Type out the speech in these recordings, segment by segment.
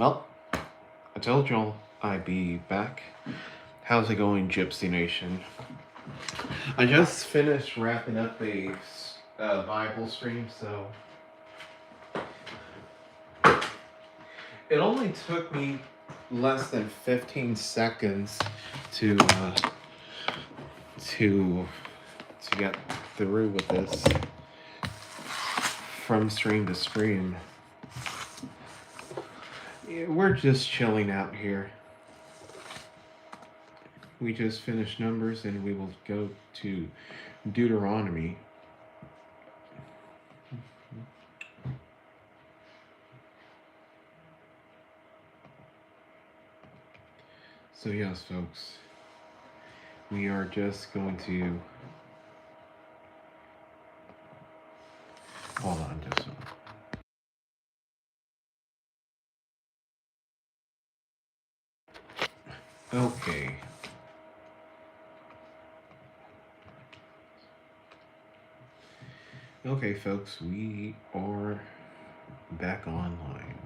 Well, I told y'all I'd be back. How's it going, Gypsy Nation? I just finished wrapping up a Bible stream, so it only took me less than 15 seconds to to to get through with this from stream to stream. Yeah, we're just chilling out here. We just finished Numbers and we will go to Deuteronomy. So yes, folks, we are just going to hold on just a moment. Okay. Okay, folks, we are back online.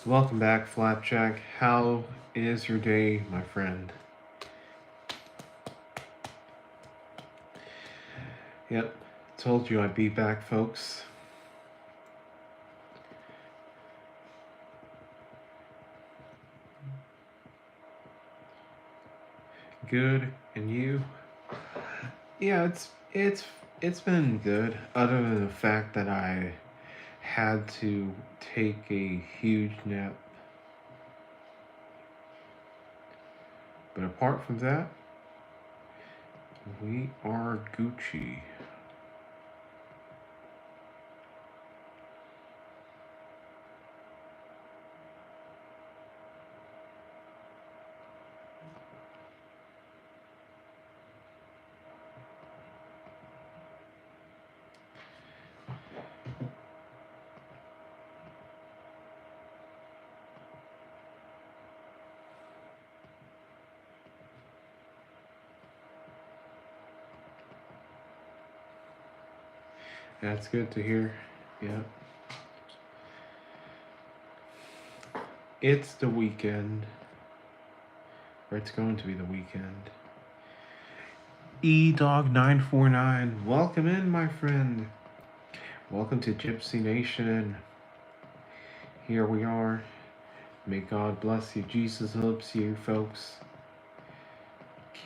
Welcome back, Flapjack. How is your day, my friend? Yep, told you I'd be back, folks. Good, and you? Yeah, it's been good. Other than the fact that I had to take a huge nap. But apart from that, we are Gucci. That's good to hear. Yeah. It's the weekend. Or it's going to be the weekend. eDog949, welcome in, my friend. Welcome to Gypsy Nation. Here we are. May God bless you. Jesus loves you, folks.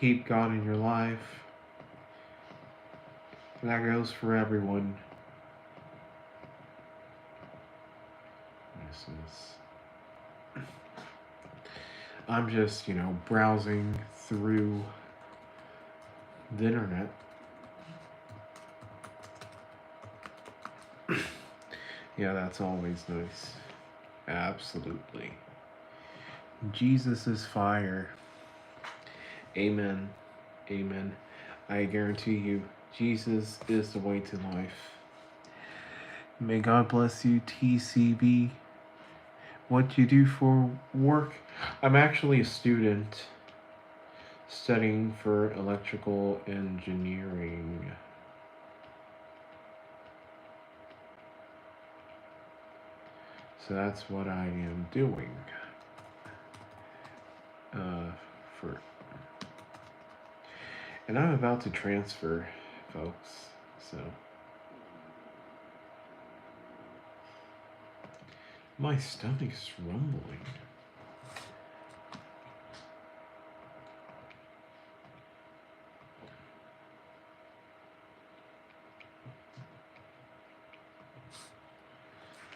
Keep God in your life. That goes for everyone. This is. I'm just, browsing through the internet. Yeah, that's always nice. Absolutely. Jesus is fire. Amen. Amen. I guarantee you, Jesus is the way to life. May God bless you, TCB. What you do for work? I'm actually a student studying for electrical engineering. So that's what I am doing. And I'm about to transfer, folks. So my stomach's rumbling.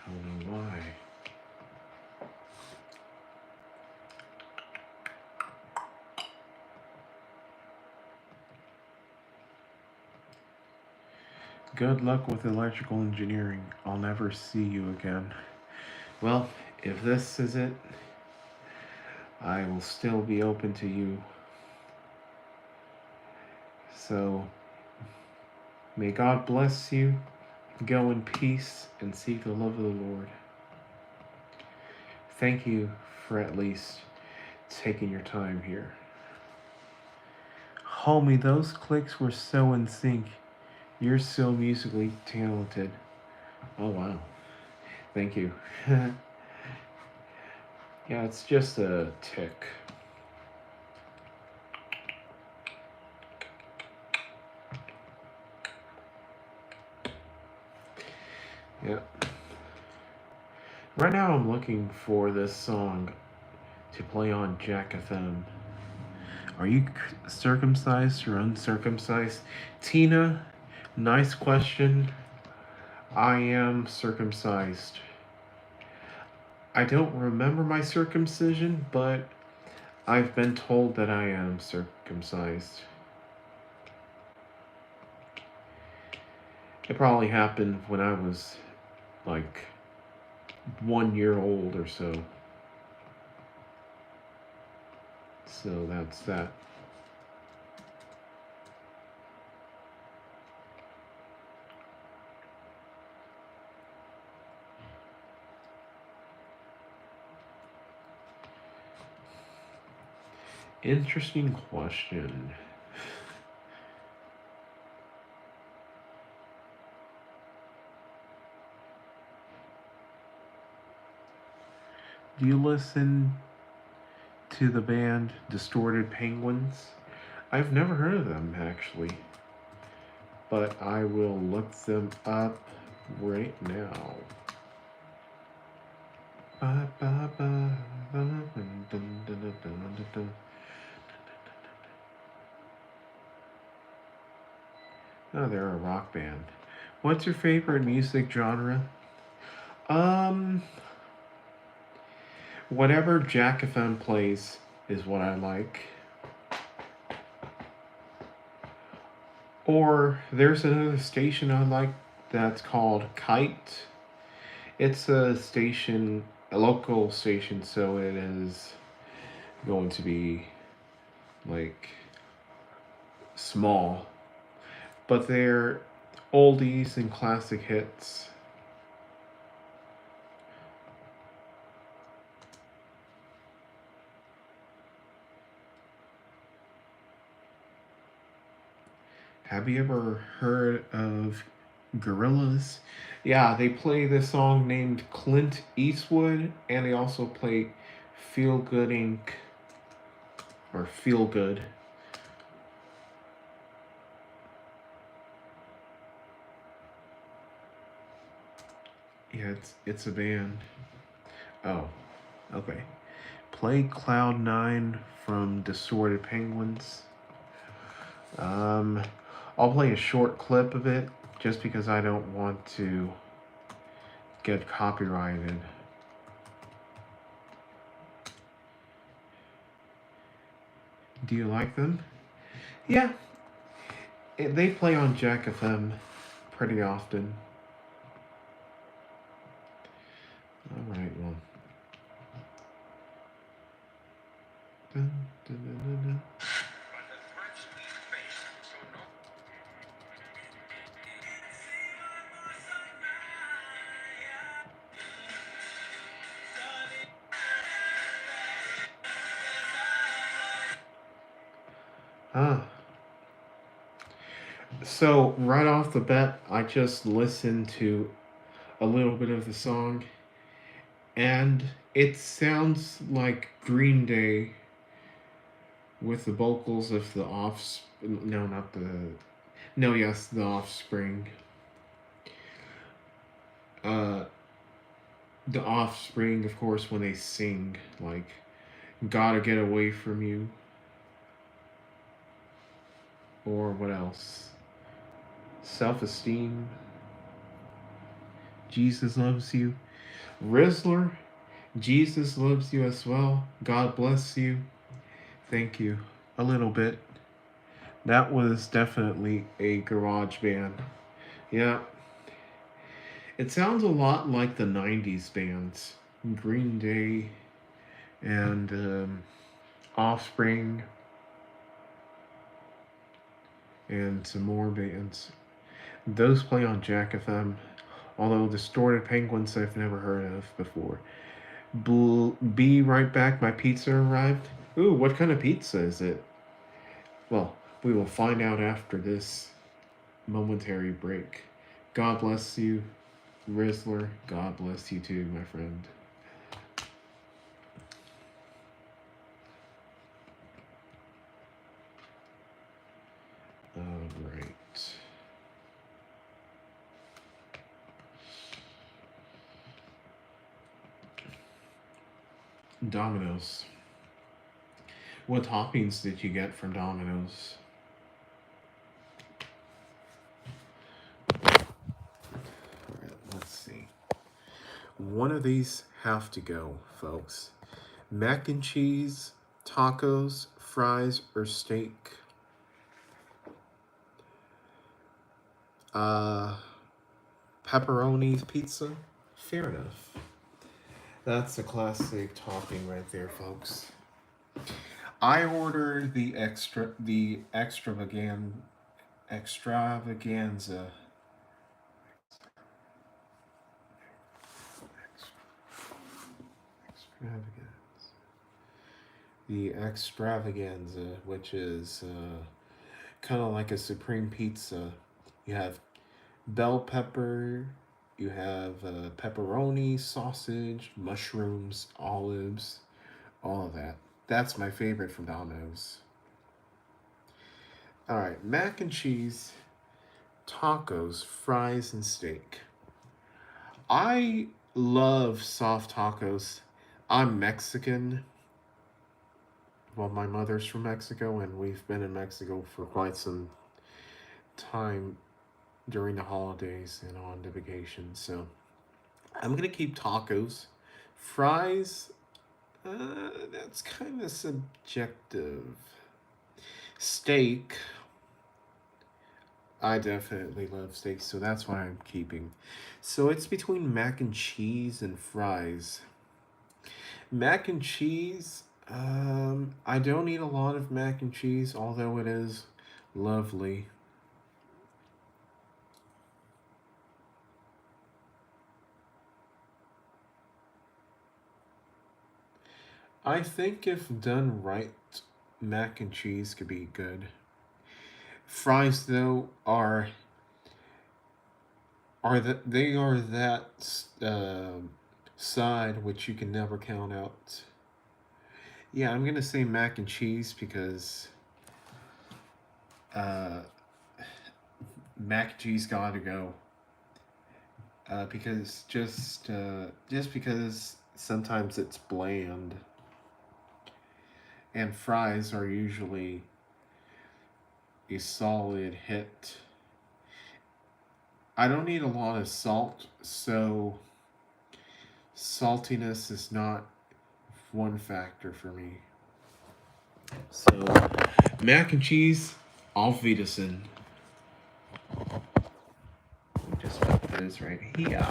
I don't know why. Good luck with electrical engineering. I'll never see you again. Well, if this is it, I will still be open to you. So, may God bless you. Go in peace and seek the love of the Lord. Thank you for at least taking your time here. Homie, those clicks were so in sync. You're so musically talented. Oh, wow. Thank you. Yeah, it's just a tick. Yeah. Right now I'm looking for this song to play on Jack FM. Are you circumcised or uncircumcised? Tina, nice question. I am circumcised. I don't remember my circumcision, but I've been told that I am circumcised. It probably happened when I was like 1 year old or so. So that's that. Interesting question. Do you listen to the band Distorted Penguins? I've never heard of them actually, but I will look them up right now. Oh, they're a rock band. What's your favorite music genre? Um, Whatever Jack FM plays is what I like. Or there's another station I like that's called Kite. It's a station, a local station, so it is going to be like small. But they're oldies and classic hits. Have you ever heard of Gorillas? Yeah, they play this song named Clint Eastwood, and they also play Feel Good Inc. or Feel Good. Yeah, it's a band. Oh, okay. Play Cloud Nine from Distorted Penguins. Um, I'll play a short clip of it just because I don't want to get copyrighted. Do you like them? Yeah, they play on Jack FM pretty often. All right, well. Dun, dun, dun, dun. Ah, so right off the bat, I just listened to a little bit of the song, and it sounds like Green Day with the vocals of the off. No, not the. No, yes, the Offspring. Uh, the Offspring, of course, when they sing like "Gotta Get Away from You," or what else? Self-esteem. Jesus loves you. Rizzler. Jesus loves you as well. God bless you. Thank you. A little bit. That was definitely a garage band. Yeah, it sounds a lot like the 90s bands Green Day and Offspring and some more bands. Those play on Jack FM, although Distorted Penguins I've never heard of before. Be right back, my pizza arrived. Ooh, what kind of pizza is it? Well, we will find out after this momentary break. God bless you, Rizzler. God bless you too, my friend. All right. Domino's. What toppings did you get from Domino's? All right, let's see. One of these have to go, folks. Mac and cheese, tacos, fries, or steak? Uh, Pepperoni pizza? Fair enough. That's a classic topping right there, folks. I ordered the extravaganza, extravaganza, the extravaganza, which is kind of like a supreme pizza. You have bell pepper, you have pepperoni, sausage, mushrooms, olives, all of that. That's my favorite from Domino's. All right, mac and cheese, tacos, fries, and steak. I love soft tacos. I'm Mexican. Well, my mother's from Mexico, and we've been in Mexico for quite some time during the holidays and on the vacation. So I'm gonna keep tacos. Fries, that's kind of subjective. Steak, I definitely love steak, so that's why I'm keeping. So it's between mac and cheese and fries. Mac and cheese, I don't eat a lot of mac and cheese, although it is lovely. I think if done right, mac and cheese could be good. Fries, though, are that they are that side which you can never count out. Yeah, I'm gonna say mac and cheese because uh, mac and cheese gotta go. Because just because sometimes it's bland, and fries are usually a solid hit. I don't eat a lot of salt, so saltiness is not one factor for me. So mac and cheese, auf Wiedersehen. Just put this right here.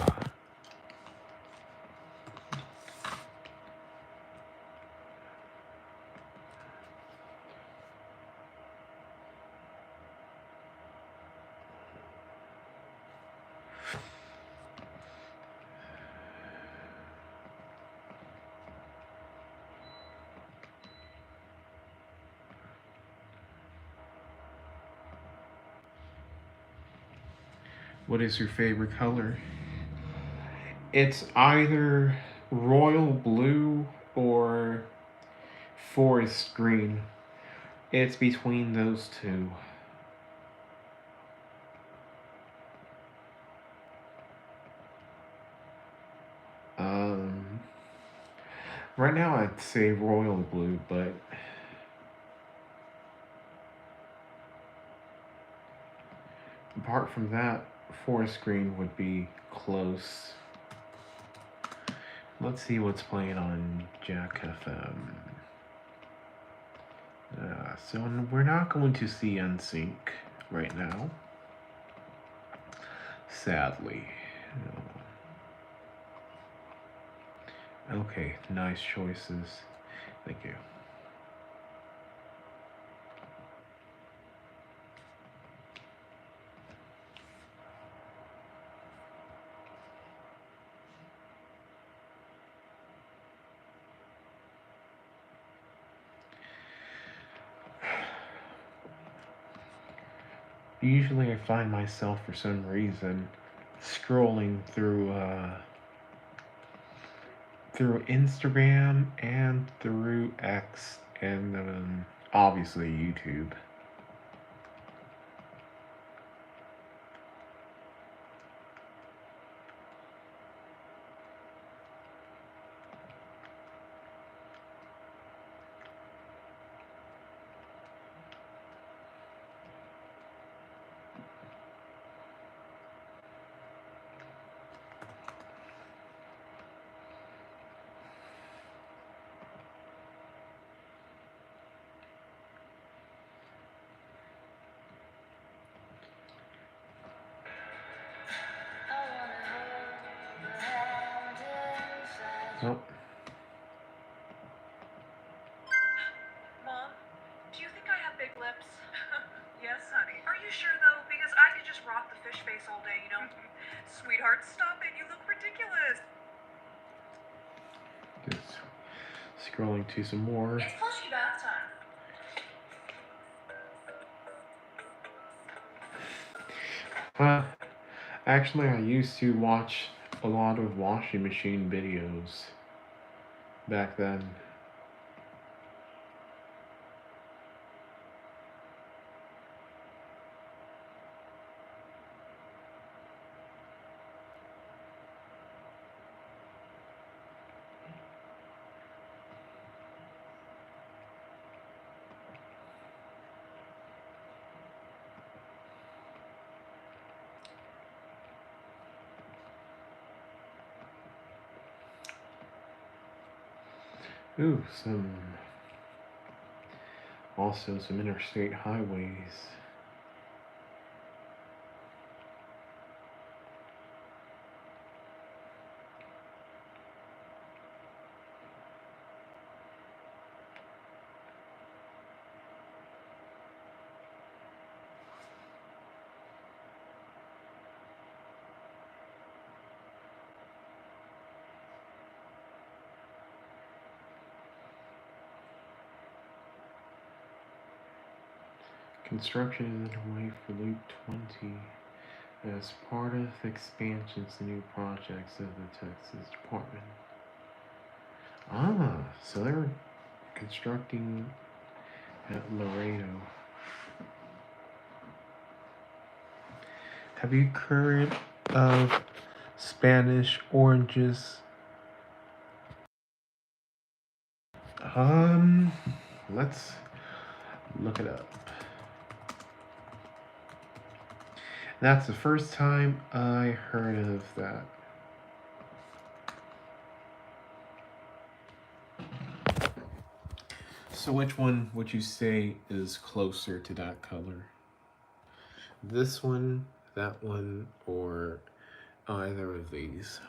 What is your favorite color? It's either royal blue or forest green. It's between those two. Um, right now I'd say royal blue, but apart from that, forest green would be close. Let's see what's playing on Jack FM. So we're not going to see NSYNC right now. sadly. Okay, nice choices. Thank you. Usually I find myself for some reason scrolling through Instagram and through X and obviously YouTube. Oh. Mom, do you think I have big lips? Yes, honey. Are you sure, though? Because I could just rock the fish face all day, you know? Sweetheart, stop it. You look ridiculous. Just scrolling to some more. It's plushy bath time. Actually, I used to watch a lot of washing machine videos back then. Ooh, also some interstate highways. Construction is underway for Loop 20 as part of expansions and new projects of the Texas Department. Ah, so they're constructing at Laredo. Have you heard of Spanish oranges? Let's look it up. That's the first time I heard of that. So which one would you say is closer to that color? This one, that one, or either of these?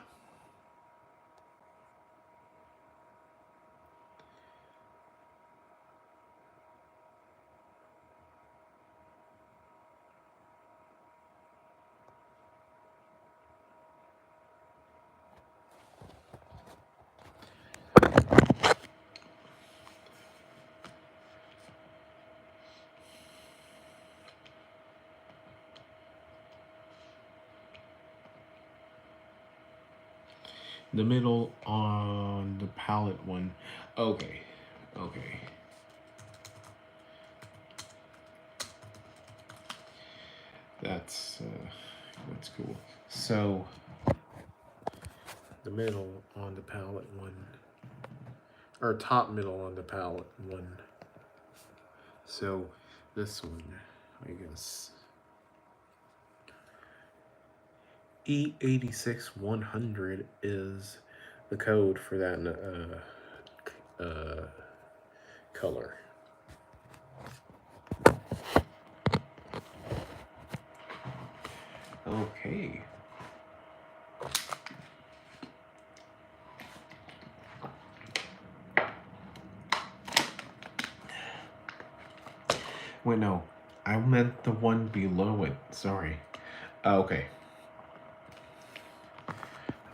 The middle on the palette one. Okay, okay. That's cool. So the middle on the palette one, or top middle on the palette one. So this one, I guess. E86 100 is the code for that color. Okay. Wait, no. I meant the one below it. Sorry. Okay.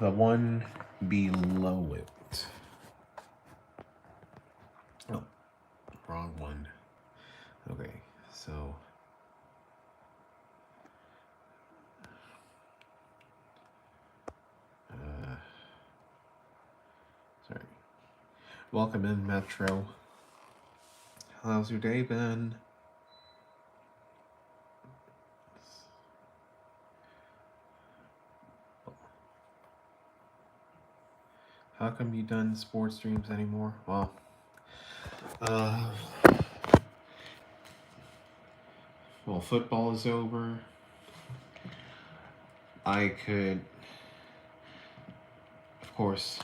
The one below it. Oh, wrong one. Okay, so. Sorry. Welcome in, Metro. How's your day been? How come you done sports streams anymore? Well, uh, football is over. I could, of course.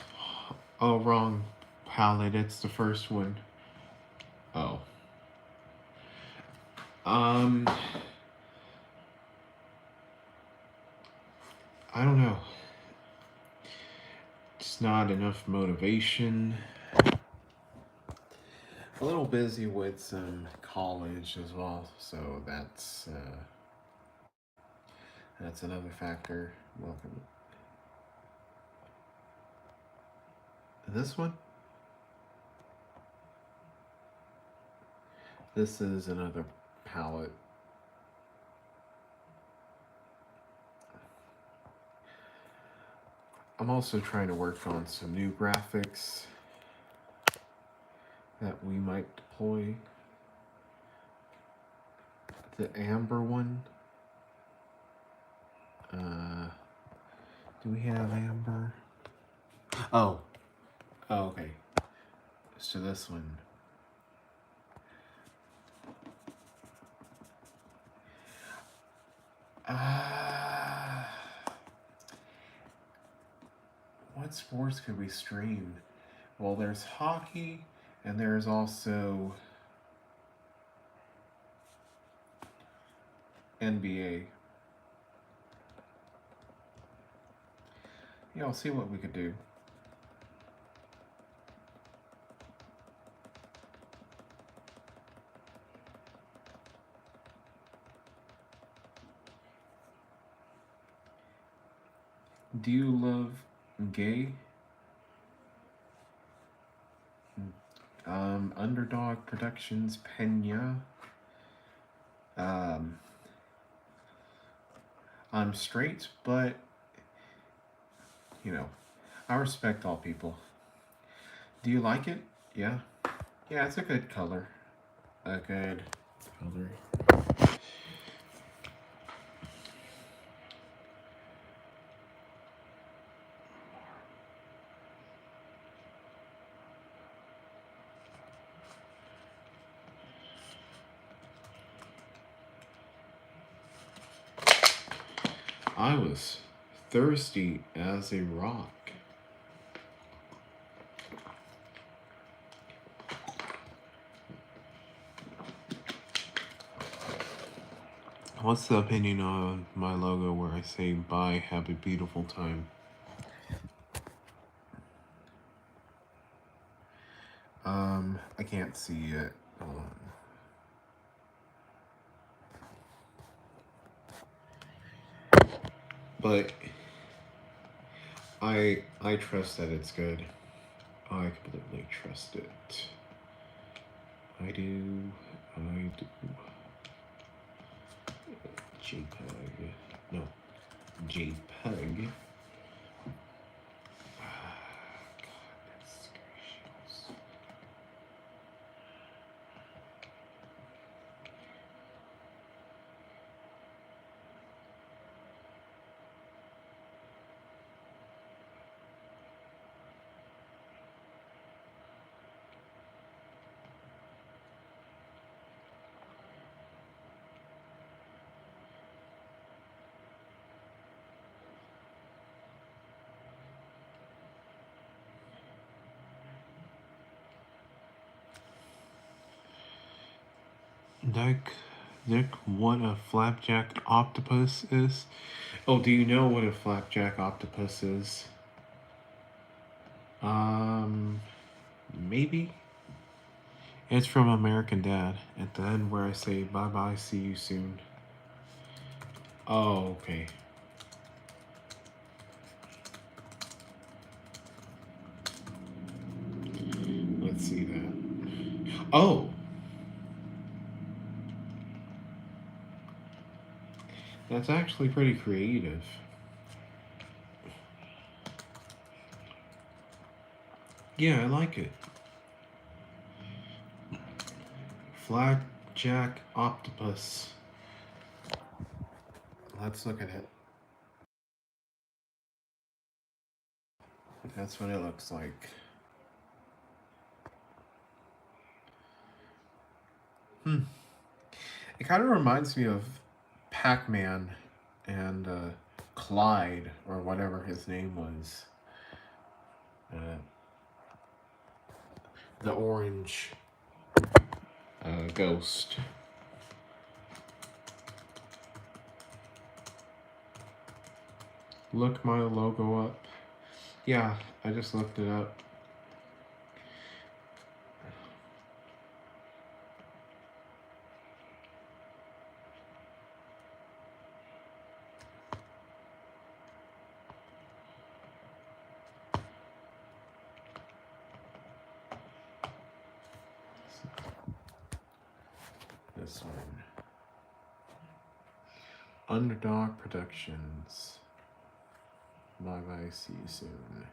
Oh, wrong palette. It's the first one. Oh. Um, I don't know. It's not enough motivation. A little busy with some college as well, so that's another factor. Welcome. This one? This is another palette. I'm also trying to work on some new graphics that we might deploy. The amber one. Do we have amber? Oh. Oh, okay. So this one. What sports could we stream? Well, there's hockey, and there's also NBA. Yeah, I'll see what we could do. Do you love gay? Underdog Productions, Pena. I'm straight, but you know, I respect all people. Do you like it? Yeah. Yeah, it's a good color. A good color. I was thirsty as a rock. What's the opinion on my logo where I say bye, have a beautiful time? I can't see it. Hold on. But I trust that it's good. I completely trust it. I do. JPEG. No. JPEG. Nick, what a flapjack octopus is? Oh, do you know what a flapjack octopus is? Maybe. It's from American Dad. At the end where I say bye bye, see you soon. Oh, okay. Let's see that. Oh! That's actually pretty creative. Yeah, I like it. Flagjack octopus. Let's look at it. That's what it looks like. It kind of reminds me of Pac-Man and Clyde, or whatever his name was. Uh, the orange ghost. Look my logo up. Yeah, I just looked it up. This one. Underdog Productions. Bye bye, see you soon.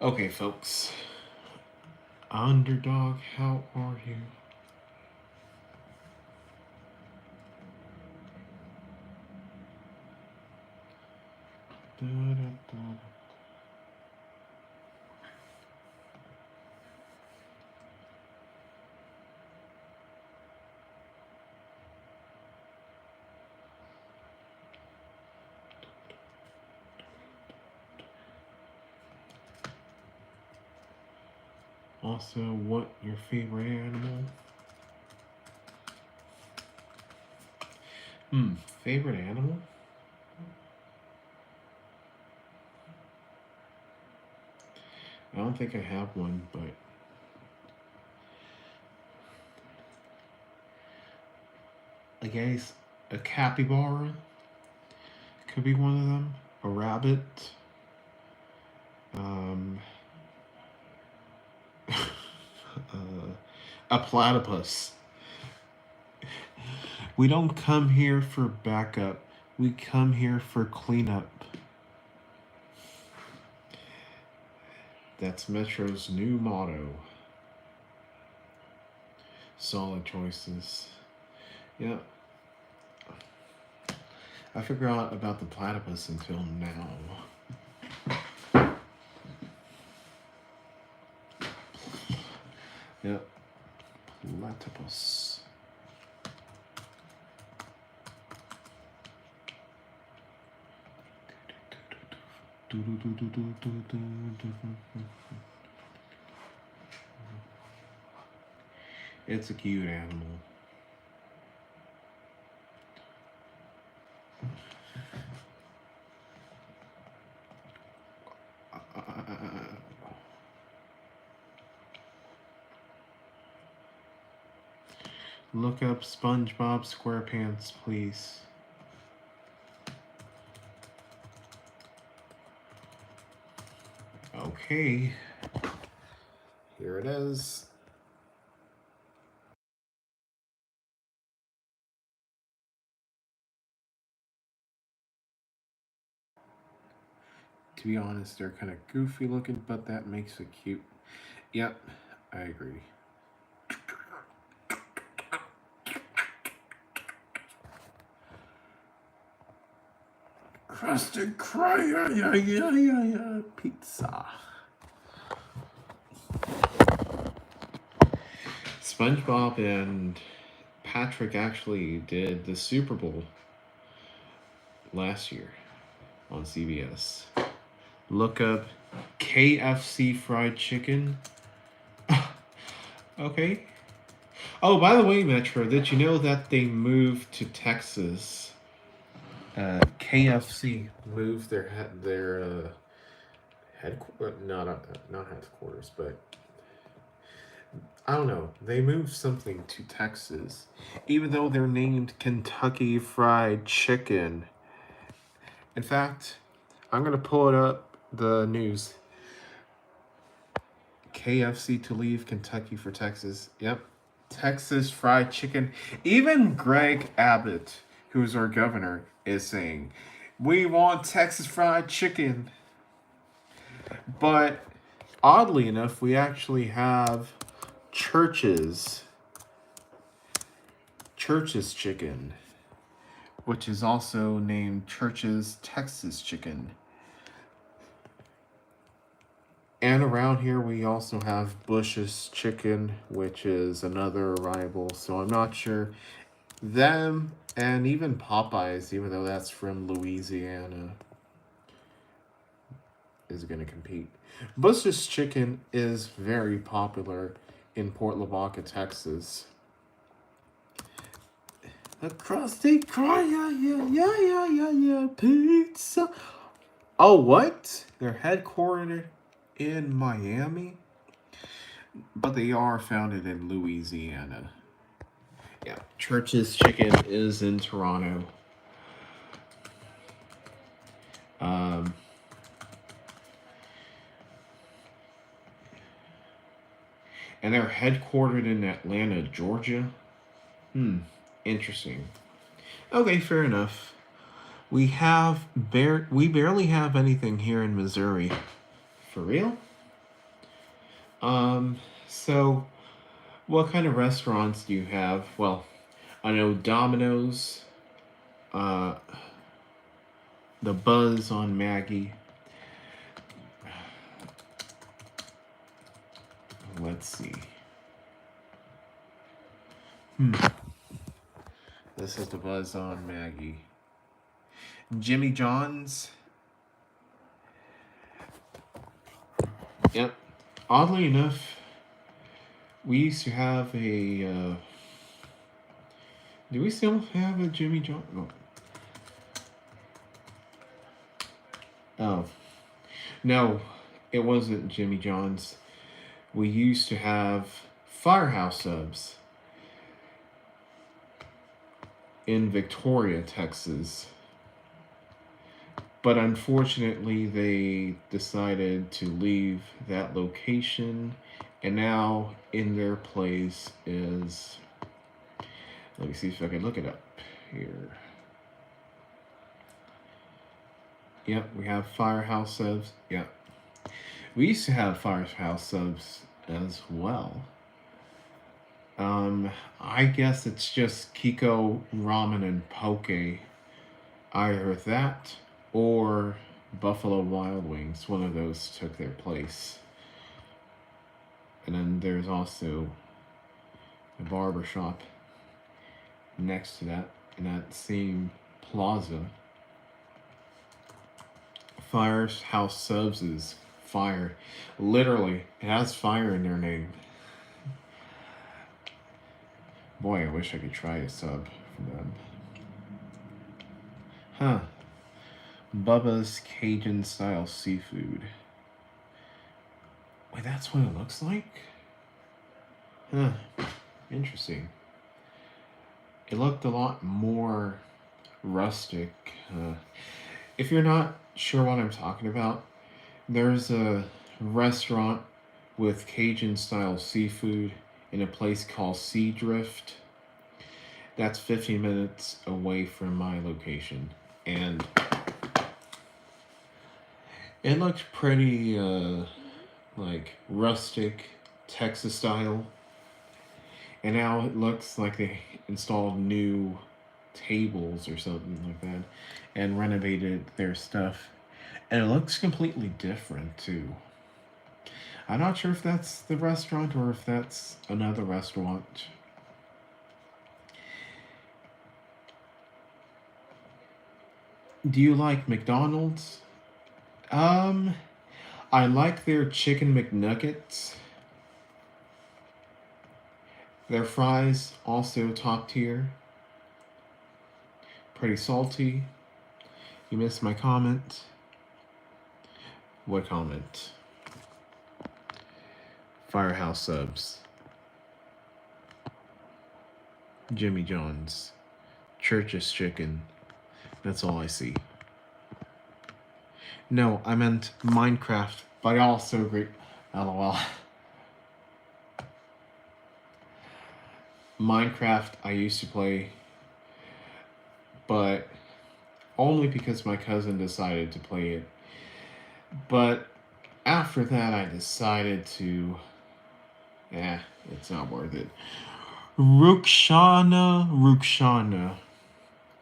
Okay, folks. Underdog, how are you? Da, da, da. Also, what your favorite animal? Favorite animal? I don't think I have one, but I guess a capybara could be one of them. A rabbit. A platypus. We don't come here for backup. We come here for cleanup. That's Metro's new motto. Solid choices. Yeah. I forgot about the platypus until now. Yep. Platypus. It's a cute animal. Look up SpongeBob SquarePants, please. Okay. Here it is. To be honest, they're kind of goofy looking, but that makes it cute. Yep, I agree. Crusted pizza. SpongeBob and Patrick actually did the Super Bowl last year on CBS. Look up KFC fried chicken. Okay. Oh, by the way, Metro, did you know that they moved to Texas? KFC moved their headquarters, not headquarters, but I don't know. They moved something to Texas, even though they're named Kentucky Fried Chicken. In fact, I'm gonna pull it up the news. KFC to leave Kentucky for Texas. Yep, Texas Fried Chicken. Even Greg Abbott, who's our governor, is saying, "We want Texas Fried Chicken." But oddly enough, we actually have Church's Chicken, which is also named Church's Texas Chicken. And around here, we also have Bush's Chicken, which is another rival. So I'm not sure. Them and even Popeyes, even though that's from Louisiana, is going to compete. Bush's Chicken is very popular in Port Lavaca, Texas. A crusty cry, yeah, pizza. Oh, what? They're headquartered in Miami, but they are founded in Louisiana. Yeah, Church's Chicken is in Toronto. Um, and they're headquartered in Atlanta, Georgia. Interesting. Okay, fair enough. We barely have anything here in Missouri. For real? So what kind of restaurants do you have? Well, I know Domino's, uh, the Buzz on Maggie. Let's see. This is the Buzz on Maggie. Jimmy John's. Yep. Oddly enough, we used to have a. Do we still have a Jimmy John? No. Oh. No, it wasn't Jimmy John's. We used to have Firehouse Subs in Victoria, Texas. But unfortunately, they decided to leave that location, and now in their place is. Let me see if I can look it up here. Yep, we have Firehouse Subs. Yep. We used to have Firehouse Subs as well. I guess it's just Kiko Ramen and Poke. Either that or Buffalo Wild Wings. One of those took their place. And then there's also a barber shop next to that in that same plaza. Firehouse Subs is fire. Literally, it has fire in their name. Boy, I wish I could try a sub from them. Huh. Bubba's Cajun style seafood. Wait, that's what it looks like? Huh. Interesting. It looked a lot more rustic. If you're not sure what I'm talking about, there's a restaurant with Cajun style seafood in a place called Sea Drift. That's 15 minutes away from my location. And it looked pretty like rustic Texas style. And now it looks like they installed new tables or something like that and renovated their stuff. And it looks completely different too. I'm not sure if that's the restaurant or if that's another restaurant. Do you like McDonald's? I like their chicken McNuggets. Their fries also top tier. Pretty salty. You missed my comment. What comment? Firehouse subs. Jimmy John's. Church's chicken. That's all I see. No, I meant Minecraft, but also great. LOL. Minecraft I used to play, but only because my cousin decided to play it. But after that, I decided to. It's not worth it. Rukshana.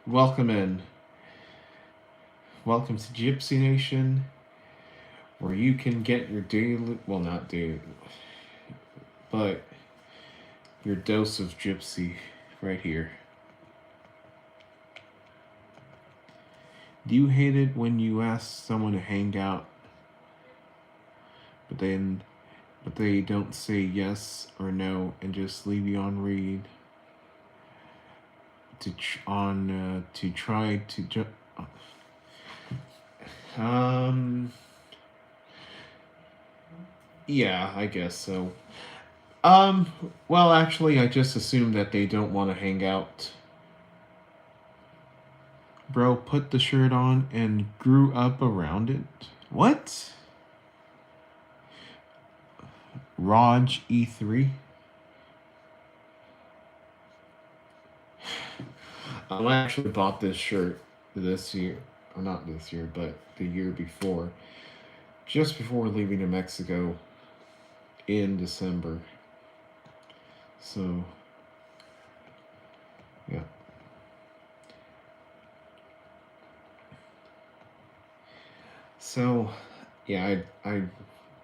Welcome in. Welcome to Gypsy Nation, where you can get your daily. Well, not daily, but your dose of gypsy right here. Do you hate it when you ask someone to hang out, but they don't say yes or no and just leave you on read to try to yeah, I guess so. Well, actually, I just assumed that they don't want to hang out. Bro, put the shirt on and grew up around it. What? Raj E3? I actually bought this shirt this year. Or not this year, but the year before. Just before leaving to Mexico in December. So, yeah. So, yeah, I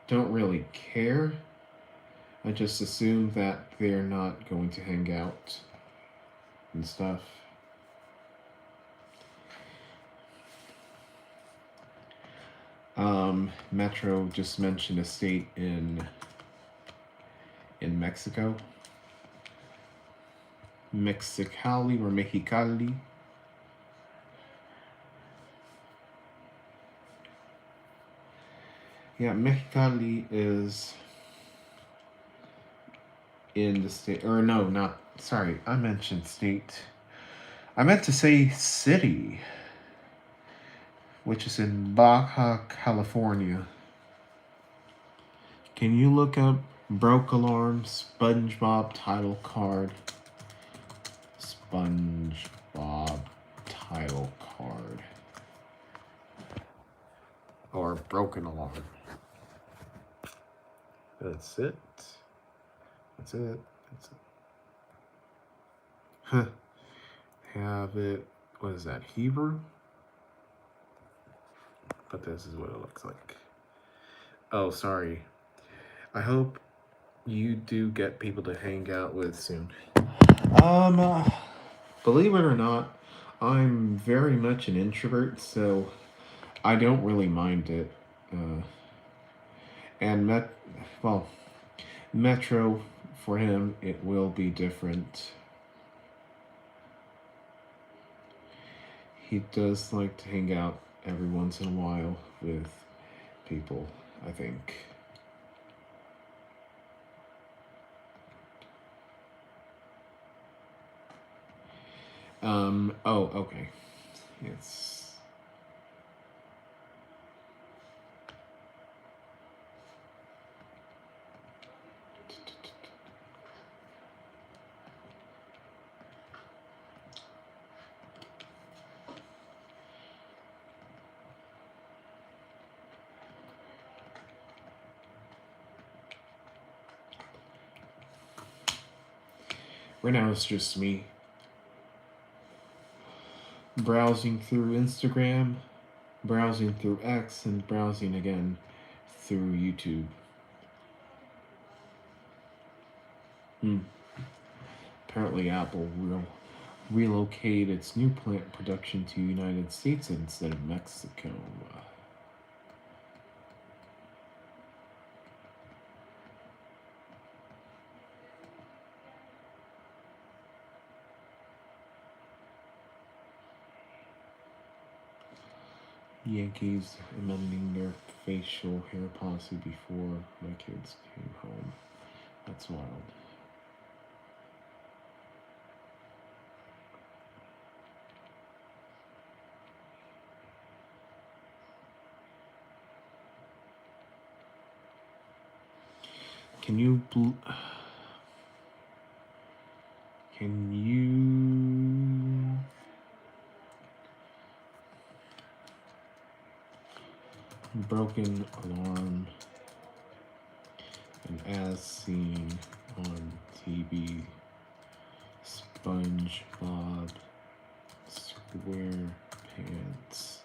don't really care. I just assume that they're not going to hang out and stuff. Metro just mentioned a state in Mexico. Mexicali or Mexicali. Yeah, Mexicali is in the state, or no, not, sorry, I mentioned state. I meant to say city, which is in Baja California. Can you look up Broke Alarm SpongeBob title card? SpongeBob title card. Or Broken Alarm. That's it. That's it. That's it. Huh. Have it. What is that? Hebrew? But this is what it looks like. Oh, sorry. I hope you do get people to hang out with soon. Believe it or not, I'm very much an introvert, so I don't really mind it. And Metro, for him, it will be different. He does like to hang out every once in a while with people, I think. Oh, okay. It's... Right now it's just me browsing through Instagram, browsing through X, and browsing again through YouTube. Apparently Apple will relocate its new plant production to United States instead of Mexico. Yankees amending their facial hair policy before my kids came home. That's wild. Can you broken alarm and as seen on TV, SpongeBob SquarePants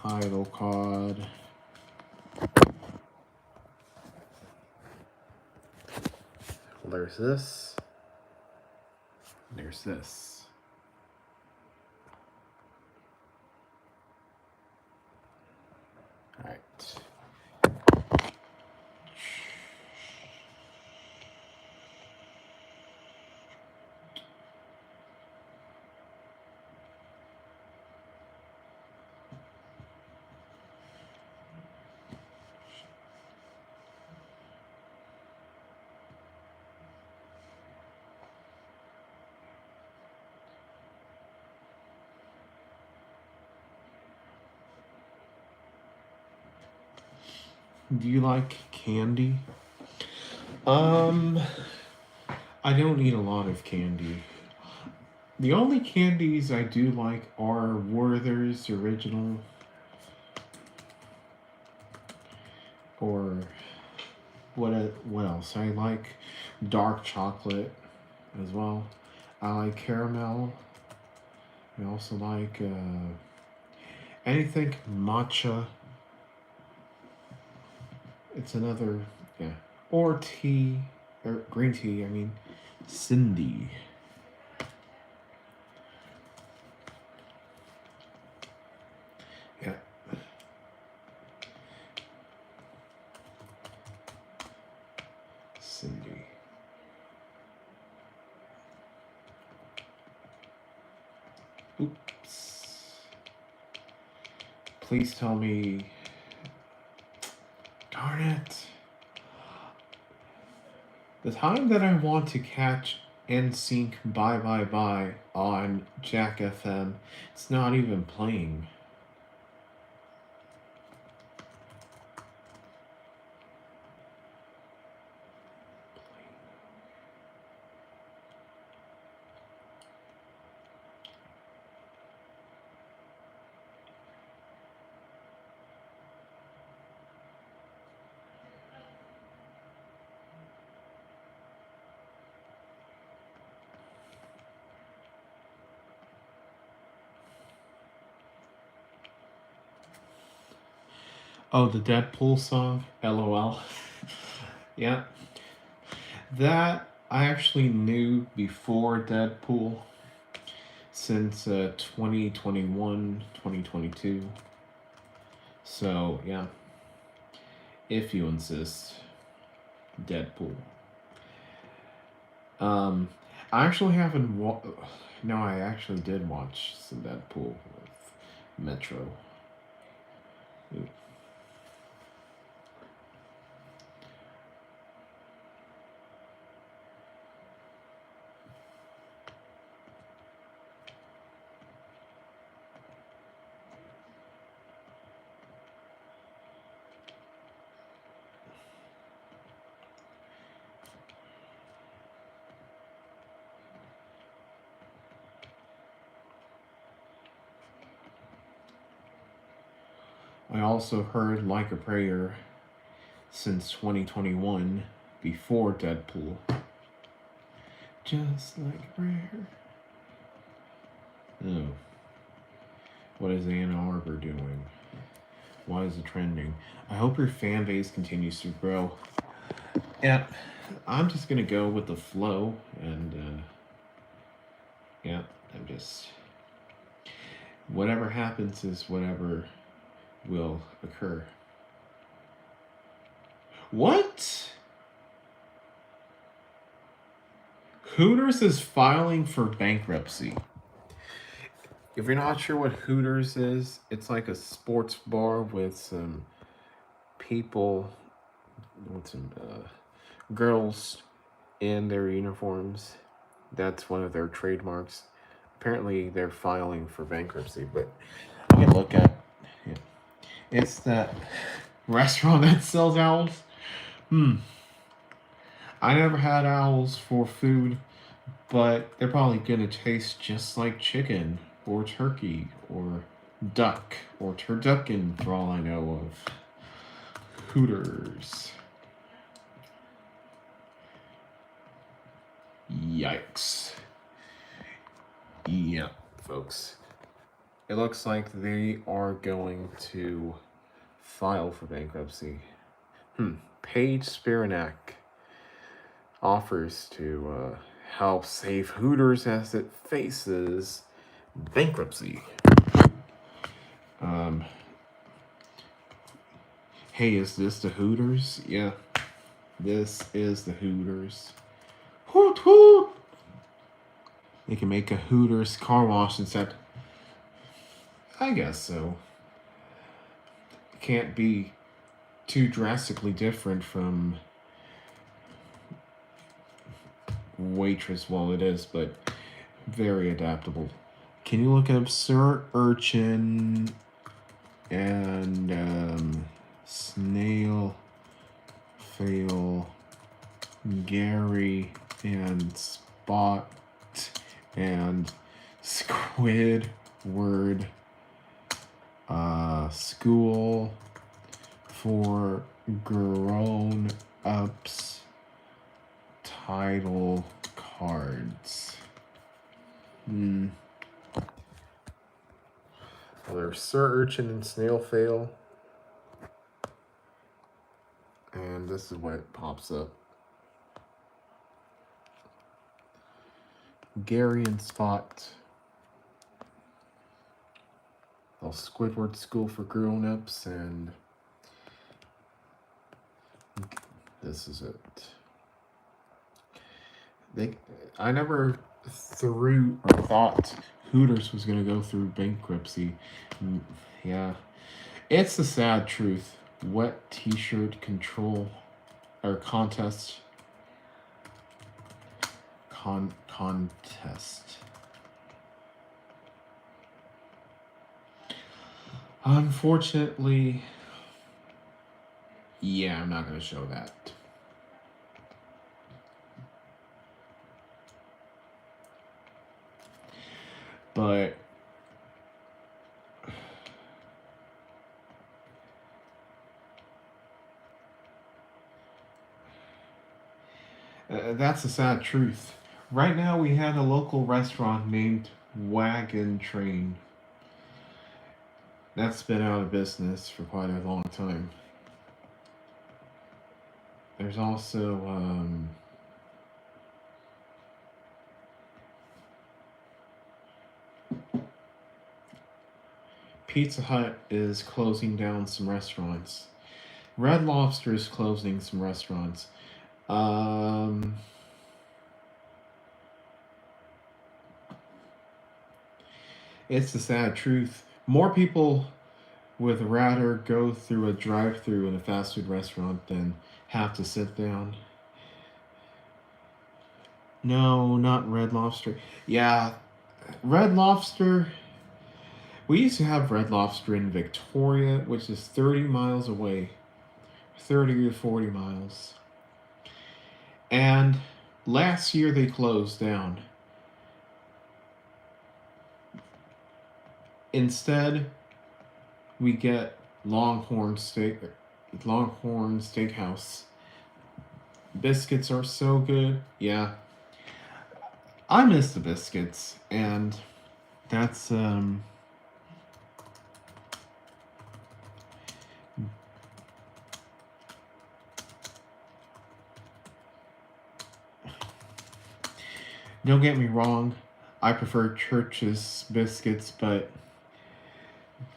title card. There's this. There's this. All right. Do you like candy? I don't eat a lot of candy. The only candies I do like are Werther's Original or what else? I like dark chocolate as well. I like caramel. I also like anything matcha. It's another, yeah. Or tea, or green tea, I mean, Cindy. Yeah. Cindy. Oops. Please tell me. Darn it. The time that I want to catch NSYNC Bye Bye Bye on Jack FM, it's not even playing. Oh, the Deadpool song, LOL. Yeah. That I actually knew before Deadpool since 2021, 2022. So, yeah. If you insist, Deadpool. I actually haven't no, I actually did watch some Deadpool with Metro. Ooh. I also heard Like a Prayer since 2021 before Deadpool. Just like a prayer. Oh. What is Ann Arbor doing? Why is it trending? I hope your fan base continues to grow. Yeah, I'm just gonna go with the flow and yeah, I'm just whatever happens is whatever will occur. What? Hooters is filing for bankruptcy. If you're not sure what Hooters is, it's like a sports bar with some people, with some girls in their uniforms. That's one of their trademarks. Apparently, they're filing for bankruptcy, but you can look at it. It's that restaurant that sells owls. I never had owls for food, but they're probably gonna taste just like chicken or turkey or duck or turducken for all I know of. Hooters. Yikes. Yeah, folks. It looks like they are going to file for bankruptcy. Paige Spiranak offers to help save Hooters as it faces bankruptcy. Um, hey, is this the Hooters? Yeah, this is the Hooters. Hoot hoot! They can make a Hooters car wash instead. I guess so. Can't be too drastically different from Waitress. Well, it is, but very adaptable. Can you look up Sir Urchin and Snail Fail, Gary and Spot and Squidward school for grown ups title cards. Well, there's Sir Urchin and Snail Fail. And this is what pops up. Gary and Spot. The Squidward School for Grown-Ups, and this is it. I never thought Hooters was going to go through bankruptcy. Yeah. It's the sad truth. What t-shirt control or contest contest. Unfortunately, yeah, I'm not going to show that. But that's the sad truth. Right now, we had a local restaurant named Wagon Train. That's been out of business for quite a long time. There's also Pizza Hut is closing down some restaurants. Red Lobster is closing some restaurants. It's the sad truth. More people would rather go through a drive-through in a fast food restaurant than have to sit down. No, not Red Lobster. Yeah, Red Lobster. We used to have Red Lobster in Victoria, which is 30 miles away. 30 to 40 miles. And last year they closed down. Instead, we get Longhorn Steakhouse. Biscuits are so good. Yeah. I miss the biscuits, and that's don't get me wrong, I prefer Church's biscuits, but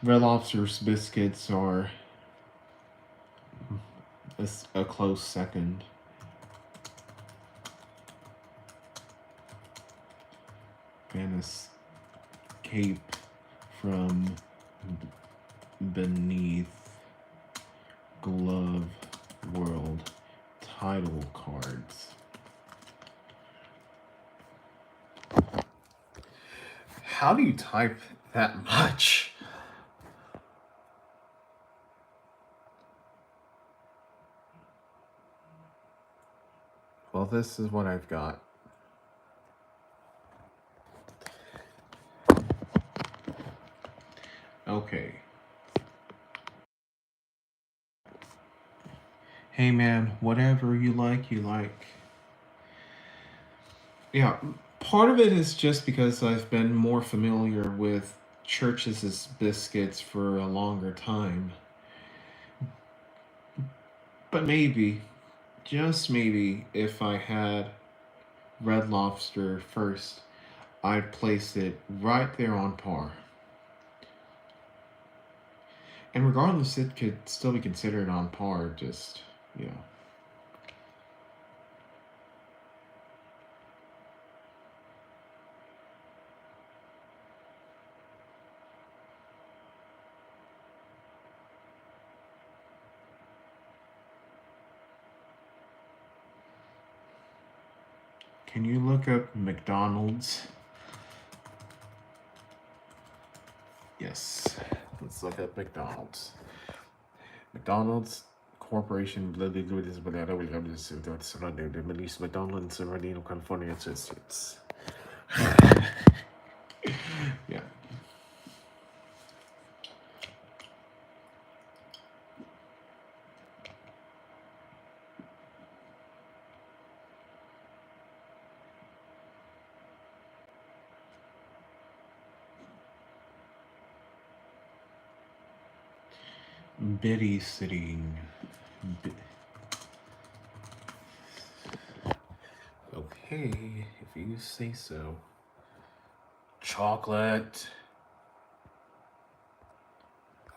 Red Lobster's biscuits are a close second. And this Cape from beneath glove world title cards. How do you type that much? Well, this is what I've got. Okay. Hey man, whatever you like, you like. Yeah, part of it is just because I've been more familiar with Church's biscuits for a longer time. But maybe, just maybe, if I had Red Lobster first, I'd place it right there on par. And regardless, it could still be considered on par, just, you know. Can you look up McDonald's? Yes, let's look up McDonald's. McDonald's Corporation, blah, blah, blah, blah, blah, blah, blah, the Middle East McDonald's, Bernardino, California, United States. Yeah. Biddy sitting. Okay, if you say so. Chocolate.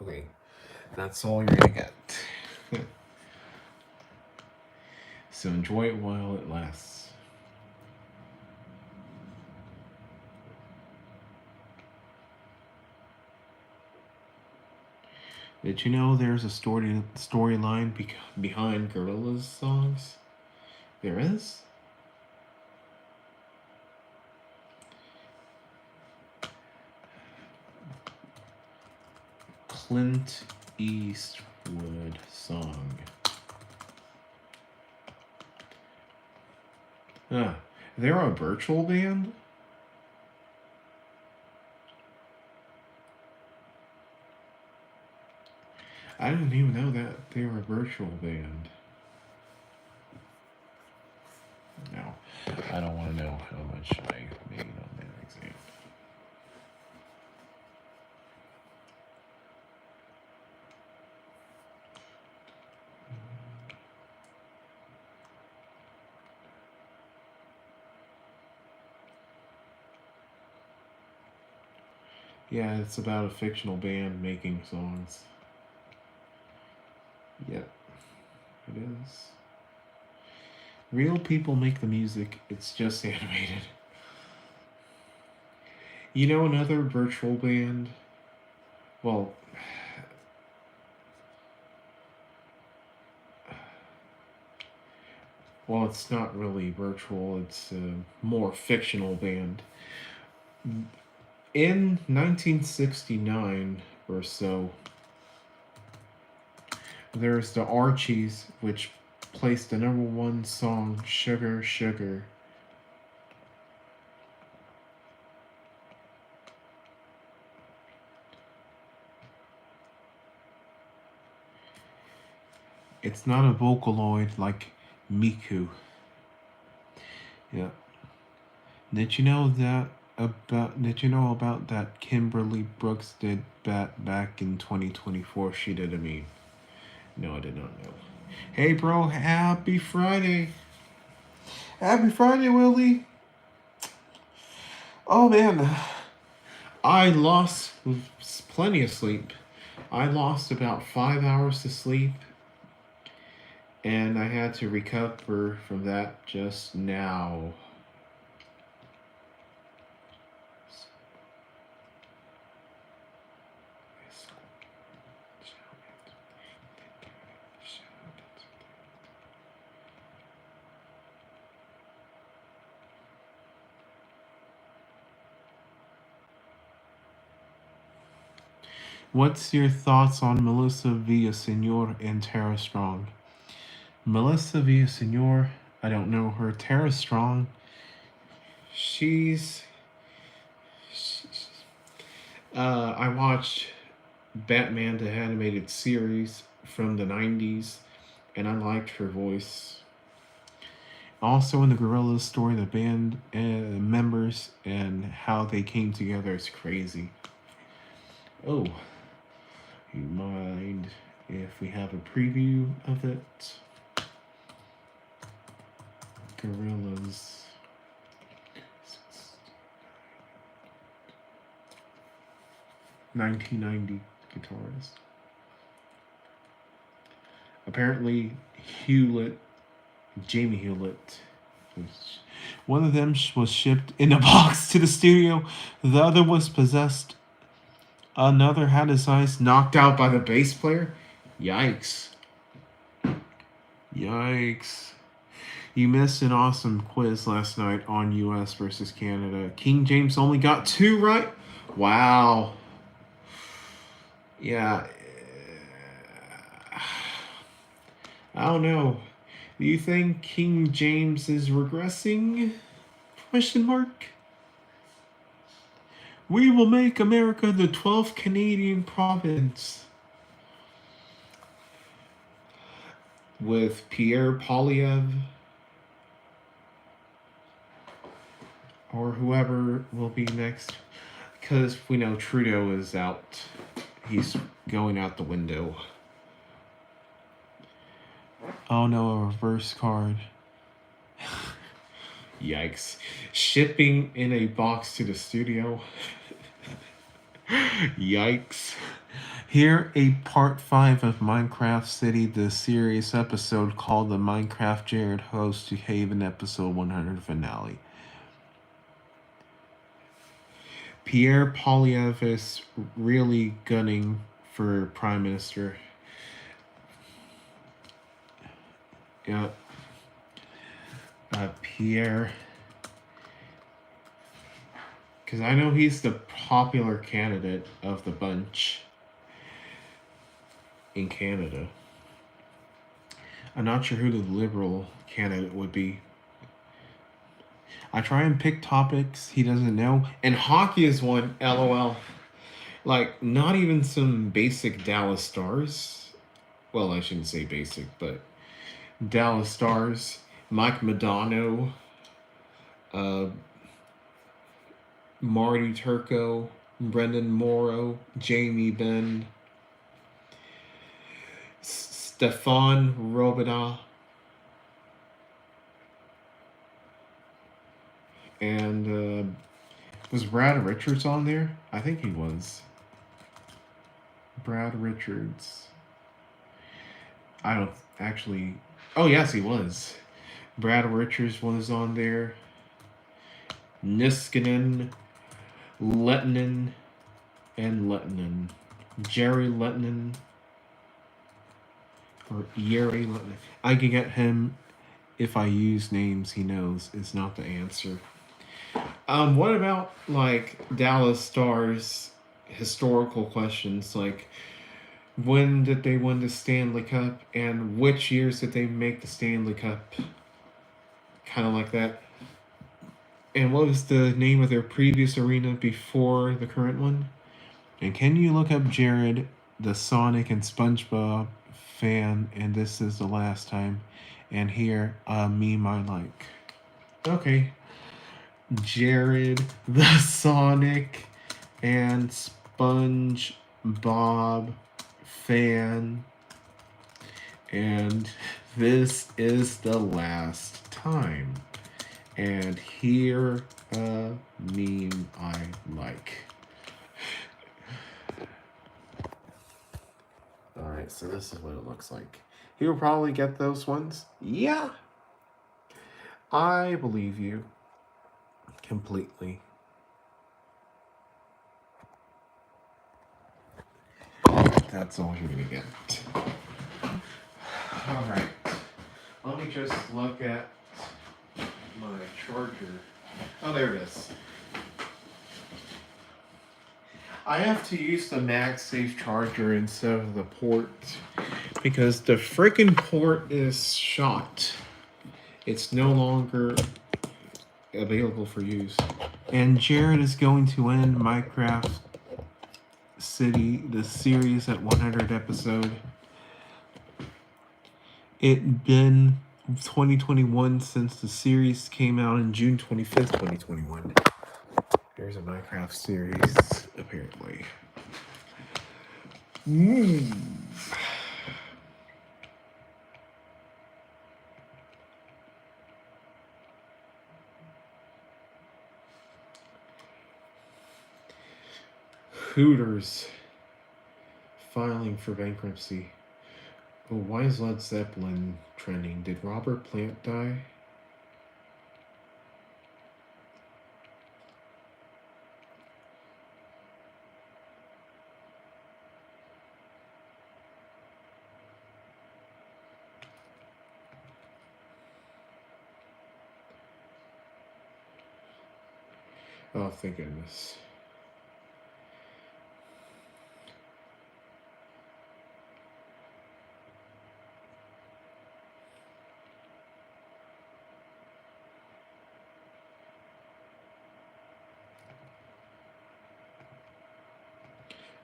Okay, that's all you're gonna get. So enjoy it while it lasts. Did you know there's a storyline behind Gorillaz songs? There is? Clint Eastwood song. Ah, they're a virtual band? I didn't even know that they were a virtual band. No, I don't want to know how much I made on that exam. Yeah, it's about a fictional band making songs. Yep, it is. Real people make the music, it's just animated. You know another virtual band? Well, it's not really virtual, it's a more fictional band. In 1969 or so, there's the Archies, which placed the #1 song, Sugar Sugar. It's not a Vocaloid like Miku. Yeah. Did you know about that Kimberly Brooks did back in 2024? She did a meme. No, I did not know. Hey bro, happy Friday. Happy Friday, Willie. Oh man. I lost plenty of sleep. I lost about 5 hours to sleep. And I had to recover from that just now. What's your thoughts on Melissa Villaseñor and Tara Strong? Melissa Villaseñor, I don't know her. Tara Strong, she's. I watched Batman the Animated Series from the 90s, and I liked her voice. Also, in the Gorillaz story, the band members and how they came together is crazy. Oh, you mind if we have a preview of it? Gorillaz. 1990 guitarist. Apparently, Jamie Hewlett. One of them was shipped in a box to the studio. The other was possessed. Another had his eyes knocked out by the bass player. Yikes. Yikes. You missed an awesome quiz last night on US versus Canada. King James only got 2 right. Wow. Yeah. I don't know. Do you think King James is regressing? Question mark. We will make America the 12th Canadian province. With Pierre Poilievre or whoever will be next. Because we know Trudeau is out. He's going out the window. Oh no, a reverse card. Yikes. Shipping in a box to the studio. Yikes. Here, a part 5 of Minecraft City, the series episode called the Minecraft Jared Host to Haven episode 100 finale. Pierre Poilievre is really gunning for Prime Minister. Yeah. Pierre. Because I know he's the popular candidate of the bunch in Canada. I'm not sure who the Liberal candidate would be. I try and pick topics he doesn't know. And hockey is one, LOL. Like, not even some basic Dallas Stars. Well, I shouldn't say basic, but Dallas Stars. Mike Modano. Marty Turco. Brendan Morrow. Jamie Benn. Stefan Robida. And was Brad Richards on there? I think he was. Brad Richards. I don't actually. Oh, yes, he was. Brad Richards was on there. Niskanen, Lettinen, and Lettinen. Jerry Lettinen. Or Yeri Lettinen. I can get him if I use names he knows is not the answer. What about, like, Dallas Stars historical questions? Like, when did they win the Stanley Cup? And which years did they make the Stanley Cup? Kind of like that. And what was the name of their previous arena before the current one? And can you look up Jared, the Sonic and SpongeBob fan, and this is the last time, and here a meme I like. Okay. Jared, the Sonic and SpongeBob fan, and this is the last time. And here a meme I like. Alright, so this is what it looks like. He'll probably get those ones. Yeah. I believe you. Completely. That's all you're gonna get. Alright. Let me just look at my charger. Oh, there it is. I have to use the MagSafe charger instead of the port because the freaking port is shot. It's no longer available for use. And Jared is going to end Minecraft City, the series at 100 episode. It been 2021 since the series came out in June 25th, 2021. There's a Minecraft series, apparently. Hooters filing for bankruptcy. Oh, why is Led Zeppelin trending? Did Robert Plant die? Oh, thank goodness.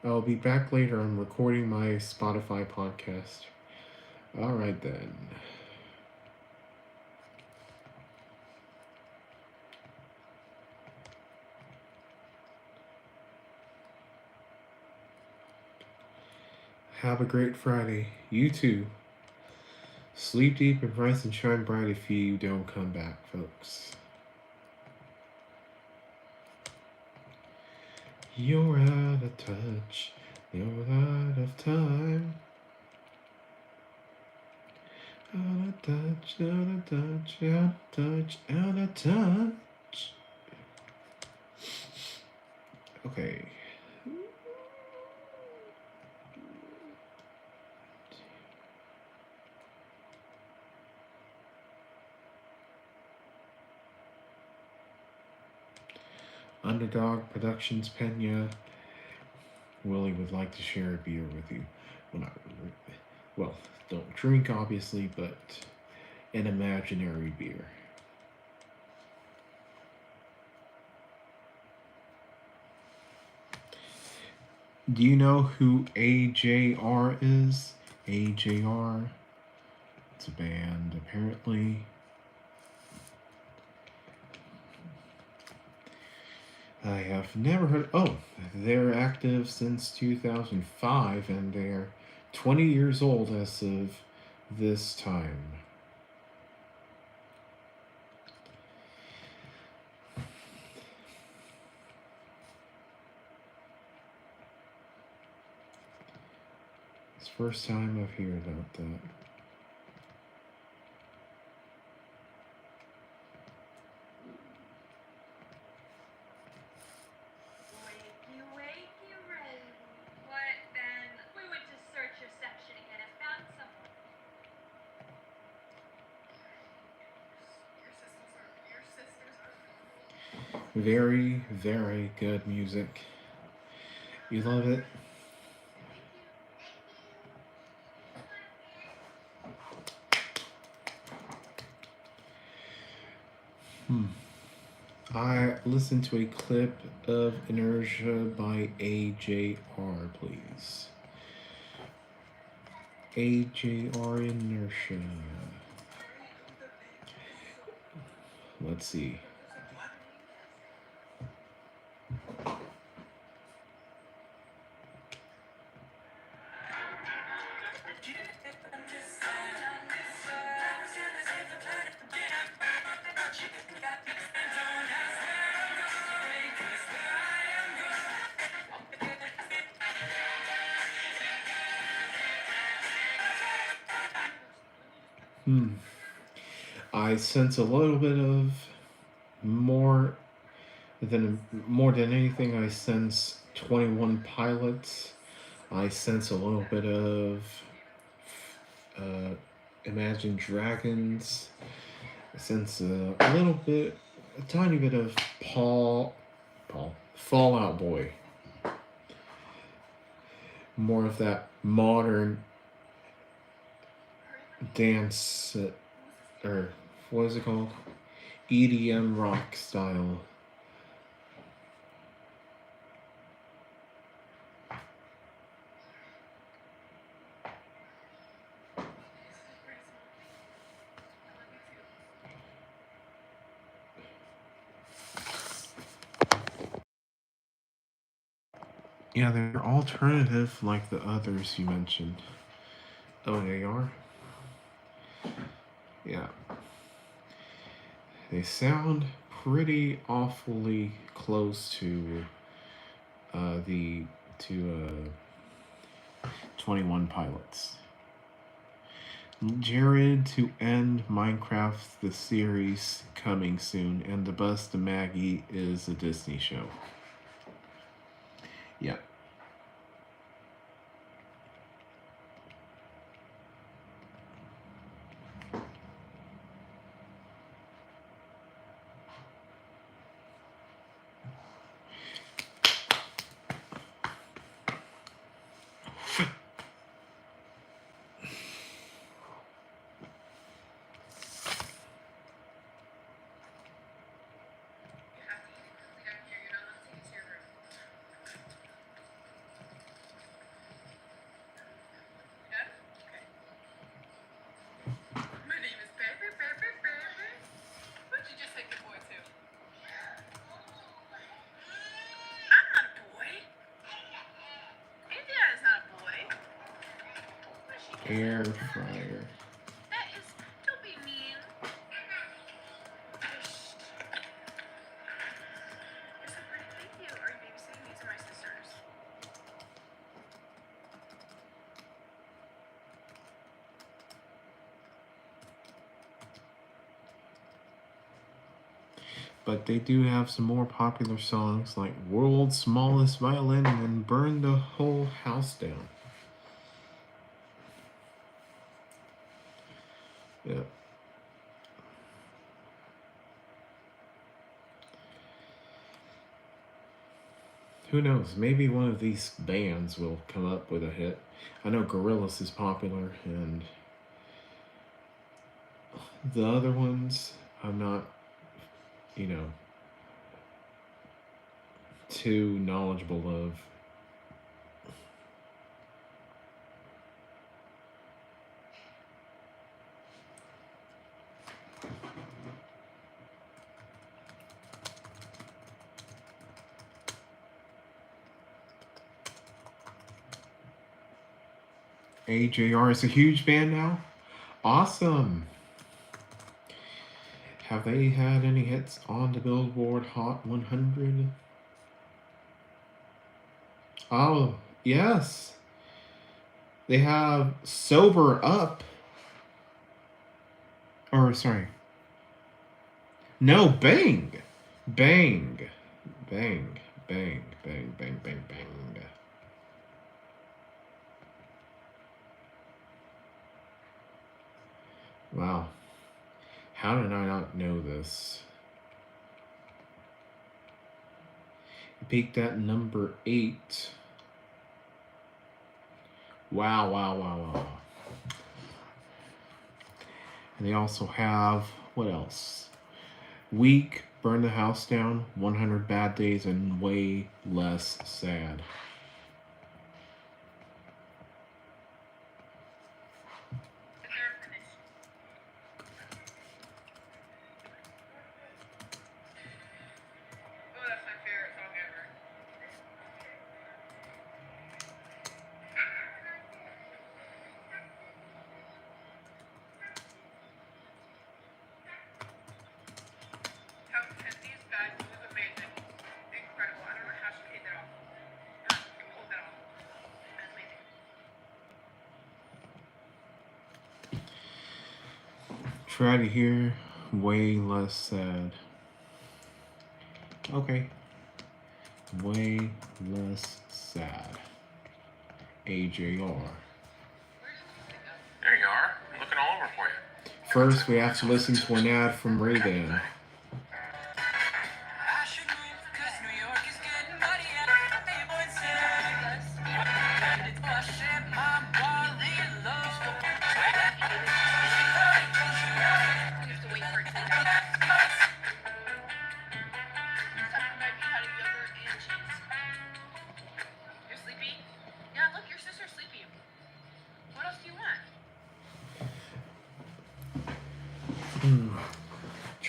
I'll be back later. I'm recording my Spotify podcast. Alright then. Have a great Friday. You too. Sleep deep and rise and shine bright if you don't come back, folks. You're out of touch. You're out of time. Out of touch, out of touch, out of touch, out of touch. Okay. Underdog Productions Pena. Willie would like to share a beer with you. Well, don't drink, obviously, but an imaginary beer. Do you know who AJR is? AJR? It's a band, apparently. I have never heard. Oh, they're active since 2005 and they're 20 years old as of this time. It's the first time I've heard about that. Very, very good music. You love it? I listened to a clip of Inertia by AJR, please. AJR Inertia. Let's see. I sense a little bit of more than anything. I sense 21 Pilots. I sense a little bit of Imagine Dragons. I sense a tiny bit of Fall Out Boy. more of that modern dance, or what is it called? EDM rock style. Yeah, they're alternative like the others you mentioned. Oh, they are? Yeah. They sound pretty awfully close to the to 21 Pilots. Jared to end Minecraft the series coming soon, and the Bus to Maggie is a Disney show. Yeah. Air fryer. That is. Don't be mean. It's a pretty thank you. Are you babysitting? These are my sisters. But they do have some more popular songs like World's Smallest Violin and Burn the Whole House Down. Yeah. Who knows? Maybe one of these bands will come up with a hit. I know Gorillaz is popular, and the other ones, I'm not, you know, too knowledgeable of. AJR is a huge band now? Awesome! Have they had any hits on the Billboard Hot 100? Oh, yes. They have Sober Up. Or, sorry. No, Bang! Bang. Bang. Bang. Bang. Bang. Bang. Bang. Wow. How did I not know this? It peaked at number 8. Wow, wow, wow, wow. And they also have, what else? Weak, Burn the House Down, 100 Bad Days, and Way Less Sad. Try to hear Way Less Sad. Okay. Way Less Sad. AJR. There you are. I'm looking all over for you. First, we have to listen to an ad from Ray-Ban.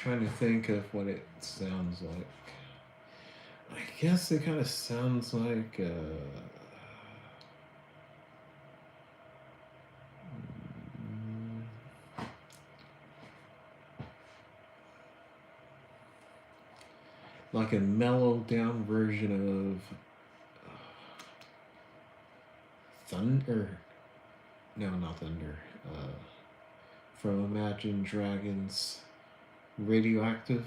trying to think of what it sounds like. I guess it kind of sounds like a mellowed down version of Thunder. No, not Thunder. From Imagine Dragons, Radioactive.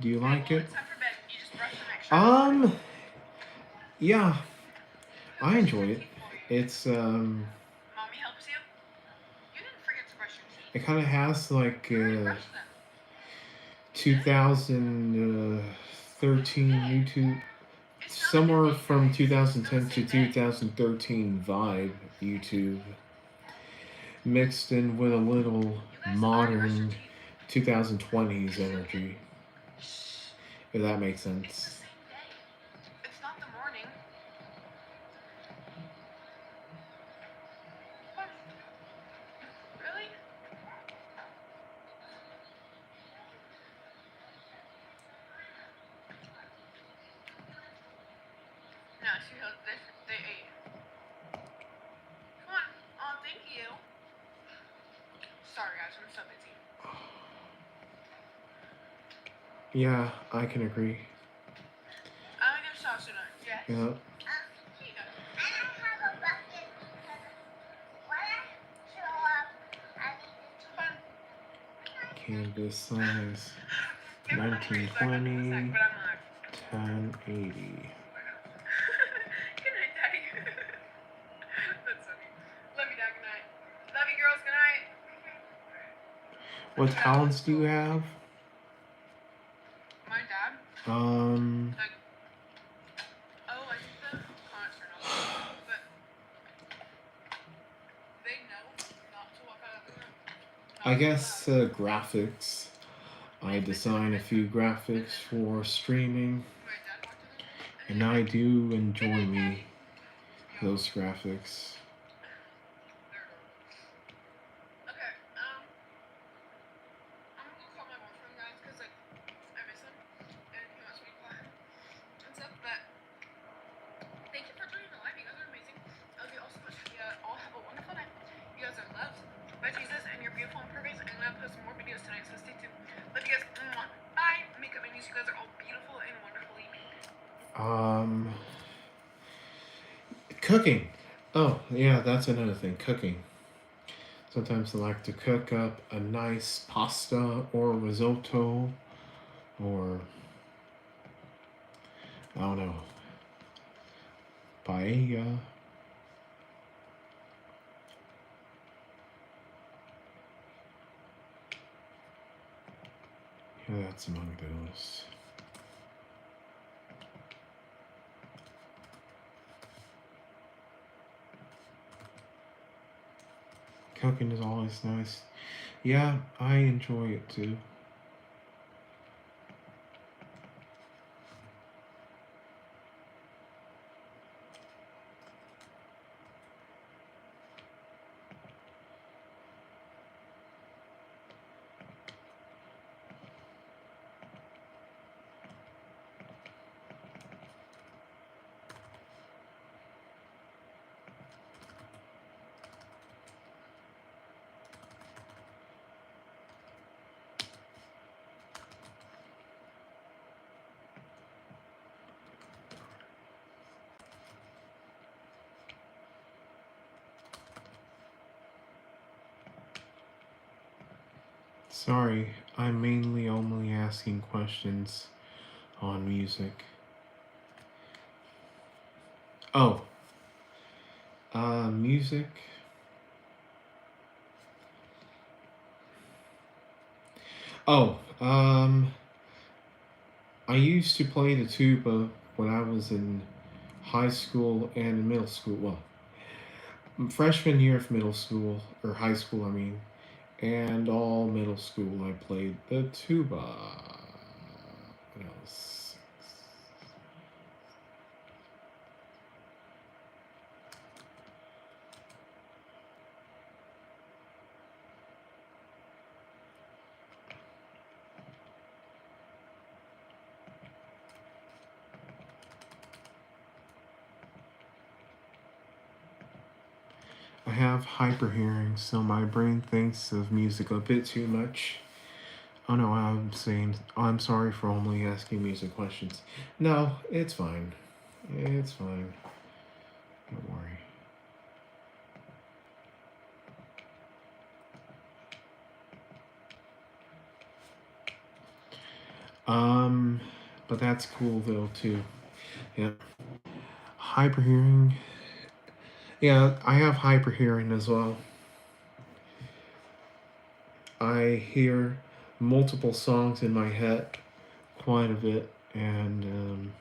Do you like it? Yeah, I enjoy it. It's Mommy helps you? You didn't forget to brush your teeth. it kind of has like Brush them. 2013 YouTube, somewhere from 2010 to 2013 vibe YouTube, mixed in with a little modern 2020s energy. If that makes sense. It's not the morning. What? Really? No, she goes, they ate. Come on. Oh, thank you. Sorry, guys, I'm so busy. Yeah, I can agree. I'm gonna get sauce tonight. Yes. Yeah. Here you go. I don't have a bucket because when I show up, I need to Canvas size 1920 1080. Good night, Daddy. That's funny. Love you, Dad. Good night. Love you, girls. Good night. What talents do you have? My dad? Um, Like, I think the comments are not but they know not to walk out of the room. I guess graphics. I design a few graphics for streaming, My dad walked in the room. and I do enjoy those graphics. Okay, I'm gonna go call my boyfriend, guys, because, like, I miss him, and he wants me to call him and stuff, but thank you for joining the live. You guys are amazing. I love you all so much. You all have a wonderful night. You guys are loved by Jesus, and you're beautiful and perfect, and I'm gonna post more videos tonight, so stay tuned. Love you guys. Mwah. Bye. Makeup and news. You guys are all beautiful and wonderfully made. Cooking. Oh, yeah, that's another thing. Cooking. Sometimes I like to cook up a nice pasta or risotto or, I don't know, paella. Yeah, that's among those. Cooking is always nice. Yeah, I enjoy it too. Sorry, I'm mainly only asking questions on music. Oh, music. Oh, I used to play the tuba when I was in high school and middle school. Well, freshman year of middle school, or high school, I mean, and all middle school, I played the tuba. What else? I have hyperhearing, so my brain thinks of music a bit too much. Oh no, I'm saying I'm sorry for only asking music questions. No, it's fine. It's fine. Don't worry. Um, but that's cool though too. Yeah, hyperhearing. Yeah, I have hyperhearing as well. I hear multiple songs in my head quite a bit, and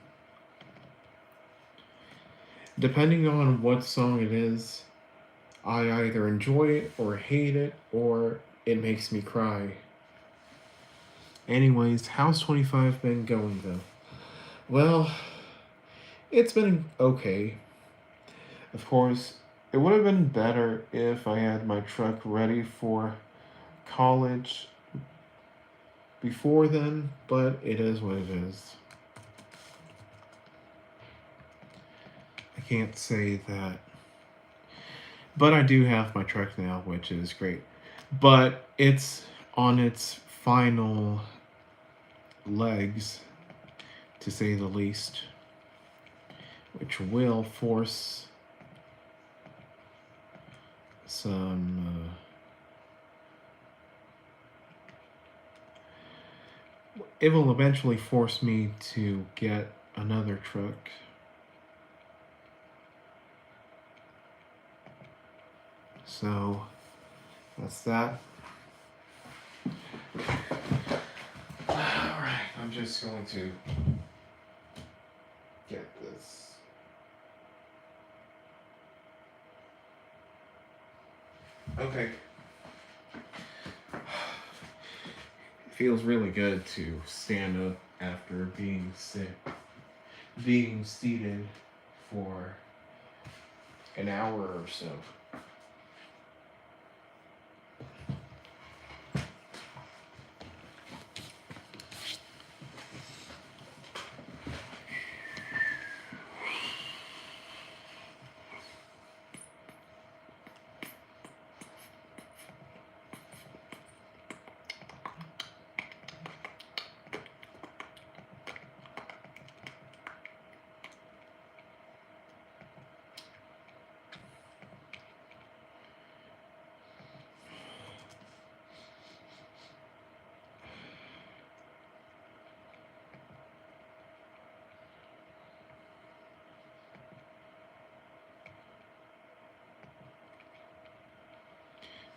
depending on what song it is, I either enjoy it or hate it or it makes me cry. Anyways, how's 25 been going though? Well, it's been okay. Of course, it would have been better if I had my truck ready for college before then, but it is what it is. I can't say that. But I do have my truck now, which is great. But it's on its final legs, to say the least, which will force some. It will eventually force me to get another truck. So that's that. Alright, I'm just going to get this. Okay. It feels really good to stand up after being sick. Being seated for an hour or so.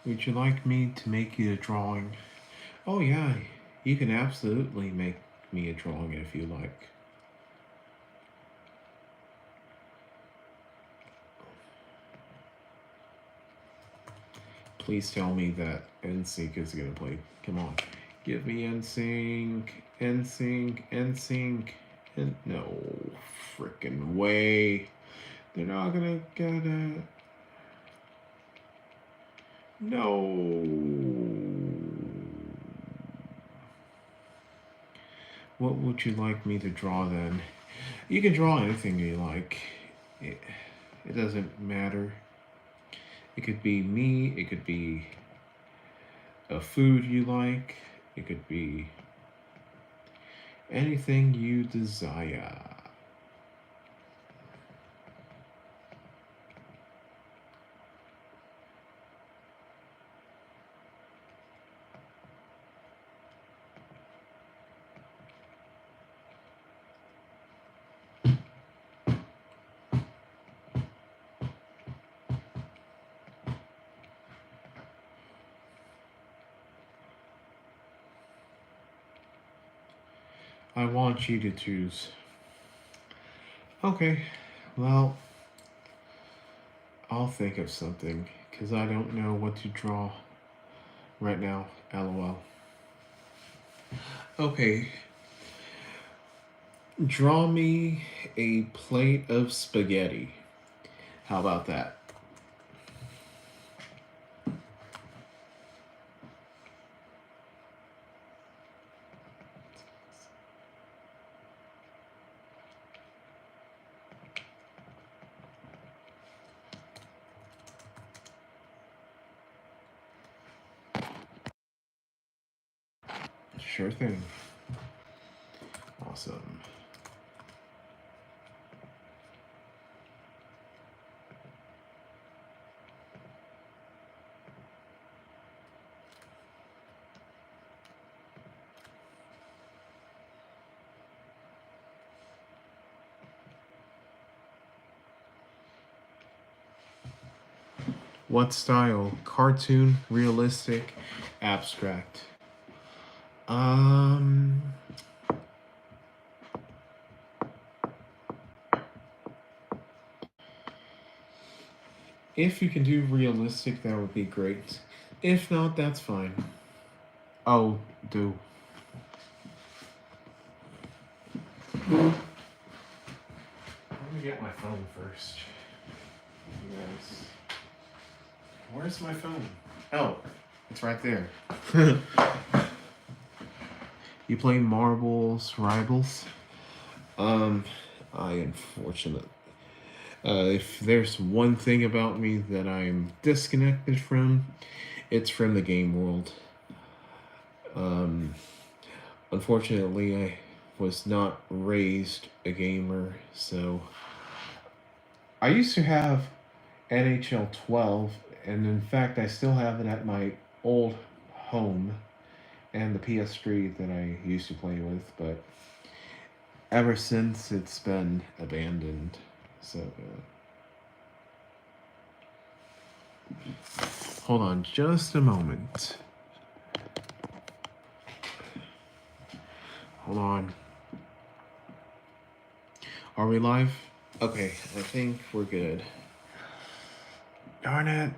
Would you like me to make you a drawing? Oh, yeah, you can absolutely make me a drawing if you like. Please tell me that NSYNC is gonna play. Come on. Give me NSYNC. NSYNC. NSYNC. No freaking way. They're not gonna get it. No. What would you like me to draw then? You can draw anything you like. It doesn't matter. It could be me, it could be a food you like, it could be anything you desire. I want you to choose. Okay, well, I'll think of something because I don't know what to draw right now. LOL. Okay, draw me a plate of spaghetti. How about that? Sure thing. Awesome. What style? Cartoon, realistic, abstract. Um if you can do realistic, that would be great. If not, that's fine. Oh, do. Let me get my phone first. You guys. Where's my phone? Oh, it's right there. You play marbles, rivals? Um, I unfortunate. If there's one thing about me that I'm disconnected from, it's from the game world. Um, Unfortunately, I was not raised a gamer, so I used to have NHL 12, and in fact, I still have it at my old home and the PS3 that I used to play with, but ever since it's been abandoned. So, hold on just a moment. Hold on. Are we live? Okay, I think we're good. Darn it.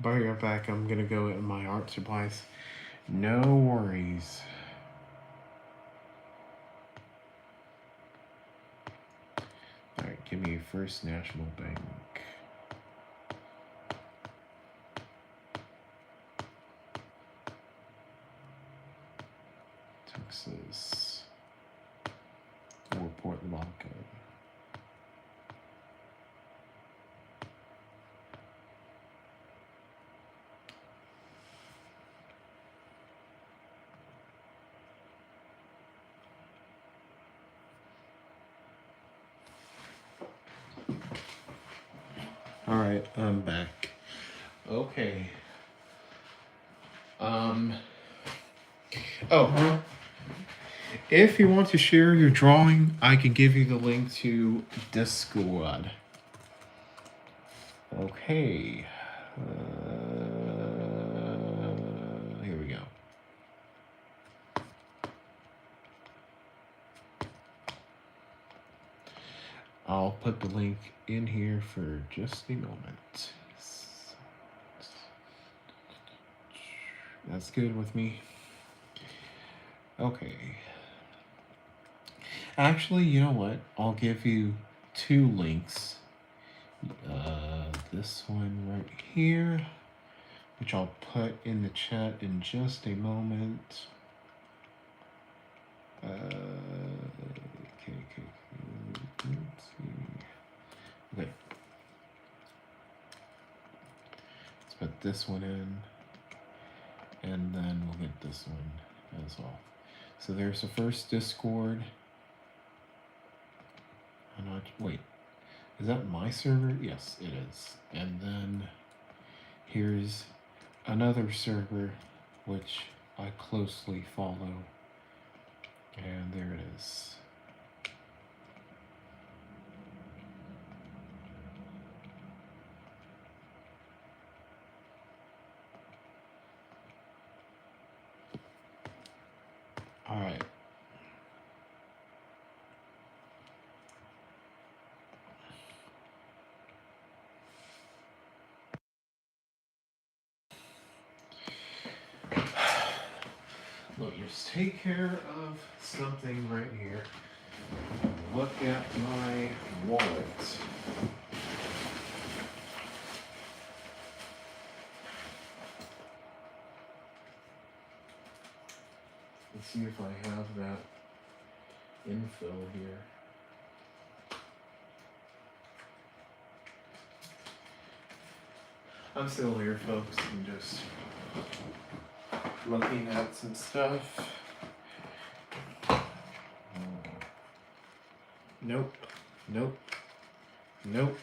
Be right back. I'm gonna go in my art supplies. No worries. Alright, give me First National Bank. Texas. Or Port Blanco. Alright, I'm back. Okay. Oh. If you want to share your drawing, I can give you the link to Discord. Okay. Here we go. I'll put the link in here for just a moment. That's good with me. Okay. Actually, you know what? I'll give you two links. This one right here, which I'll put in the chat in just a moment. Okay. Let's see. Okay. Let's put this one in, and then we'll get this one as well. So there's the first Discord. Wait, is that my server? Yes, it is. And then here's another server which I closely follow. And there it is. All right. Look, just take care of something right here. Look at my wallet. Let's see if I have that info here. I'm still here, folks. I'm just looking at some stuff. Nope. Nope. Nope.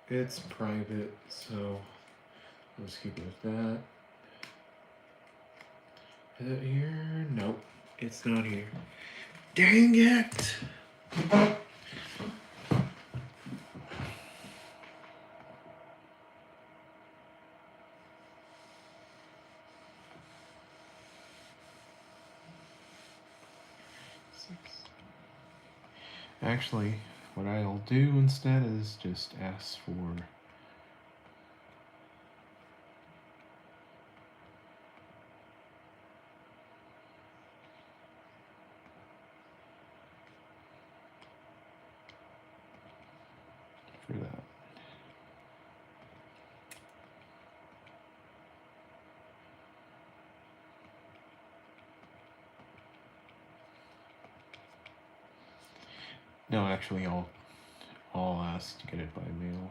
It's private, so let's keep it with that. Is it here? Nope. It's not here. Dang it! Actually, what I'll do instead is just ask for that. No, actually, I'll ask to get it by mail.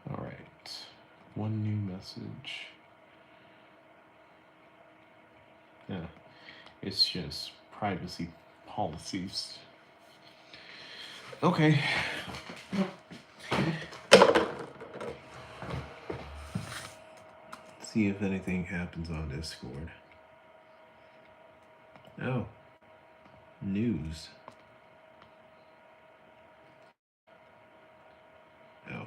All right. One new message. Yeah, it's just privacy policies. Okay. See if anything happens on Discord. Oh. News. Oh.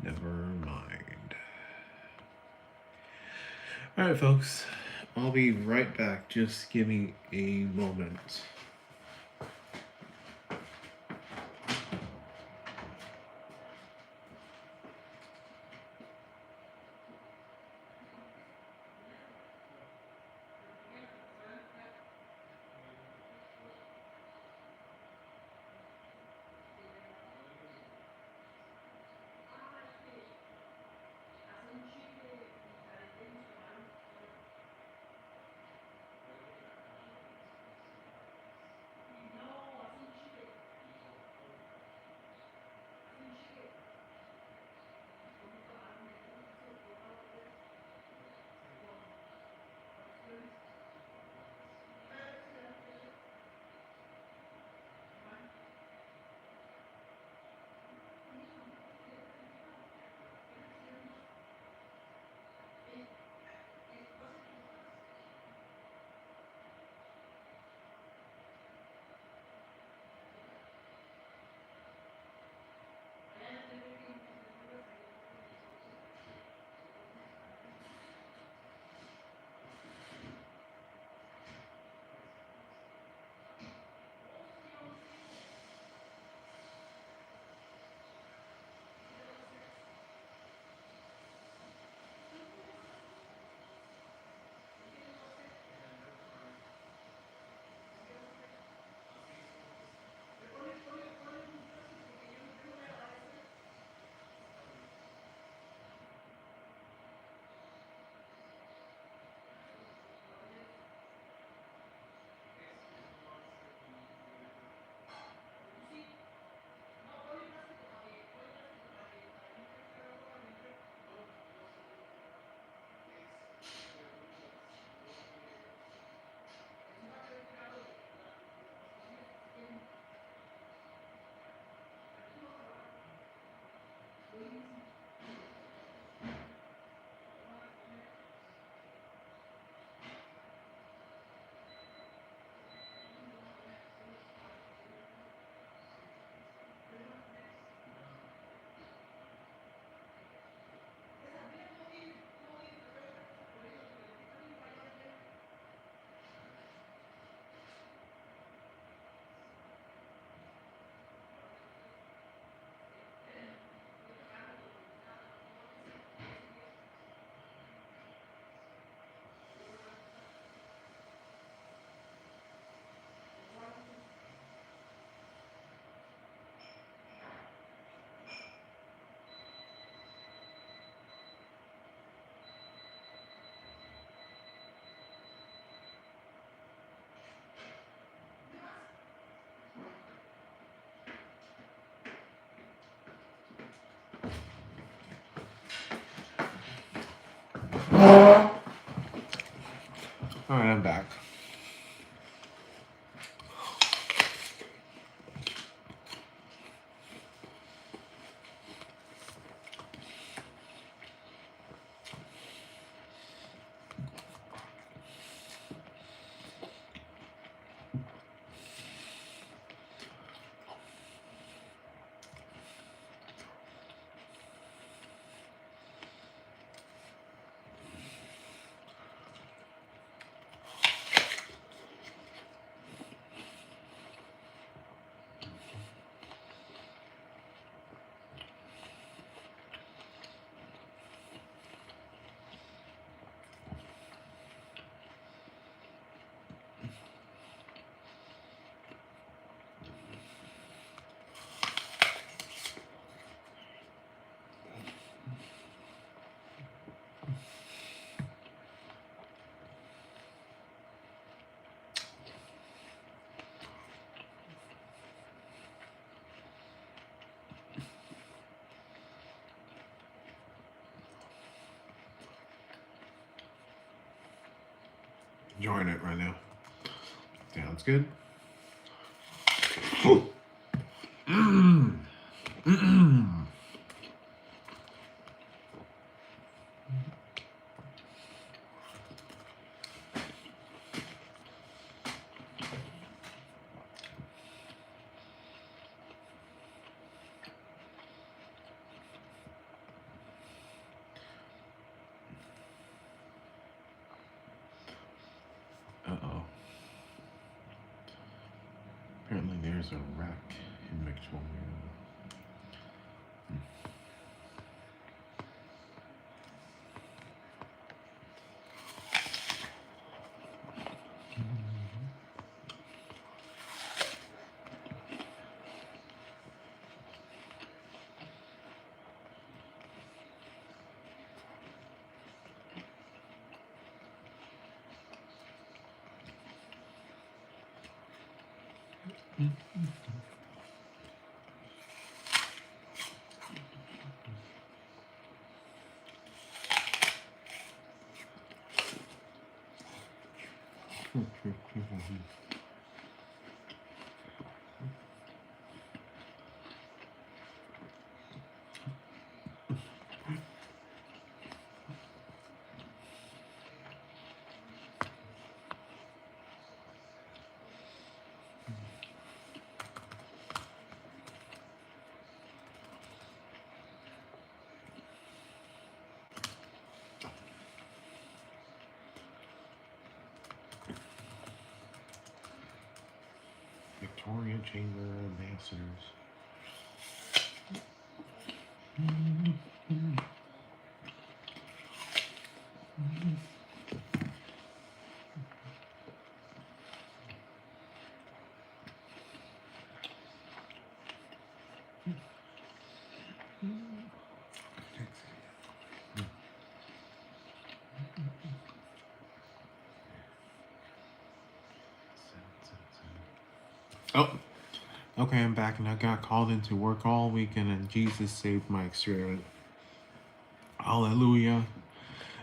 Never mind. Alright, folks. I'll be right back. Just give me a moment. Alright, I'm back. Enjoying it right now. Sounds good. Uh-oh. Apparently there's a wreck in Victoria. Victoria Chamber Ambassadors. Oh, okay, I'm back, and I got called into work all weekend, and Jesus saved my experiment. Hallelujah.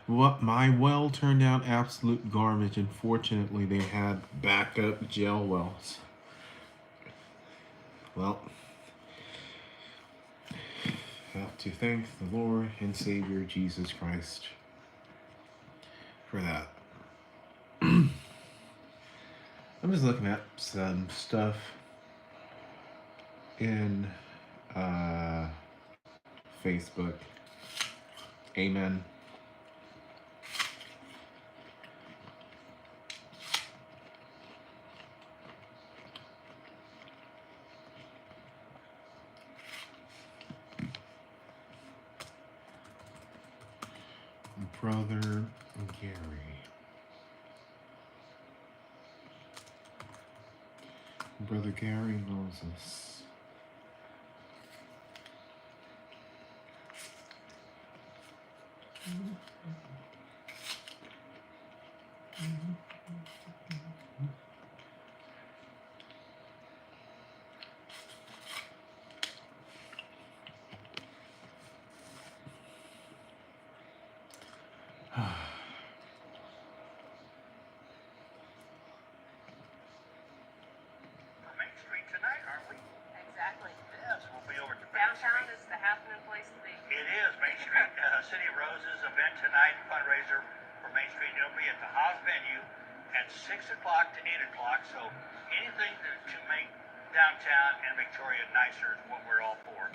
What my well turned out absolute garbage, and fortunately they had backup gel wells. Well, have to thank the Lord and Savior Jesus Christ for that. I'm just looking at some stuff in Facebook. Amen. Brother Gary. Brother Gary Moses. venue at 6 o'clock to 8 o'clock. So anything to make downtown and Victoria nicer is what we're all for.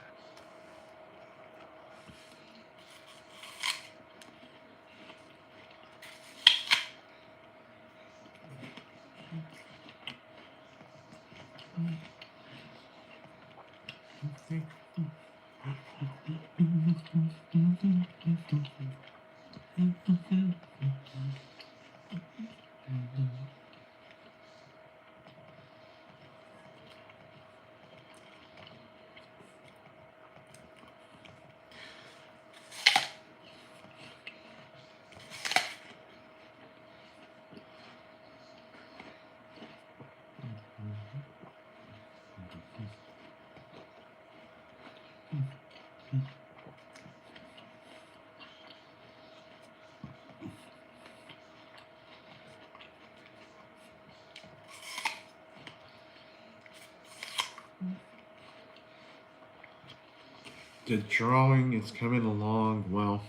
The drawing is coming along well.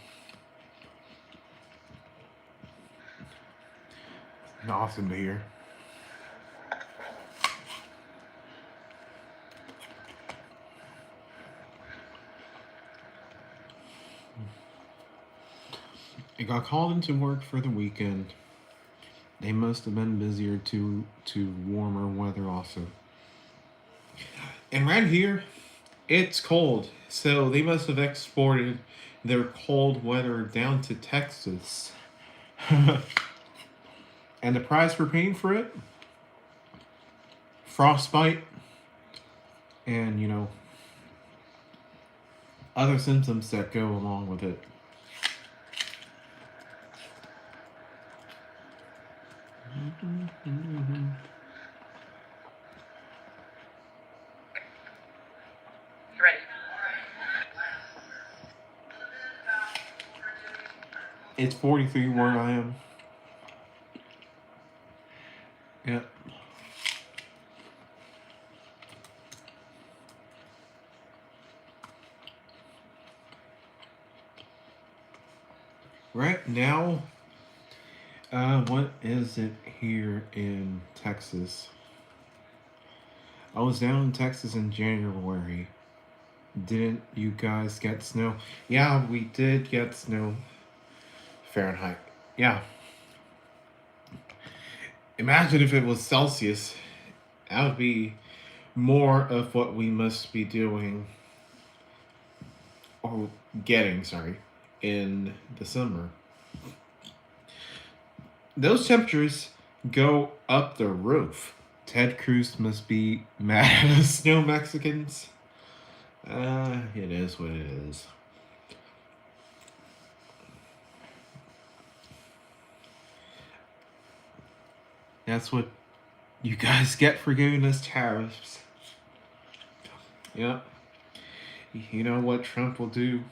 Awesome to hear. I got called into work for the weekend. They must have been busier to warmer weather also. And right here, it's cold. So they must have exported their cold weather down to Texas. And the price we're paying for it? Frostbite. And, you know, other symptoms that go along with it. Ready. It's 43 where I am. Yep. Right now, what is it here in Texas? I was down in Texas in January. Didn't you guys get snow? Yeah, we did get snow. Fahrenheit. Yeah. Imagine if it was Celsius. That would be more of what we must be doing, or getting, sorry, in the summer. Those temperatures go up the roof. Ted Cruz must be mad at us snow Mexicans. It is what it is. That's what you guys get for giving us tariffs. Yep. You know what Trump will do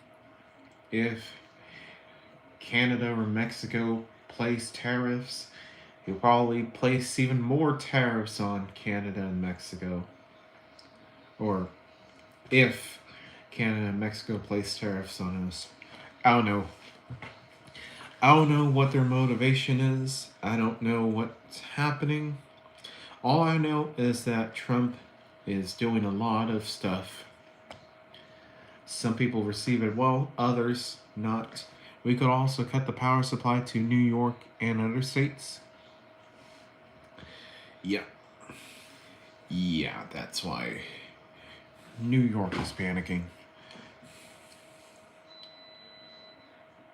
if Canada or Mexico place tariffs? He'll probably place even more tariffs on Canada and Mexico. Or if Canada and Mexico place tariffs on us. I don't know. I don't know what their motivation is. I don't know what's happening. All I know is that Trump is doing a lot of stuff. Some people receive it well, others not. We could also cut the power supply to New York and other states. Yeah. Yeah, that's why New York is panicking.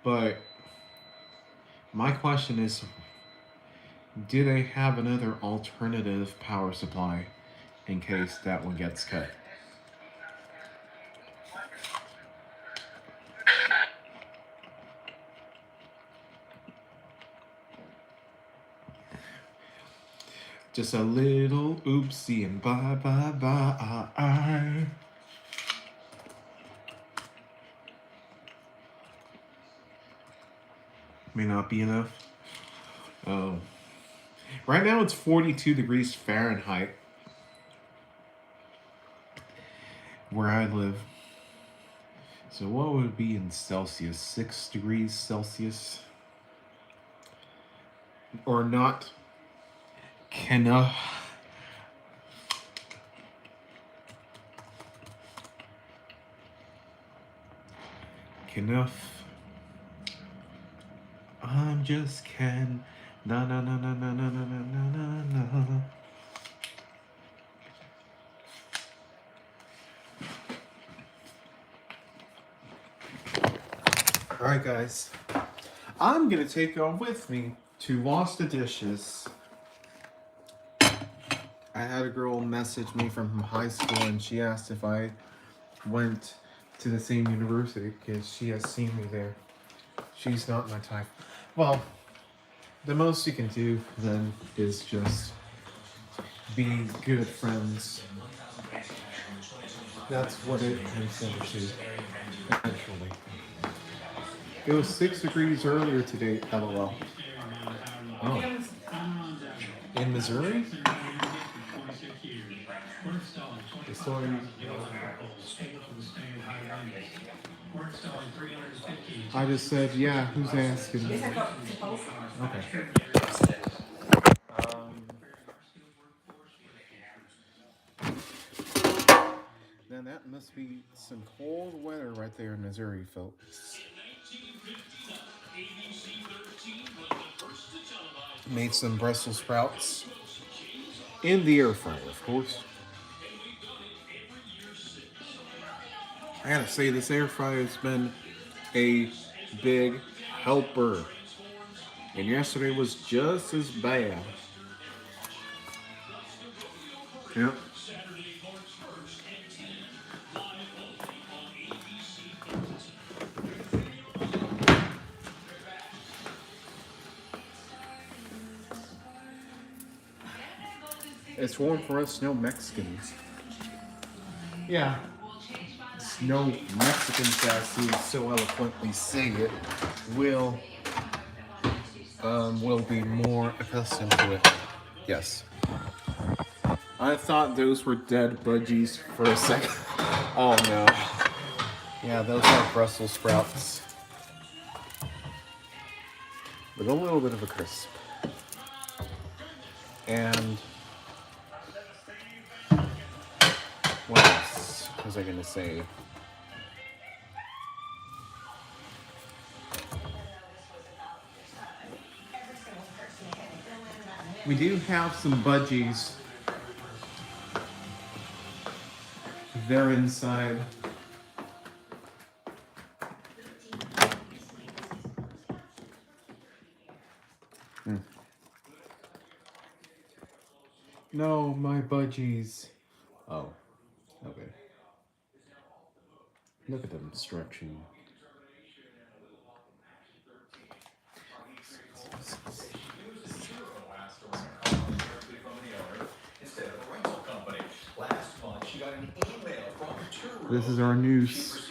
But my question is, do they have another alternative power supply in case that one gets cut? Just a little oopsie and bye bye bye. May not be enough. Oh. Right now it's 42 degrees Fahrenheit where I live. So what would it be in Celsius? 6 degrees Celsius? or not Kenna. Enough. I'm just Ken. Na na na na na na na na na na. Alright, guys. I'm gonna take y'all with me to wash the dishes. I had a girl message me from high school and she asked if I went to the same university because she has seen me there. She's not my type. Well, the most you can do then is just be good friends. That's what it comes down to, eventually. It was 6 degrees earlier today, LOL. Oh. In Missouri? The story. I just said, yeah, who's asking? Okay. Now that must be some cold weather right there in Missouri, folks. Made some Brussels sprouts in the air fryer, of course. I gotta say, this air fryer has been a big helper. And yesterday was just as bad. Yep. It's warm for us snow Mexicans. Yeah. Snow Mexicans, as who so eloquently say it, will be more accustomed to it. Yes. I thought those were dead budgies for a second. Oh no. Yeah, those are Brussels sprouts. With a little bit of a crisp. And what else was I gonna say? We do have some budgies. They're inside. No, my budgies. Oh, okay. Look at them stretching. This is our news.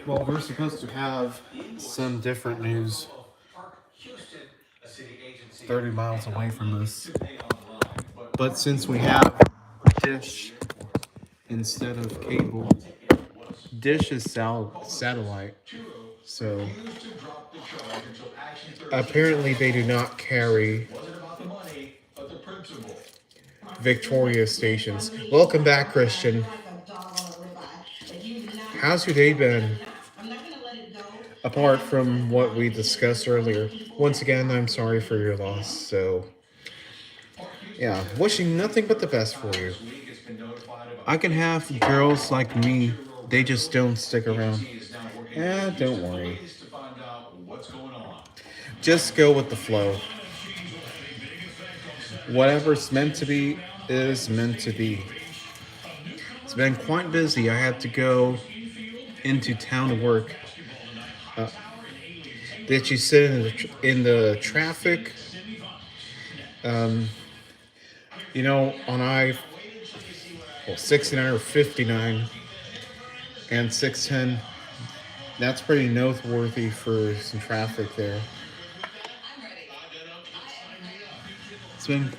Well, we're supposed to have some different news 30 miles away from us. But since we have Dish instead of cable, Dish is satellite. So apparently they do not carry Victoria stations. Welcome back, Christian. How's your day been? Apart from what we discussed earlier. Once again, I'm sorry for your loss. So, yeah, wishing nothing but the best for you. I can have girls like me, they just don't stick around. Don't worry. Just go with the flow. Whatever's meant to be is meant to be. It's been quite busy. I had to go into town to work. Did you sit in the traffic? On 69 or 59 and 610. That's pretty noteworthy for some traffic there. It's been.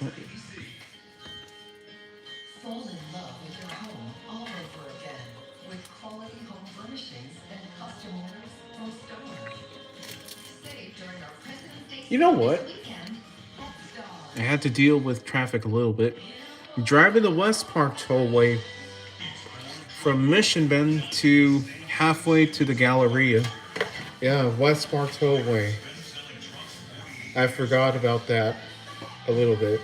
You know what? I had to deal with traffic a little bit. Driving the West Park Tollway from Mission Bend to halfway to the Galleria. Yeah, West Park Tollway. I forgot about that a little bit.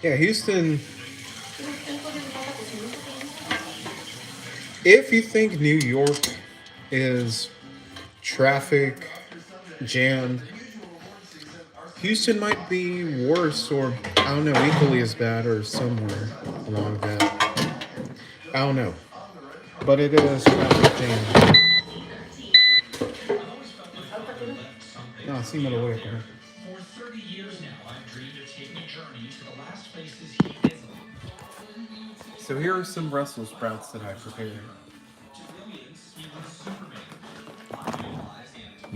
Yeah, Houston. If you think New York is traffic jammed, Houston might be worse, or I don't know, equally as bad, or somewhere along that. I don't know, but it is traffic jam. No, sí me lo voy a comer. So here are some Brussels sprouts that I prepared.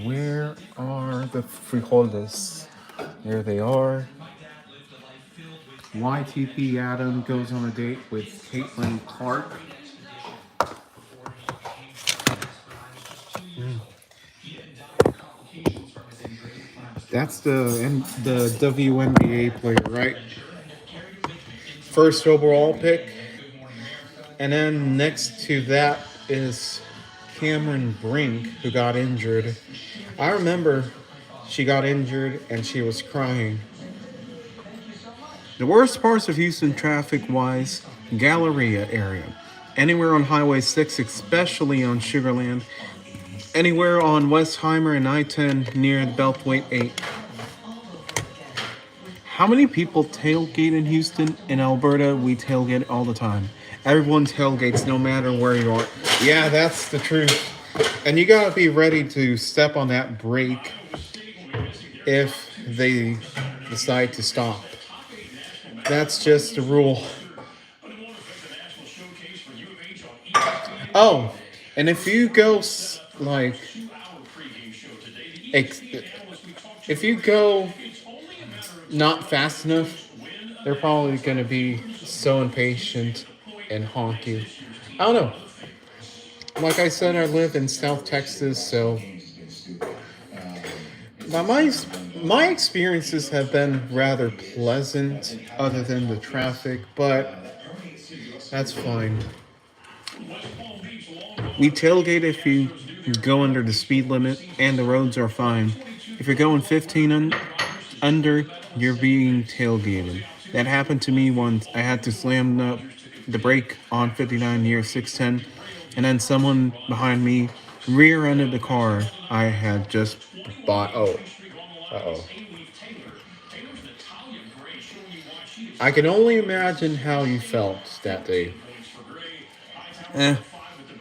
Where are the frijoles? There they are. YTP Adam goes on a date with Caitlin Clark. That's the WNBA player, right? First overall pick. And then next to that is Cameron Brink, who got injured. I remember she got injured and she was crying. The worst parts of Houston traffic-wise, Galleria area. Anywhere on Highway 6, especially on Sugarland. Anywhere on Westheimer and I-10 near Beltway 8. How many people tailgate in Houston? In Alberta, we tailgate all the time. Everyone tailgates no matter where you are. Yeah, that's the truth. And you gotta be ready to step on that brake if they decide to stop. That's just the rule. Oh, and if you go like, if you go not fast enough, they're probably gonna be so impatient and honk you. I don't know. Like I said, I live in South Texas, so my experiences have been rather pleasant, other than the traffic, but that's fine. We tailgate if you go under the speed limit, and the roads are fine. If you're going 15 under, you're being tailgated. That happened to me once. I had to slam the brake on 59 near 610, and then someone behind me rear-ended the car I had just bought. Oh, uh-oh. I can only imagine how you felt that day.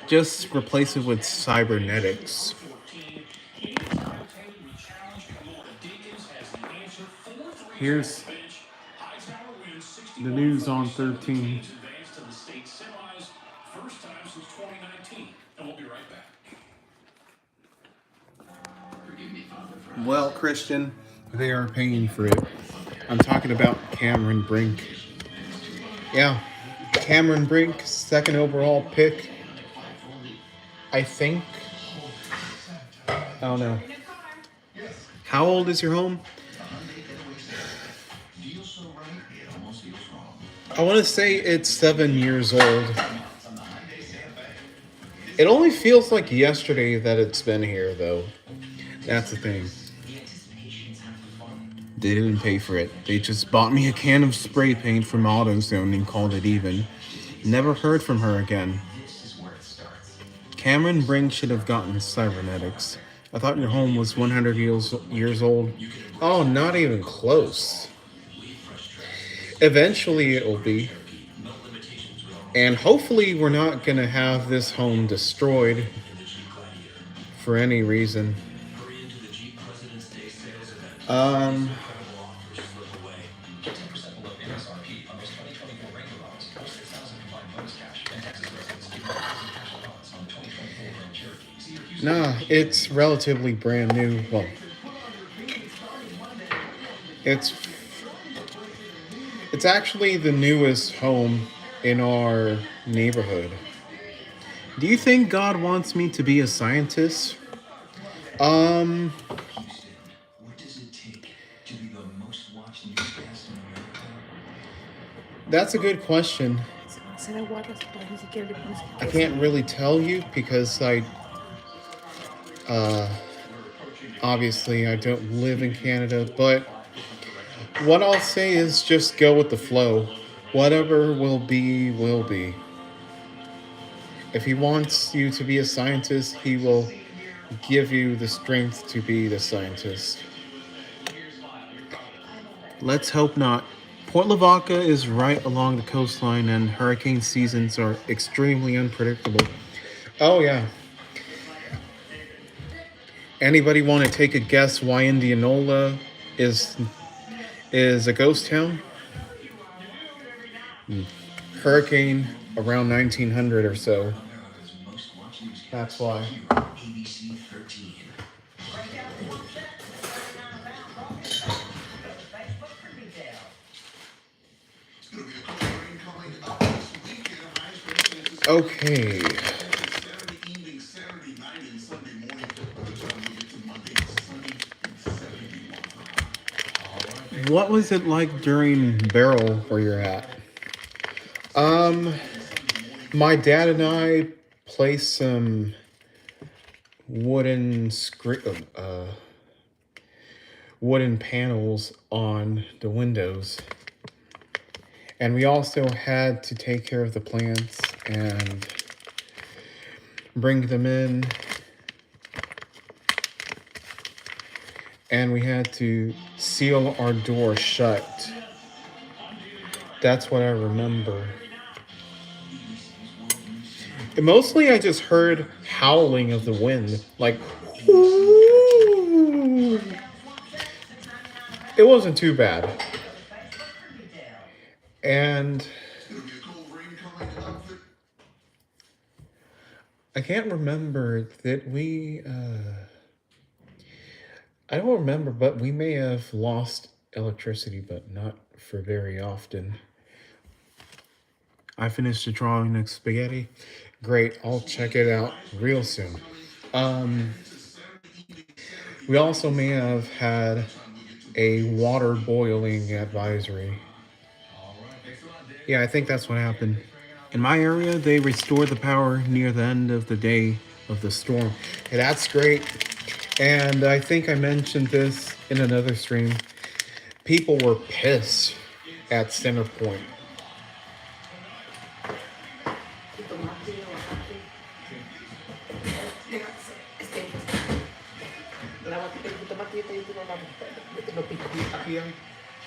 Just replace it with cybernetics. Here's the news on 13. Well, Christian, they are paying for it. I'm talking about Cameron Brink. Yeah, Cameron Brink, second overall pick. I think. I don't know. How old is your home? I want to say it's 7 years old. It only feels like yesterday that it's been here, though. That's the thing. They didn't pay for it. They just bought me a can of spray paint from AutoZone and called it even. Never heard from her again. Cameron Brink should have gotten cybernetics. I thought your home was 100 years old. Oh, not even close. Eventually it will be. And hopefully we're not going to have this home destroyed for any reason. Nah, it's relatively brand new. Well, it's actually the newest home in our neighborhood. Do you think God wants me to be a scientist? Um, that's a good question. I can't really tell you because uh, obviously, I don't live in Canada, but what I'll say is just go with the flow. Whatever will be, will be. If he wants you to be a scientist, he will give you the strength to be the scientist. Let's hope not. Port Lavaca is right along the coastline, and hurricane seasons are extremely unpredictable. Oh, yeah. Anybody want to take a guess why Indianola is is a ghost town? Hurricane around 1900 or so. That's why. Okay. What was it like during Barrel where you're at? Um, my dad and I placed some wooden wooden panels on the windows, and we also had to take care of the plants and bring them in, and we had to seal our door shut. That's what I remember. And mostly I just heard howling of the wind, like "Ooh." It wasn't too bad. And I can't remember that I don't remember, but we may have lost electricity, but not for very often. I finished the drawing of spaghetti. Great, I'll check it out real soon. Um, we also may have had a water boiling advisory. Yeah, I think that's what happened. In my area, they restored the power near the end of the day of the storm. Hey, that's great. And I think I mentioned this in another stream. People were pissed at Centerpoint.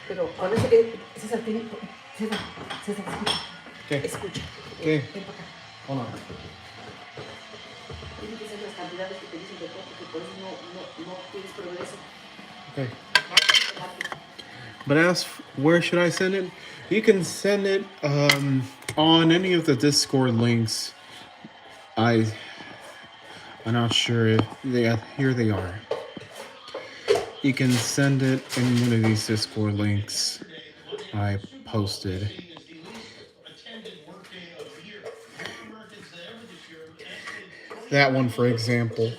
Pero con eso que César tiene. César, escucha. ¿Qué? Escucha. ¿Qué? Ven para acá. Hold on. Tiene que ser las cantidades que te dicen de todo, porque por eso no tienes progreso. Okay. But as where should I send it? You can send it on any of the Discord links. I'm not sure if here they are. You can send it in one of these Discord links I posted. That one, for example.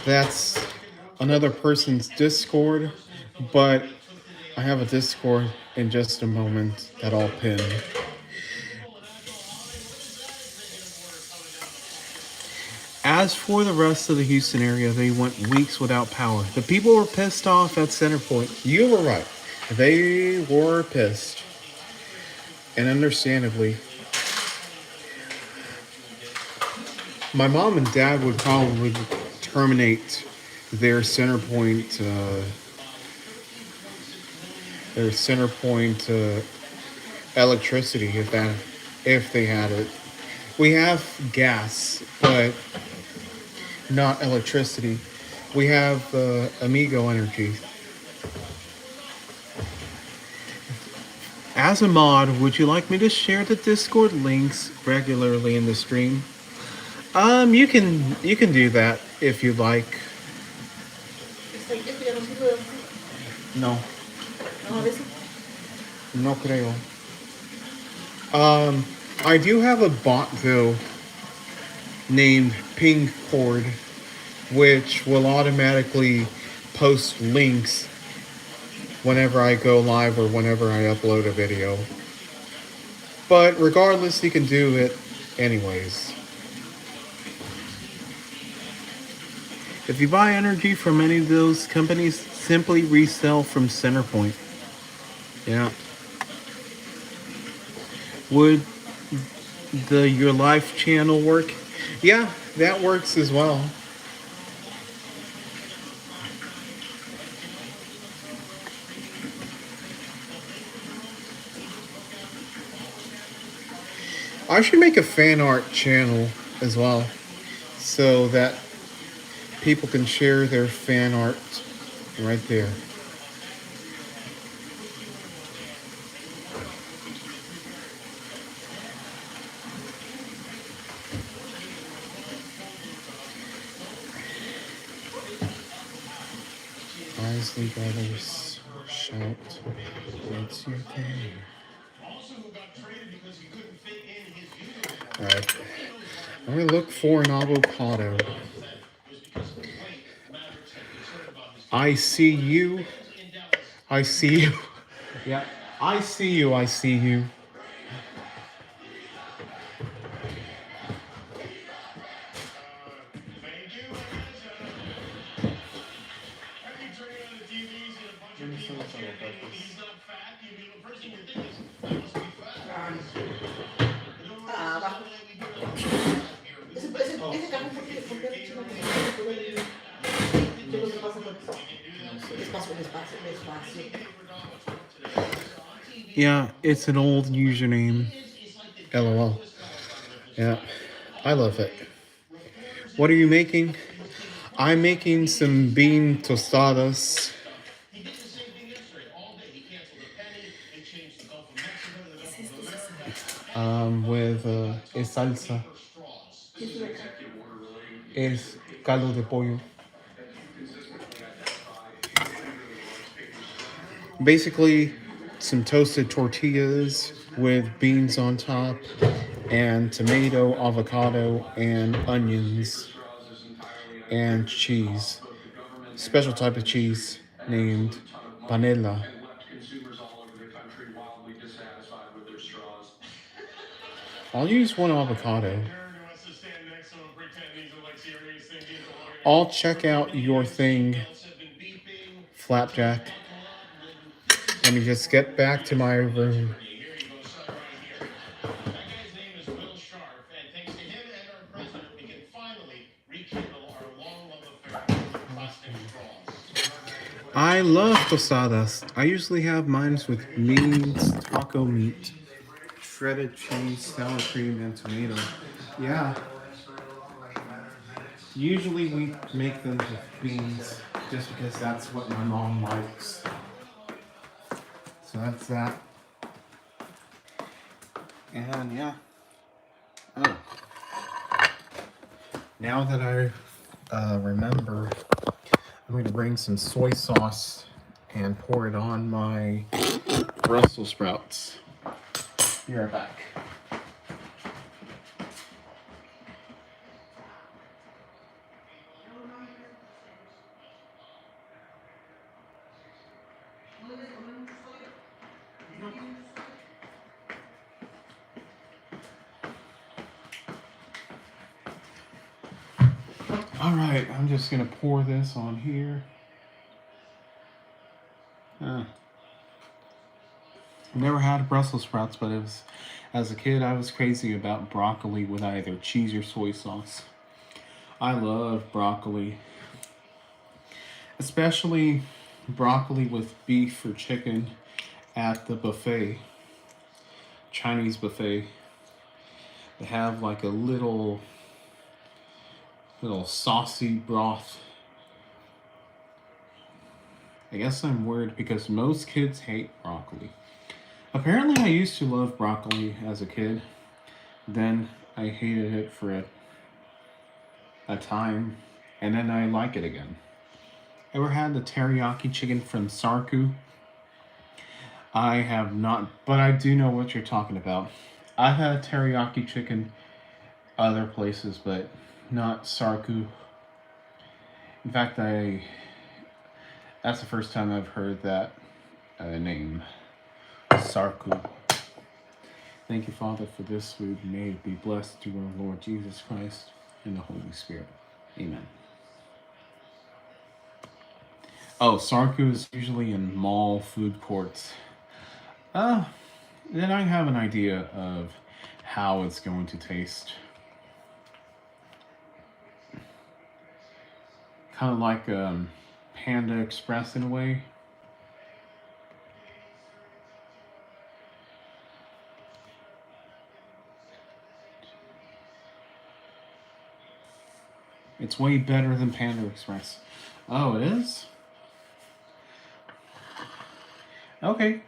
That's another person's Discord, but I have a Discord in just a moment that I'll pin. As for the rest of the Houston area, they went weeks without power. The people were pissed off at Centerpoint. You were right. They were pissed. And understandably. My mom and dad would probably terminate their Centerpoint electricity if they had it. We have gas, but not electricity. We have Amigo energy. As a mod, would you like me to share the Discord links regularly in the stream? You can do that if you'd like. No. No creo. I do have a bot though named Ping Cord, which will automatically post links whenever I go live or whenever I upload a video. But regardless, you can do it anyways. If you buy energy from any of those companies, simply resell from Centerpoint. Yeah. Would the Your Life channel work? Yeah, that works as well. I should make a fan art channel as well so that people can share their fan art right there. Isley Brothers shout, what's your thing? Alright. I'm gonna look for an avocado. I see you. I see you. Yeah. I see you. I see you. Abajo. Ese cajón, ¿por qué ha dicho no que puede venir? ¿Qué es lo que pasa con eso? Despacio. Yeah, it's an old username. LOL. Yeah, I love it. What are you making? I'm making some bean tostadas. With es salsa. Es caldo de pollo. Basically, some toasted tortillas with beans on top, and tomato, avocado, and onions, and cheese. Special type of cheese named panela. I'll use one avocado. I'll check out your thing, Flapjack. Let me just get back to my room. I love tostadas. I usually have mine with beans, taco meat, shredded cheese, sour cream, and tomato. Yeah. Usually we make them with beans just because that's what my mom likes. So that's that. And yeah. Oh. Now that I remember, I'm going to bring some soy sauce and pour it on my Brussels sprouts. Be right back. Alright, I'm just going to pour this on here. Never had Brussels sprouts, but as a kid, I was crazy about broccoli with either cheese or soy sauce. I love broccoli, especially broccoli with beef or chicken at the buffet, Chinese buffet. They have like a little saucy broth. I guess I'm weird because most kids hate broccoli. Apparently, I used to love broccoli as a kid. Then I hated it for a time, and then I like it again. Ever had the teriyaki chicken from Sarku? I have not, but I do know what you're talking about. I've had teriyaki chicken other places, but not sarku. In fact, I that's the first time I've heard that name, sarku. Thank you, Father, for this food. May it be blessed through our Lord Jesus Christ and the Holy Spirit. Amen. Oh, sarku is usually in mall food courts. Then I have an idea of how it's going to taste. Kind of like Panda Express in a way. It's way better than Panda Express. Oh, it is? Okay.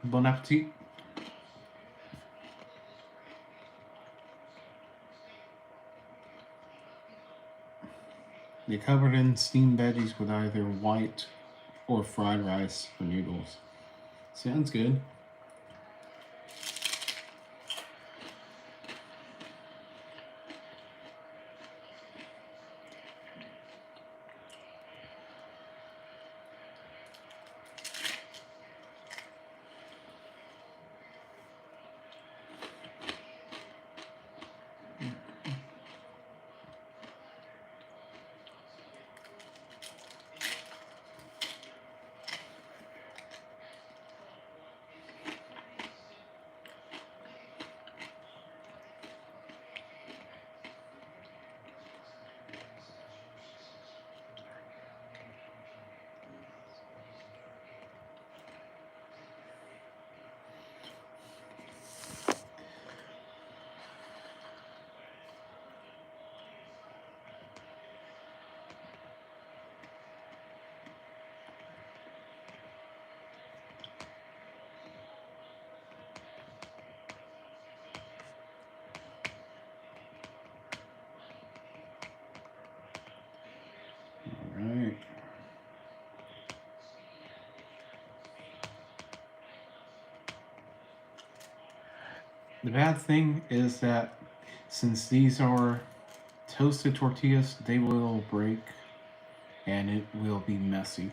Bon appetit. They're covered in steamed veggies with either white or fried rice or noodles. Sounds good. Alright. The bad thing is that since these are toasted tortillas, they will break and it will be messy.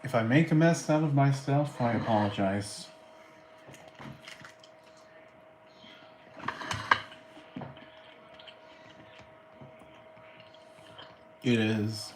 If I make a mess out of myself, I apologize. It is.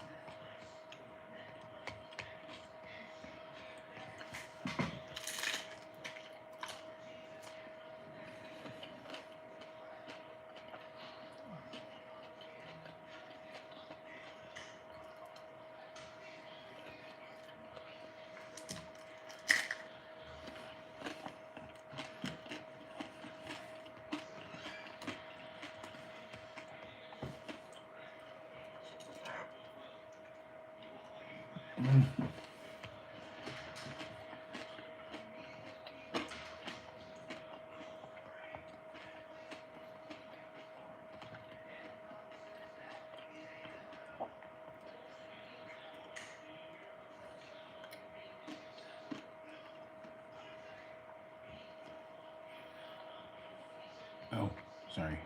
Oh, sorry.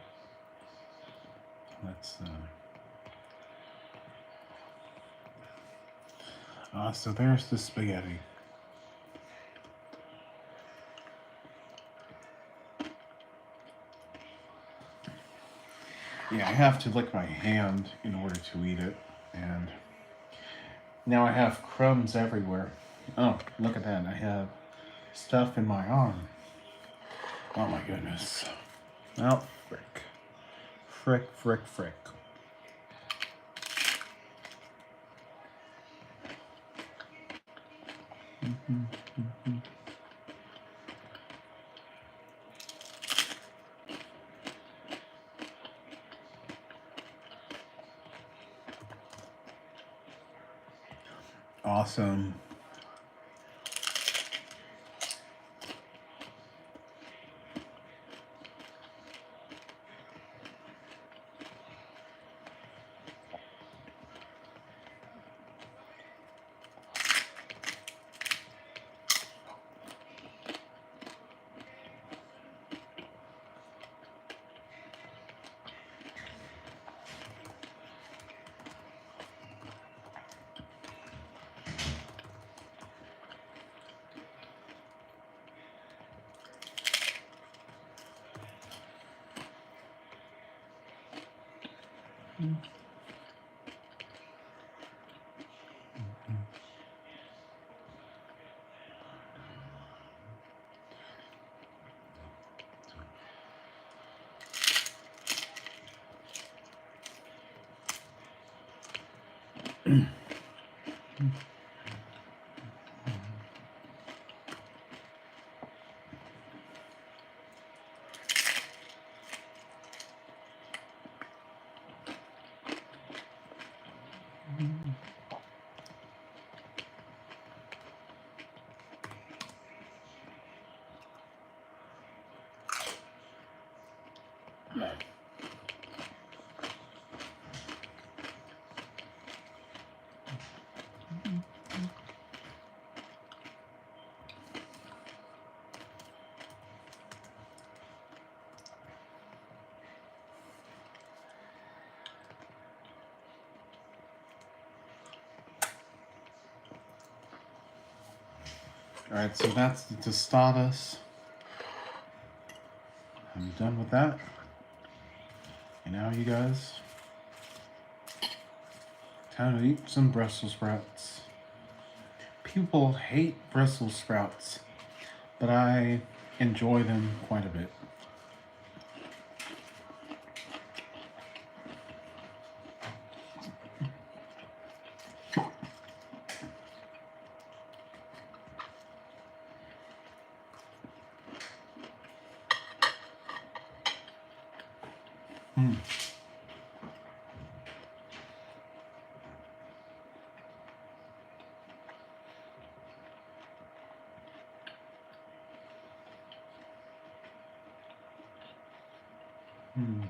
Let's so there's the spaghetti. Yeah, I have to lick my hand in order to eat it, and now I have crumbs everywhere. Oh, look at that. I have stuff in my arm. Oh my goodness. Oh, frick. Frick, frick, frick. Awesome. Alright, so that's the tostadas. I'm done with that. And now you guys, time to eat some Brussels sprouts. People hate Brussels sprouts, but I enjoy them quite a bit. Mm. Mm.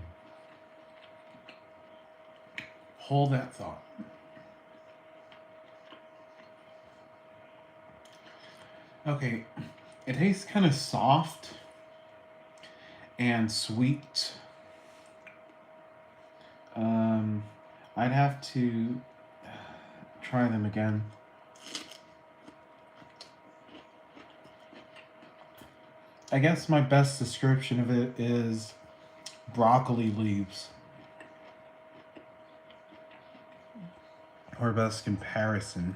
Hold that thought. Okay, it tastes kind of soft and sweet. I'd have to try them again. I guess my best description of it is broccoli leaves. Or best comparison.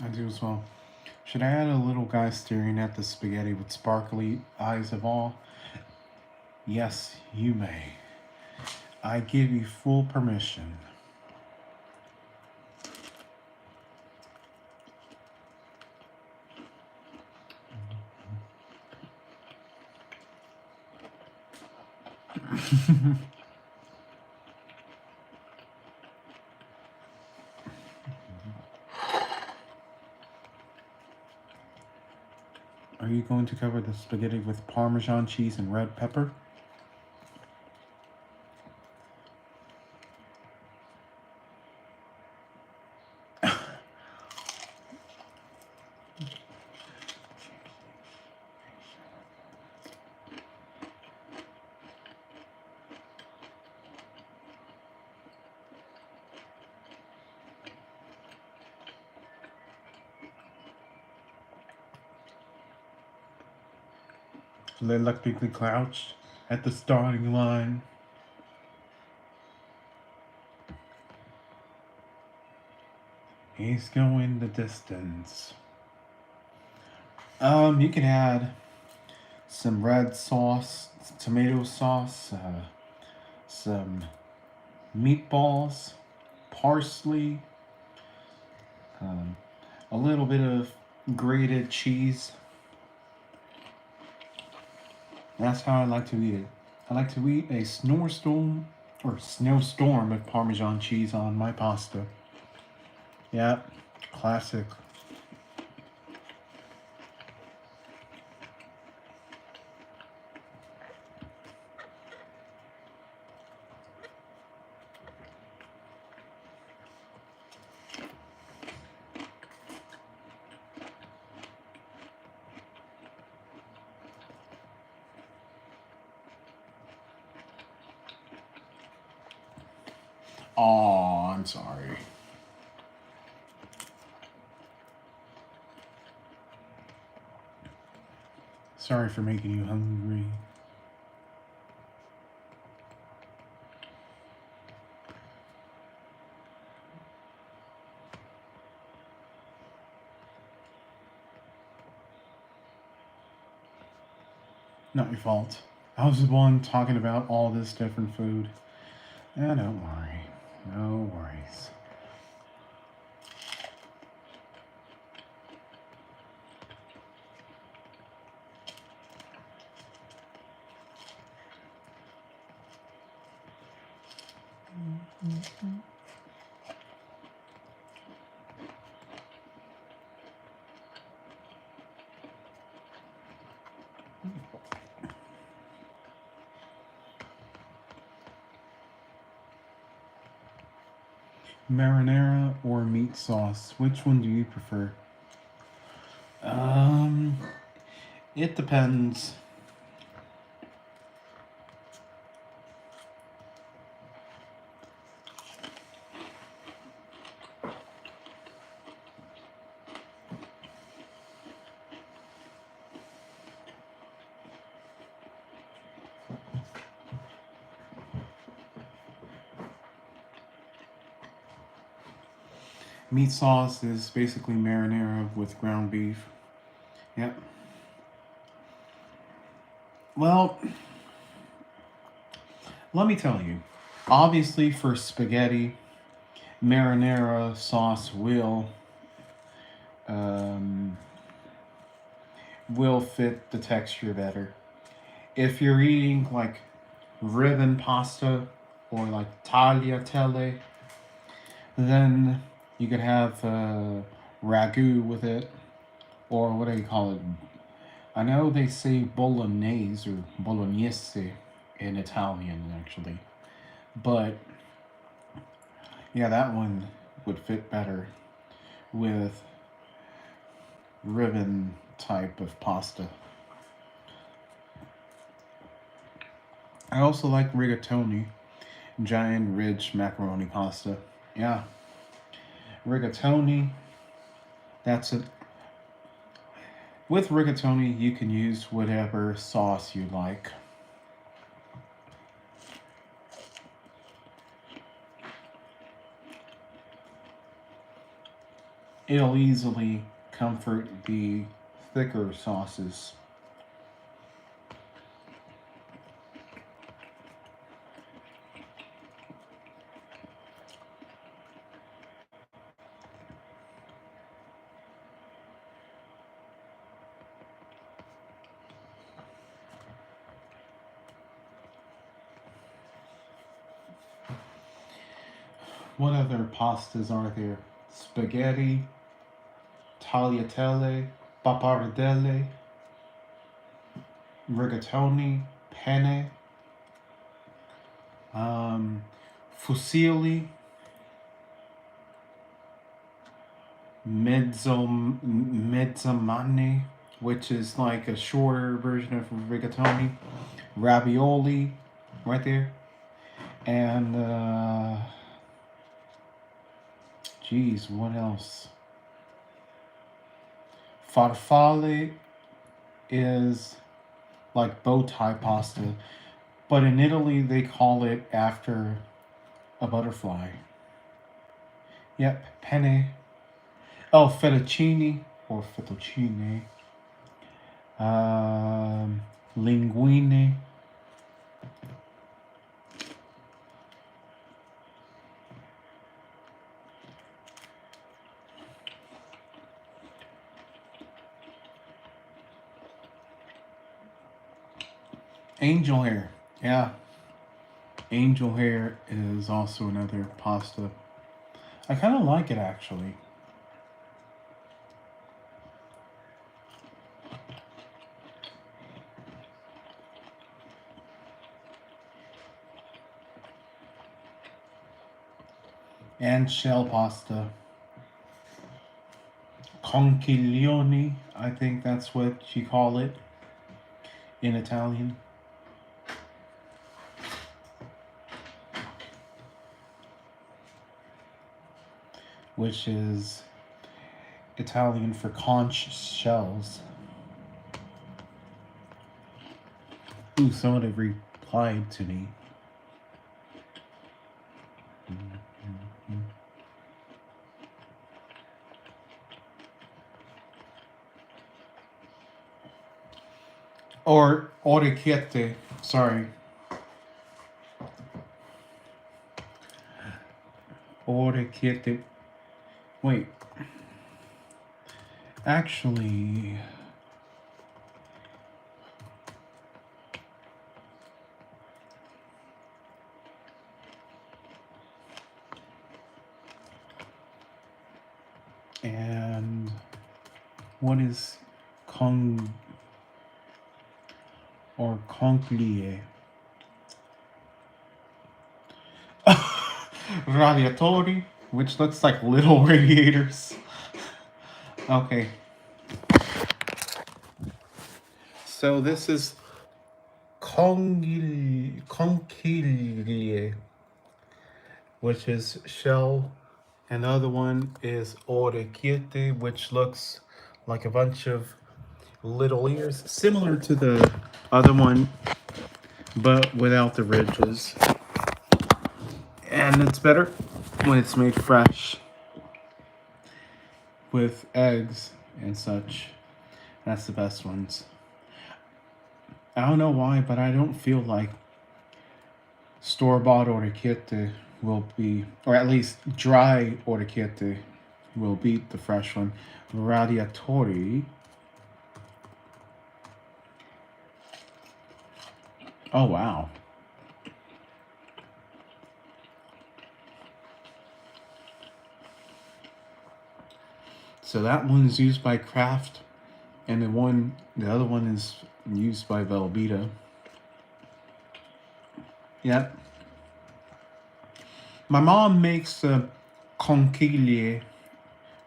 I do as well. Should I add a little guy staring at the spaghetti with sparkly eyes of all? Yes, you may. I give you full permission. Are you going to cover the spaghetti with Parmesan cheese and red pepper? Reluctantly crouched at the starting line. He's going the distance. You can add some red sauce, tomato sauce, some meatballs, parsley, a little bit of grated cheese. That's how I like to eat it. I like to eat a snowstorm of Parmesan cheese on my pasta. Yeah, classic. Oh, I'm sorry. Sorry for making you hungry. Not your fault. I was the one talking about all this different food. Don't worry. No worries. Marinara or meat sauce? Which one do you prefer? It depends. Meat sauce is basically marinara with ground beef. Yep. Well, let me tell you. Obviously, for spaghetti, marinara sauce um, will fit the texture better. If you're eating like ribbon pasta or like tagliatelle, then you could have ragu with it, or what do you call it? I know they say bolognese or bolognese in Italian actually, but yeah, that one would fit better with ribbon type of pasta. I also like rigatoni, giant ridge macaroni pasta. Yeah, rigatoni, that's it. With rigatoni, you can use whatever sauce you like. It'll easily comfort the thicker sauces. What other pastas are there? Spaghetti, tagliatelle, pappardelle, rigatoni, penne, fusilli, mezzamani, which is like a shorter version of rigatoni, ravioli, right there, and geez, what else? Farfalle is like bow tie pasta, but in Italy they call it after a butterfly. Yep, penne. Oh, fettuccine or fettuccine. Linguine. Angel hair. Yeah. Angel hair is also another pasta. I kind of like it actually. And shell pasta. Conchiglione, I think that's what you call it in Italian. Which is Italian for conch shells. Ooh, someone had replied to me. Or orecchiette, sorry. Orecchiette. Wait. Actually, and what is con or conclie? Radiatori, which looks like little radiators. Okay. So this is conchiglie, which is shell. Another one is orecchiette, which looks like a bunch of little ears, similar to the other one, but without the ridges. And it's better when it's made fresh with eggs and such. That's the best ones. I don't know why, but I don't feel like store-bought orecchiette will be, or at least dry orecchiette will beat the fresh one. Radiatori. Oh, wow. So that one is used by Kraft, and the other one is used by Velveeta. Yep. My mom makes the conchiglie,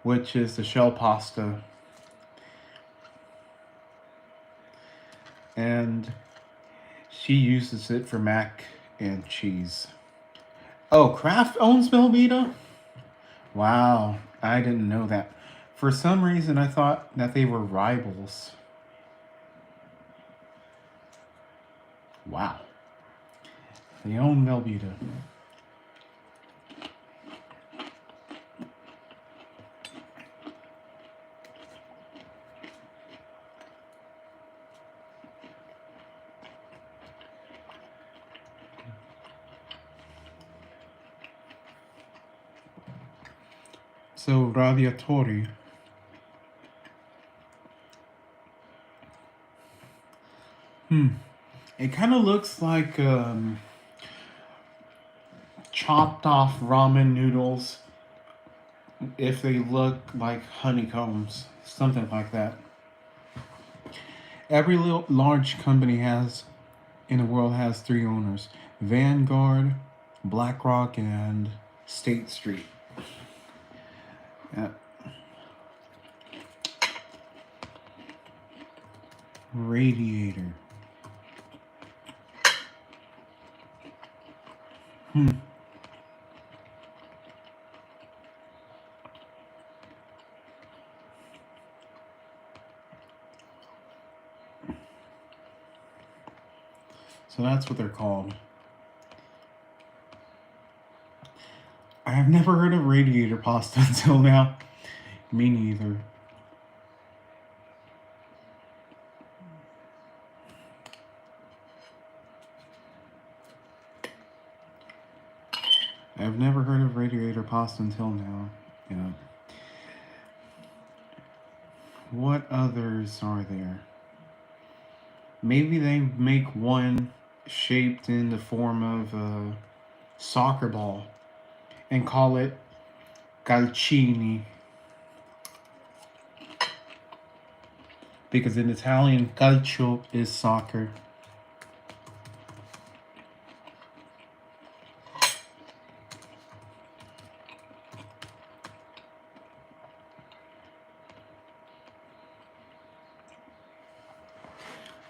which is the shell pasta, and she uses it for mac and cheese. Oh, Kraft owns Velveeta? Wow, I didn't know that. For some reason, I thought that they were rivals. Wow. They own Velveeta. So, Radiatori. It kind of looks like chopped off ramen noodles if they look like honeycombs, something like that. Every large company in the world has three owners: Vanguard, BlackRock, and State Street. Yeah. Radiator. So that's what they're called. I have never heard of radiator pasta until now. Me neither. I've never heard of radiator pasta until now. Yeah. What others are there? Maybe they make one shaped in the form of a soccer ball and call it calcini. Because in Italian, calcio is soccer.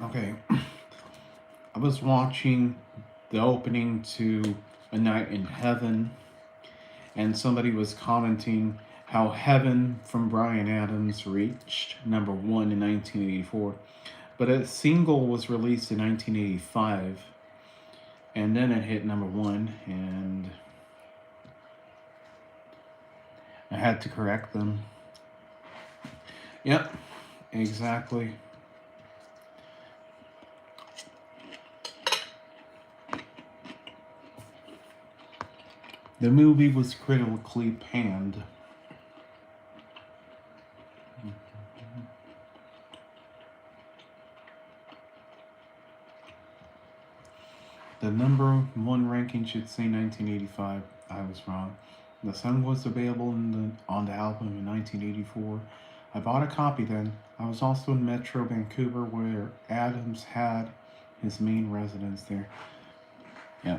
Okay, I was watching the opening to A Night in Heaven, and somebody was commenting how Heaven from Bryan Adams reached #1 in 1984, but a single was released in 1985, and then it hit #1, and I had to correct them. Yep, exactly. The movie was critically panned. The #1 ranking should say 1985. I was wrong. The song was available on the album in 1984. I bought a copy then. I was also in Metro Vancouver where Adams had his main residence there. Yeah.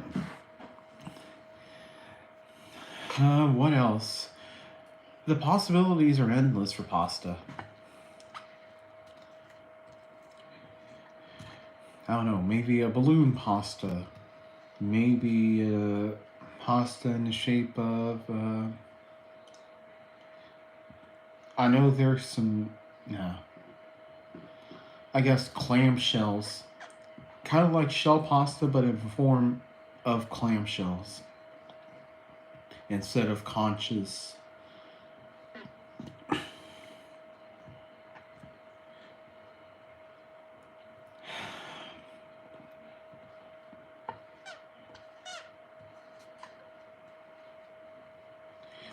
What else? The possibilities are endless for pasta. I don't know, maybe a balloon pasta. Maybe a pasta in the shape of. I know there's some. Yeah. I guess clamshells. Kind of like shell pasta, but in the form of clamshells instead of conches.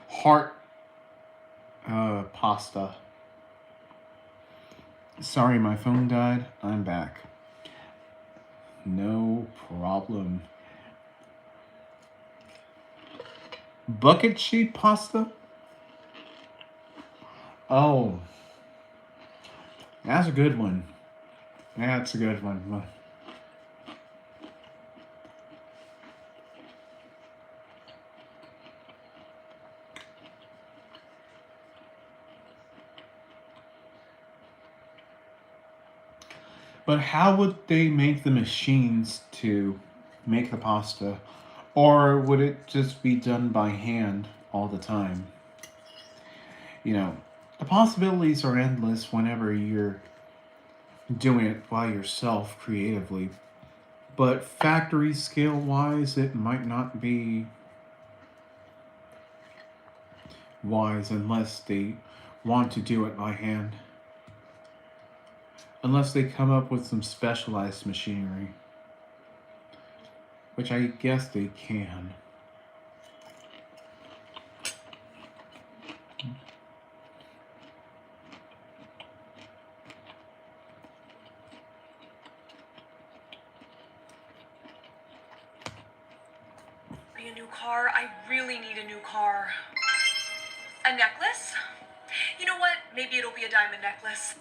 Heart pasta. Sorry, my phone died. I'm back. No problem. Bucket sheet pasta? Oh, that's a good one. That's a good one. But how would they make the machines to make the pasta? Or would it just be done by hand all the time? You know, the possibilities are endless whenever you're doing it by yourself creatively. But factory scale wise, it might not be wise unless they want to do it by hand. Unless they come up with some specialized machinery. Which I guess they can. A new car? I really need a new car. A necklace? You know what? Maybe it'll be a diamond necklace.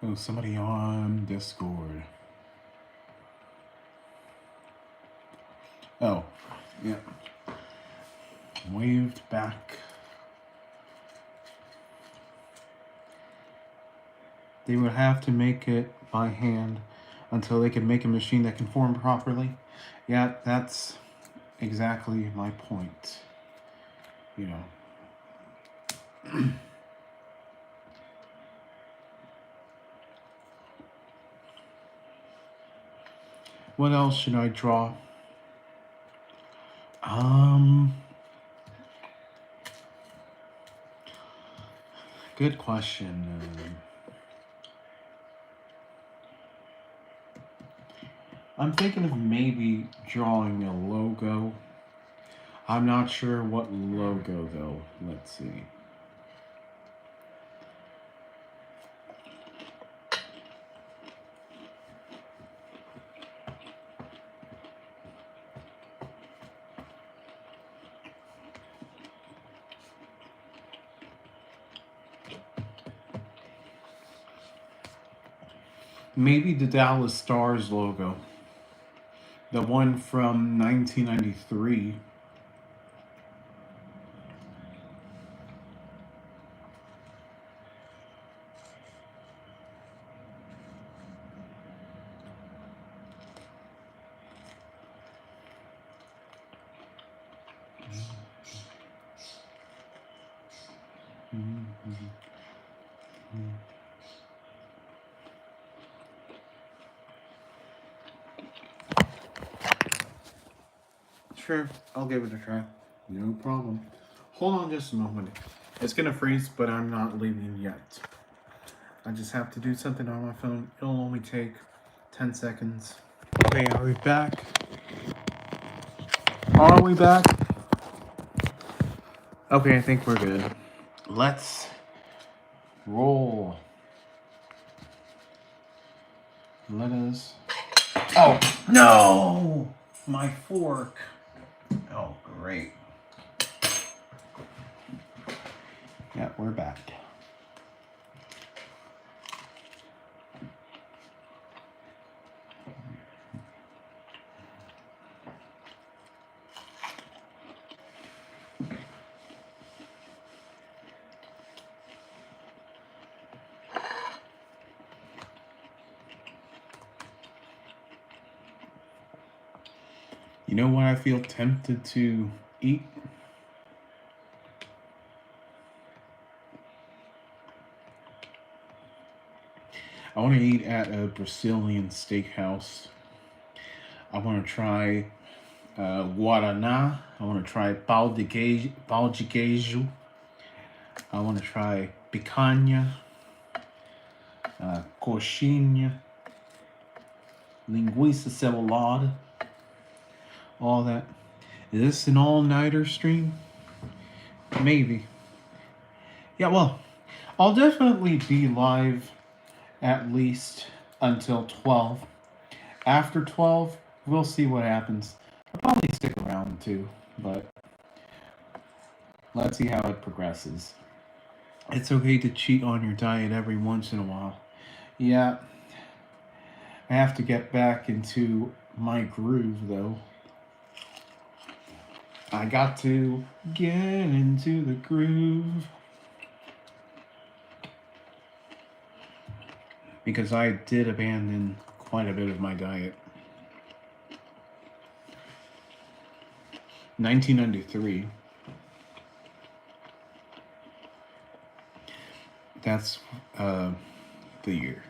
Oh, somebody on Discord. Oh, yeah. Waved back. They would have to make it by hand until they can make a machine that can form properly. Yeah, that's exactly my point. You know. What else should I draw? Good question. I'm thinking of maybe drawing a logo. I'm not sure what logo though. Let's see. Maybe the Dallas Stars logo. The one from 1993. Sure, I'll give it a try. No problem. Hold on just a moment. It's gonna freeze, but I'm not leaving yet. I just have to do something on my phone. It'll only take 10 seconds. Okay, are we back? Are we back? Okay, I think we're good. Let's roll. Let us. Oh, no! My fork. Oh, great. Yeah, we're back. You know what I feel tempted to eat? I want to eat at a Brazilian steakhouse. I want to try guaraná. I want to try pau de queijo. I want to try picanha, coxinha, linguiça cebolada, all that. Is this an all-nighter stream? Maybe. Yeah, well, I'll definitely be live at least until 12. After 12, we'll see what happens. I'll probably stick around too, but let's see how it progresses. It's okay to cheat on your diet every once in a while. Yeah, I have to get back into my groove though. I got to get into the groove. Because I did abandon quite a bit of my diet. 1993. That's the year.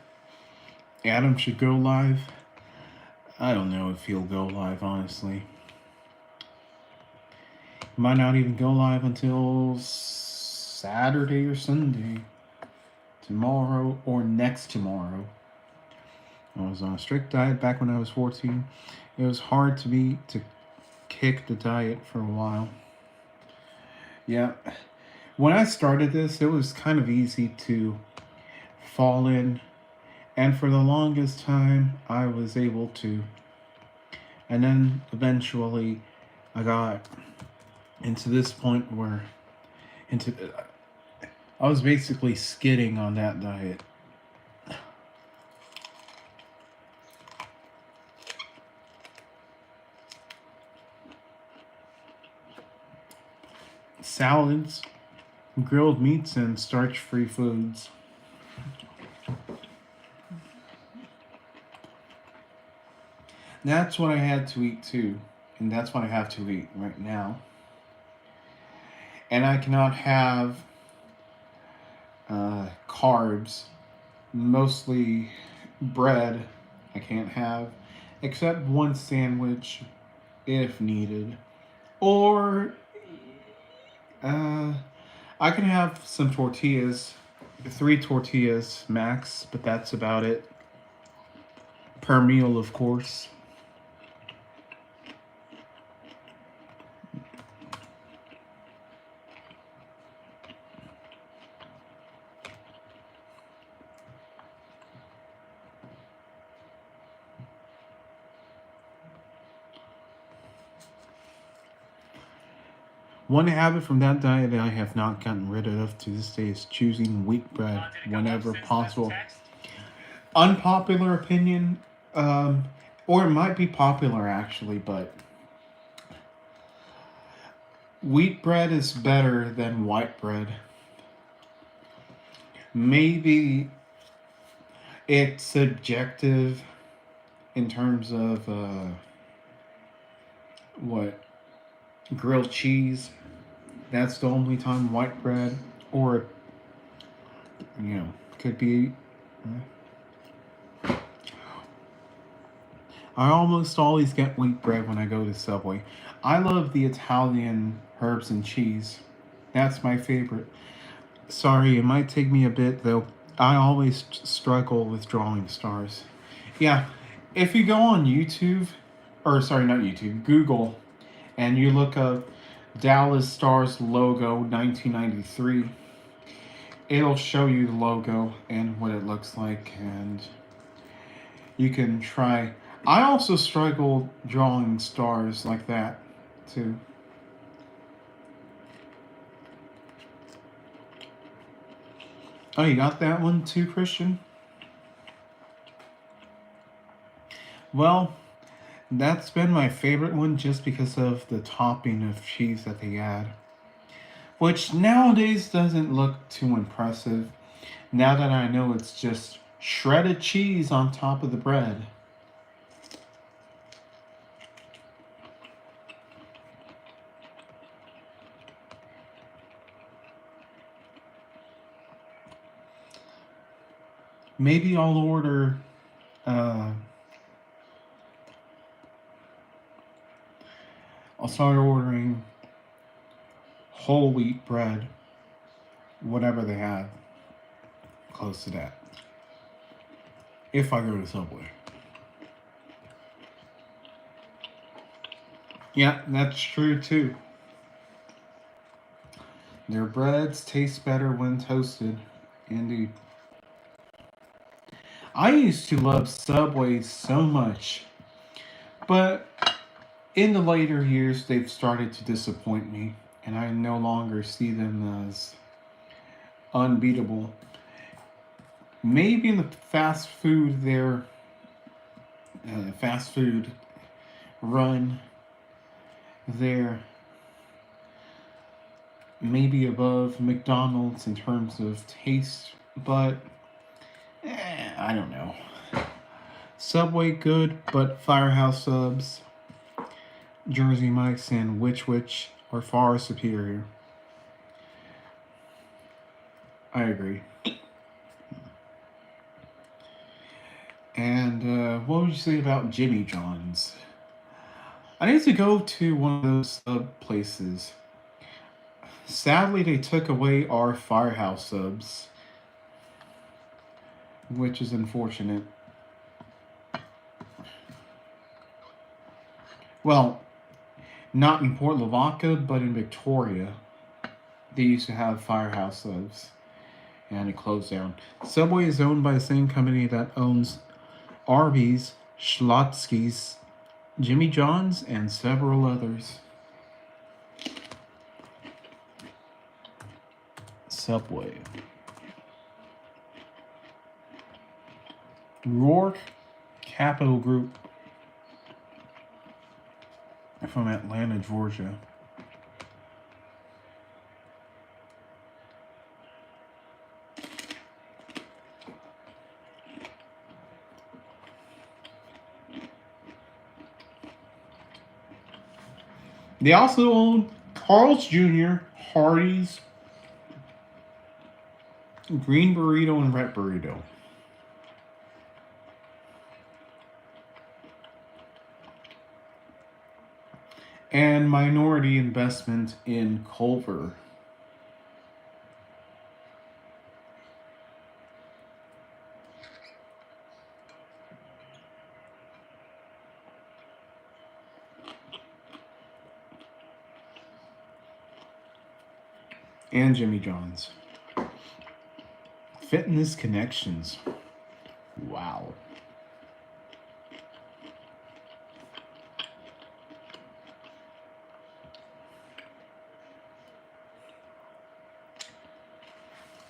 Adam should go live. I don't know if he'll go live, honestly. He might not even go live until Saturday or Sunday. Tomorrow or next tomorrow. I was on a strict diet back when I was 14. It was hard to kick the diet for a while. Yeah. When I started this, it was kind of easy to fall in. And for the longest time, I was able to. And then eventually, I got into this point where I was basically skidding on that diet. Salads, grilled meats, and starch-free foods. That's what I had to eat too, and that's what I have to eat right now. And I cannot have carbs, mostly bread. I can't have, except one sandwich if needed. Or I can have some tortillas, 3 tortillas max, but that's about it. Per meal, of course. One habit from that diet that I have not gotten rid of to this day is choosing wheat bread whenever possible. unpopular opinion, or it might be popular actually, but wheat bread is better than white bread. Maybe it's subjective in terms of what grilled cheese. That's the only time white bread, or could be. I almost always get wheat bread when I go to Subway. I love the Italian herbs and cheese. That's my favorite. Sorry, it might take me a bit though. I always struggle with drawing stars. Yeah, if you go on YouTube, or sorry, not YouTube, Google, and you look up Dallas Stars logo 1993, it'll show you the logo and what it looks like, and you can try. I also struggle drawing stars like that too. Oh, you got that one too, Christian? Well, that's been my favorite one just because of the topping of cheese that they add. Which nowadays doesn't look too impressive now that I know it's just shredded cheese on top of the bread. Maybe I'll order I'll start ordering whole wheat bread, whatever they have, close to that. If I go to Subway. Yeah, that's true too. Their breads taste better when toasted. Indeed. I used to love Subway so much, but in the later years, they've started to disappoint me, and I no longer see them as unbeatable. Maybe in the fast food, their fast food run, they're maybe above McDonald's in terms of taste, but I don't know. Subway good, but Firehouse Subs, Jersey Mike's, and Which are far superior. I agree. And what would you say about Jimmy John's? I need to go to one of those sub places. Sadly, they took away our Firehouse Subs, which is unfortunate. Well, not in Port Lavaca, but in Victoria, they used to have Firehouse Subs, and it closed down. Subway is owned by the same company that owns Arby's, Schlotzsky's, Jimmy John's, and several others. Subway. Rourke Capital Group from Atlanta, Georgia. They also own Carl's Jr., Hardee's, Green Burrito, and Red Burrito. And minority investment in Culver. And Jimmy John's. Fitness Connections. Wow.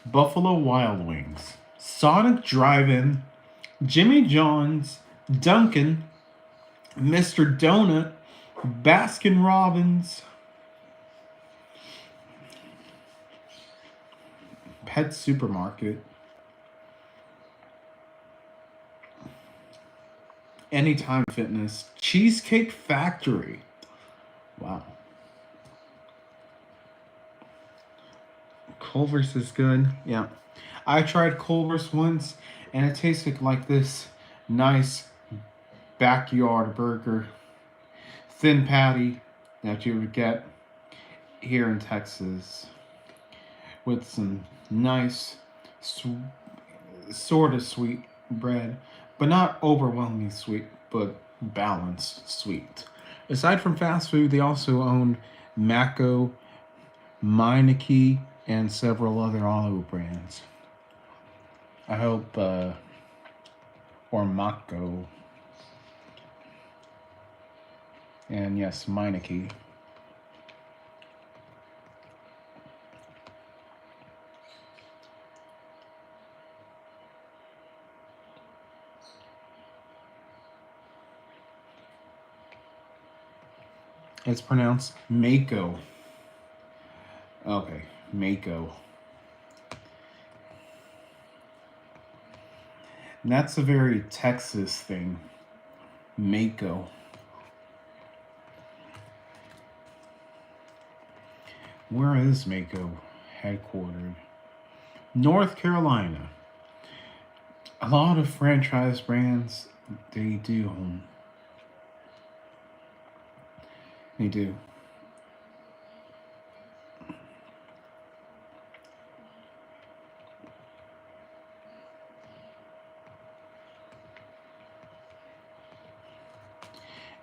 Buffalo Wild Wings. Sonic Drive-In, Jimmy John's, Dunkin', Mr. Donut, Baskin Robbins, Pet Supermarket, Anytime Fitness, Cheesecake Factory. Wow. Culver's is good. Yeah. I tried Culver's once and it tasted like this nice backyard burger, thin patty that you would get here in Texas with some nice, sort of sweet bread, but not overwhelmingly sweet, but balanced sweet. Aside from fast food, they also own Mako, Meineke, and several other olive brands. I hope, or Mako, and yes, Meineke. It's pronounced Mako. Okay, Mako. And that's a very Texas thing. Mako. Where is Mako headquartered? North Carolina. A lot of franchise brands, they do own. They do.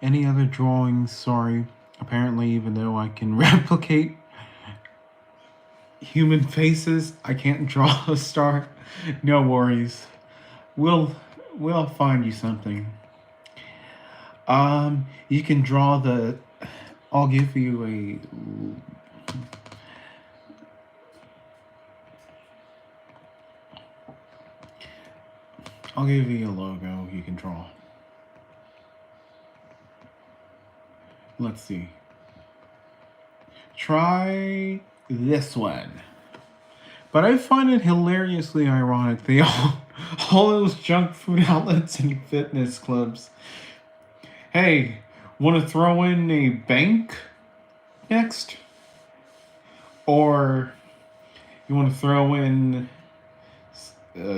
Any other drawings? Sorry. Apparently, even though I can replicate human faces, I can't draw a star. No worries. We'll find you something. You can draw the. I'll give you a. I'll give you a logo you can draw. Let's see. Try this one. But I find it hilariously ironic. They all those junk food outlets and fitness clubs. Hey, want to throw in a bank next? Or you want to throw in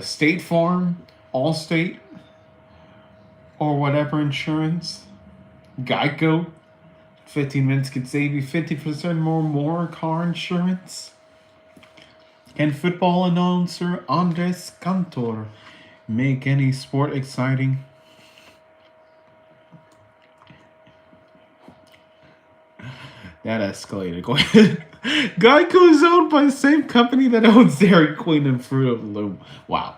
State Farm, Allstate, or whatever insurance? Geico? 15 minutes could save you 50% more car insurance. Can football announcer Andres Cantor make any sport exciting? That escalated. Go ahead. Geico is owned by the same company that owns Dairy Queen and Fruit of the Loom. Wow.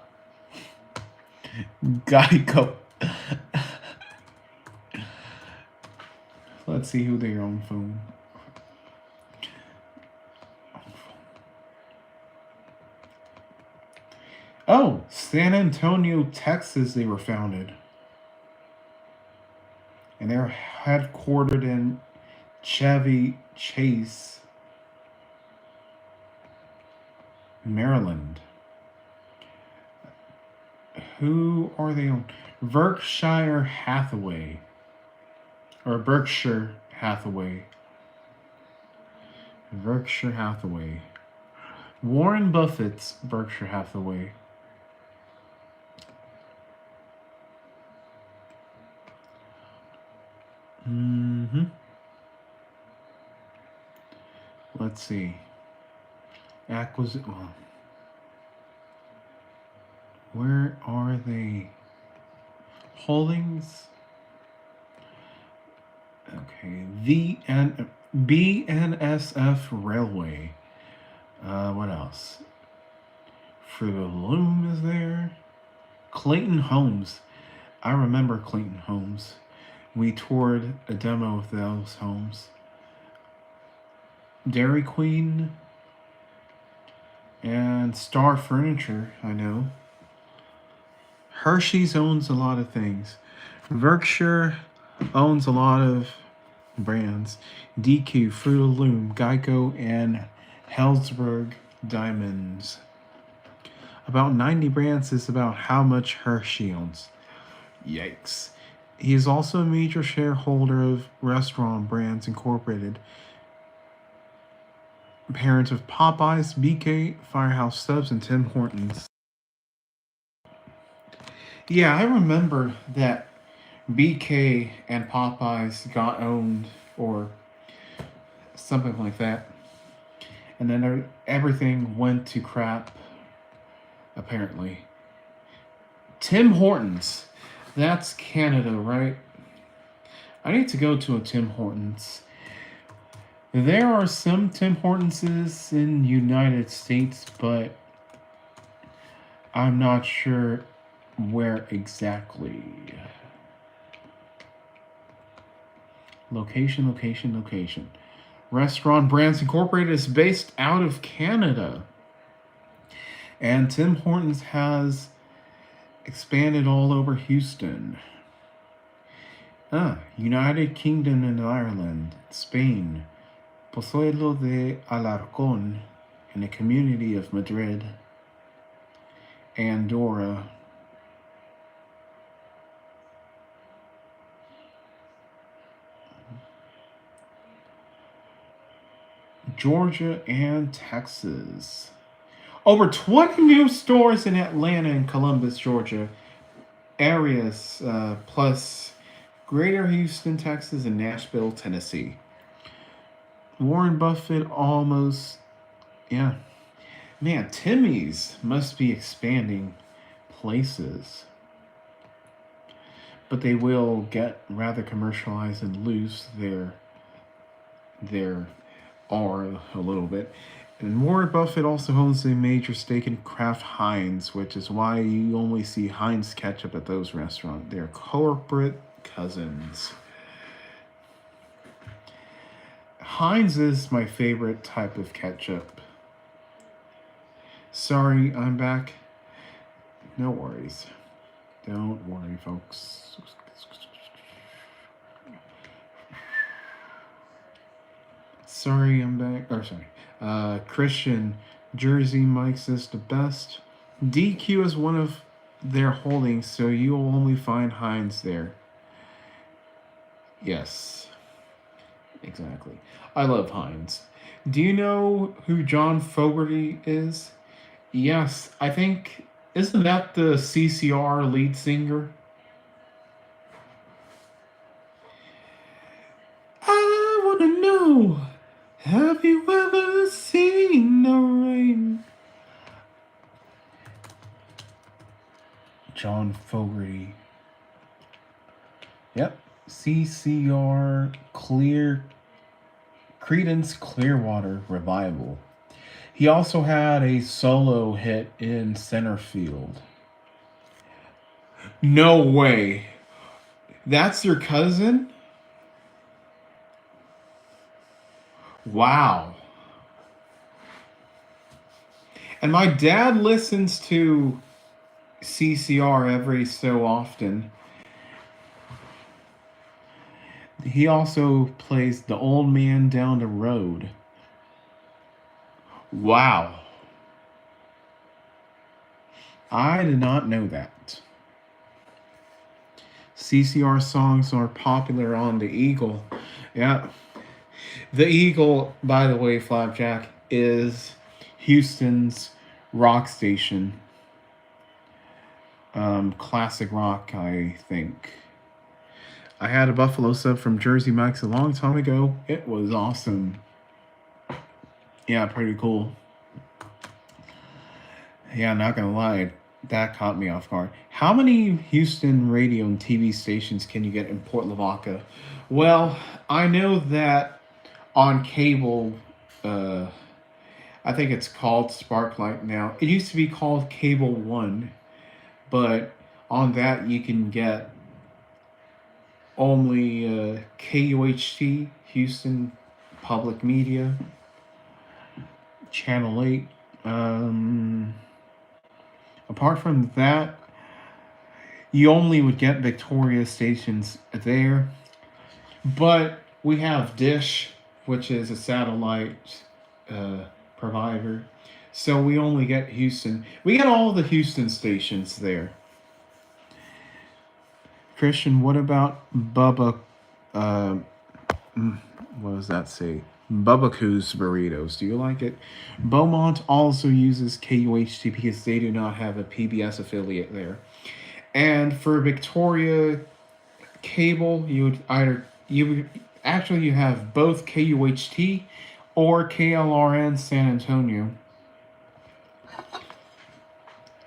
Geico. Let's see who they own from. Oh, San Antonio, Texas, they were founded. And they're headquartered in Chevy Chase, Maryland. Who are they on? Berkshire Hathaway. Or Berkshire Hathaway. Berkshire Hathaway. Warren Buffett's Berkshire Hathaway. Let's see. Well, where are they? Holdings. Okay. BNSF Railway. What else? Fruit of the Loom is there. Clayton Homes. I remember Clayton Homes. We toured a demo of those homes. Dairy Queen and Star Furniture, I know. Hershey's owns a lot of things. Berkshire owns a lot of brands. DQ, Fruit of the Loom, Geico, and Helzberg Diamonds. About 90 brands is about how much Hershey owns. Yikes. He is also a major shareholder of Restaurant Brands Incorporated, parent of Popeyes, BK, Firehouse Subs, and Tim Hortons. Yeah, I remember that BK and Popeyes got owned or something like that. And then everything went to crap, apparently. Tim Hortons. That's Canada, right? I need to go to a Tim Hortons. There are some Tim Hortonses in United States, but I'm not sure where exactly. Location. Restaurant Brands Incorporated is based out of Canada. And Tim Hortons has expanded all over Houston. United Kingdom and Ireland, Spain, Pozuelo de Alarcón, in the community of Madrid, Andorra, Georgia, and Texas. Over 20 new stores in Atlanta and Columbus, Georgia areas, plus Greater Houston, Texas, and Nashville, Tennessee. Warren Buffett almost, yeah. Man, Timmy's must be expanding places. But they will get rather commercialized and lose their aura a little bit. And Warren Buffett also owns a major stake in Kraft Heinz, which is why you only see Heinz ketchup at those restaurants. They're corporate cousins. Heinz is my favorite type of ketchup. Sorry, I'm back. No worries. Don't worry, folks. Sorry, I'm back. Christian, Jersey Mike's is the best. DQ is one of their holdings, so you'll only find Heinz there. Yes. Exactly. I love Heinz. Do you know who John Fogerty is? Yes, I think, isn't that the CCR lead singer? I want to know, have you ever seen the rain? John Fogerty. Yep. CCR Creedence Clearwater Revival. He also had a solo hit in center field. No way. That's your cousin? Wow. And my dad listens to CCR every so often. He also plays The Old Man Down the Road. Wow. I did not know that. CCR songs are popular on the Eagle. Yeah. The Eagle, by the way, Flapjack, is Houston's rock station. Classic rock, I think. I had a Buffalo sub from Jersey Mike's a long time ago. It was awesome. Yeah, pretty cool. Yeah, not gonna lie, that caught me off guard. How many Houston radio and TV stations can you get in Port Lavaca? Well, I know that on cable, I think it's called Sparklight now. It used to be called Cable One, but on that you can get only KUHT, Houston Public Media, Channel 8. Apart from that, you only would get Victoria stations there. But we have Dish, which is a satellite provider. So we only get Houston. We get all the Houston stations there. Christian, what about Bubba? Uh, what does that say? Bubba-Coo's burritos. Do you like it? Beaumont also uses KUHT because they do not have a PBS affiliate there. And for Victoria cable, you have both KUHT or KLRN San Antonio.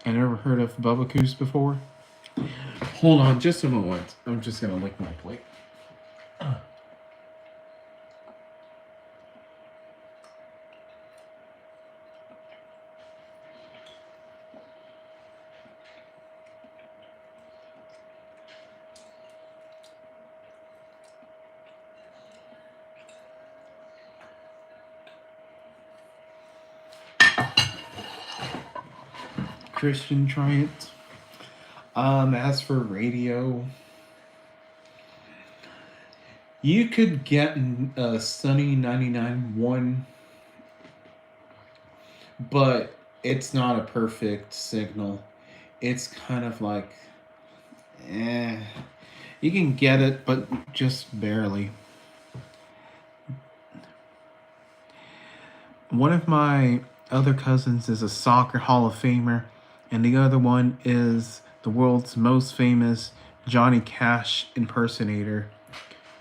I never heard of Bubba-Coo's before. Hold on just a moment. I'm just gonna lick my plate. Christian, try it. As for radio, you could get a Sunny 99.1, but it's not a perfect signal. It's kind of like, you can get it, but just barely. One of my other cousins is a soccer Hall of Famer, and the other one is the world's most famous Johnny Cash impersonator.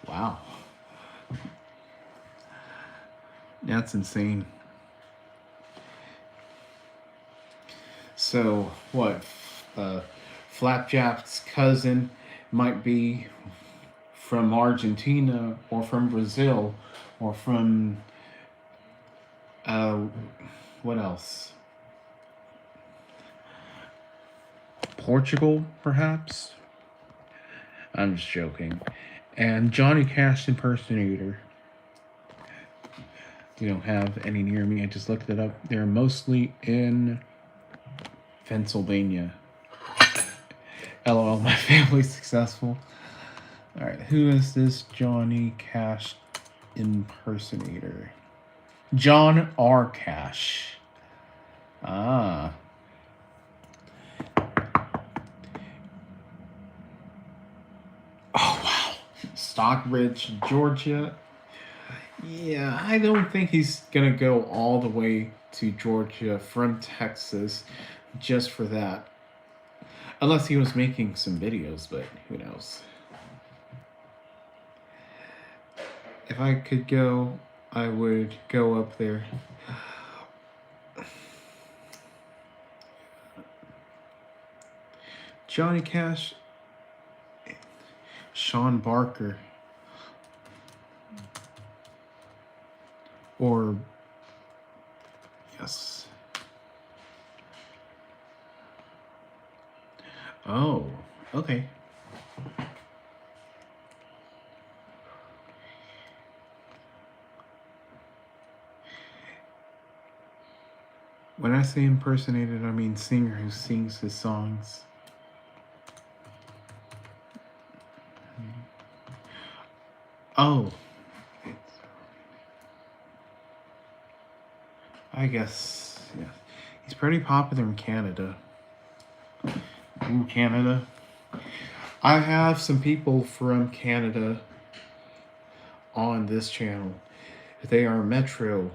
Wow. That's insane. So, what? Flapjack's cousin might be from Argentina, or from Brazil, or from what else? Portugal, perhaps? I'm just joking. And Johnny Cash impersonator. You don't have any near me. I just looked it up. They're mostly in Pennsylvania. LOL, my family's successful. Alright, who is this Johnny Cash impersonator? John R. Cash. Ah. Oh, wow. Stockbridge, Georgia. Yeah, I don't think he's gonna go all the way to Georgia from Texas just for that. Unless he was making some videos, but who knows. If I could go, I would go up there. Johnny Cash, Sean Barker, or yes. Oh, okay. When I say impersonated, I mean singer who sings his songs. Oh. I guess, yeah. He's pretty popular in Canada. In Canada. I have some people from Canada on this channel. They are Metro,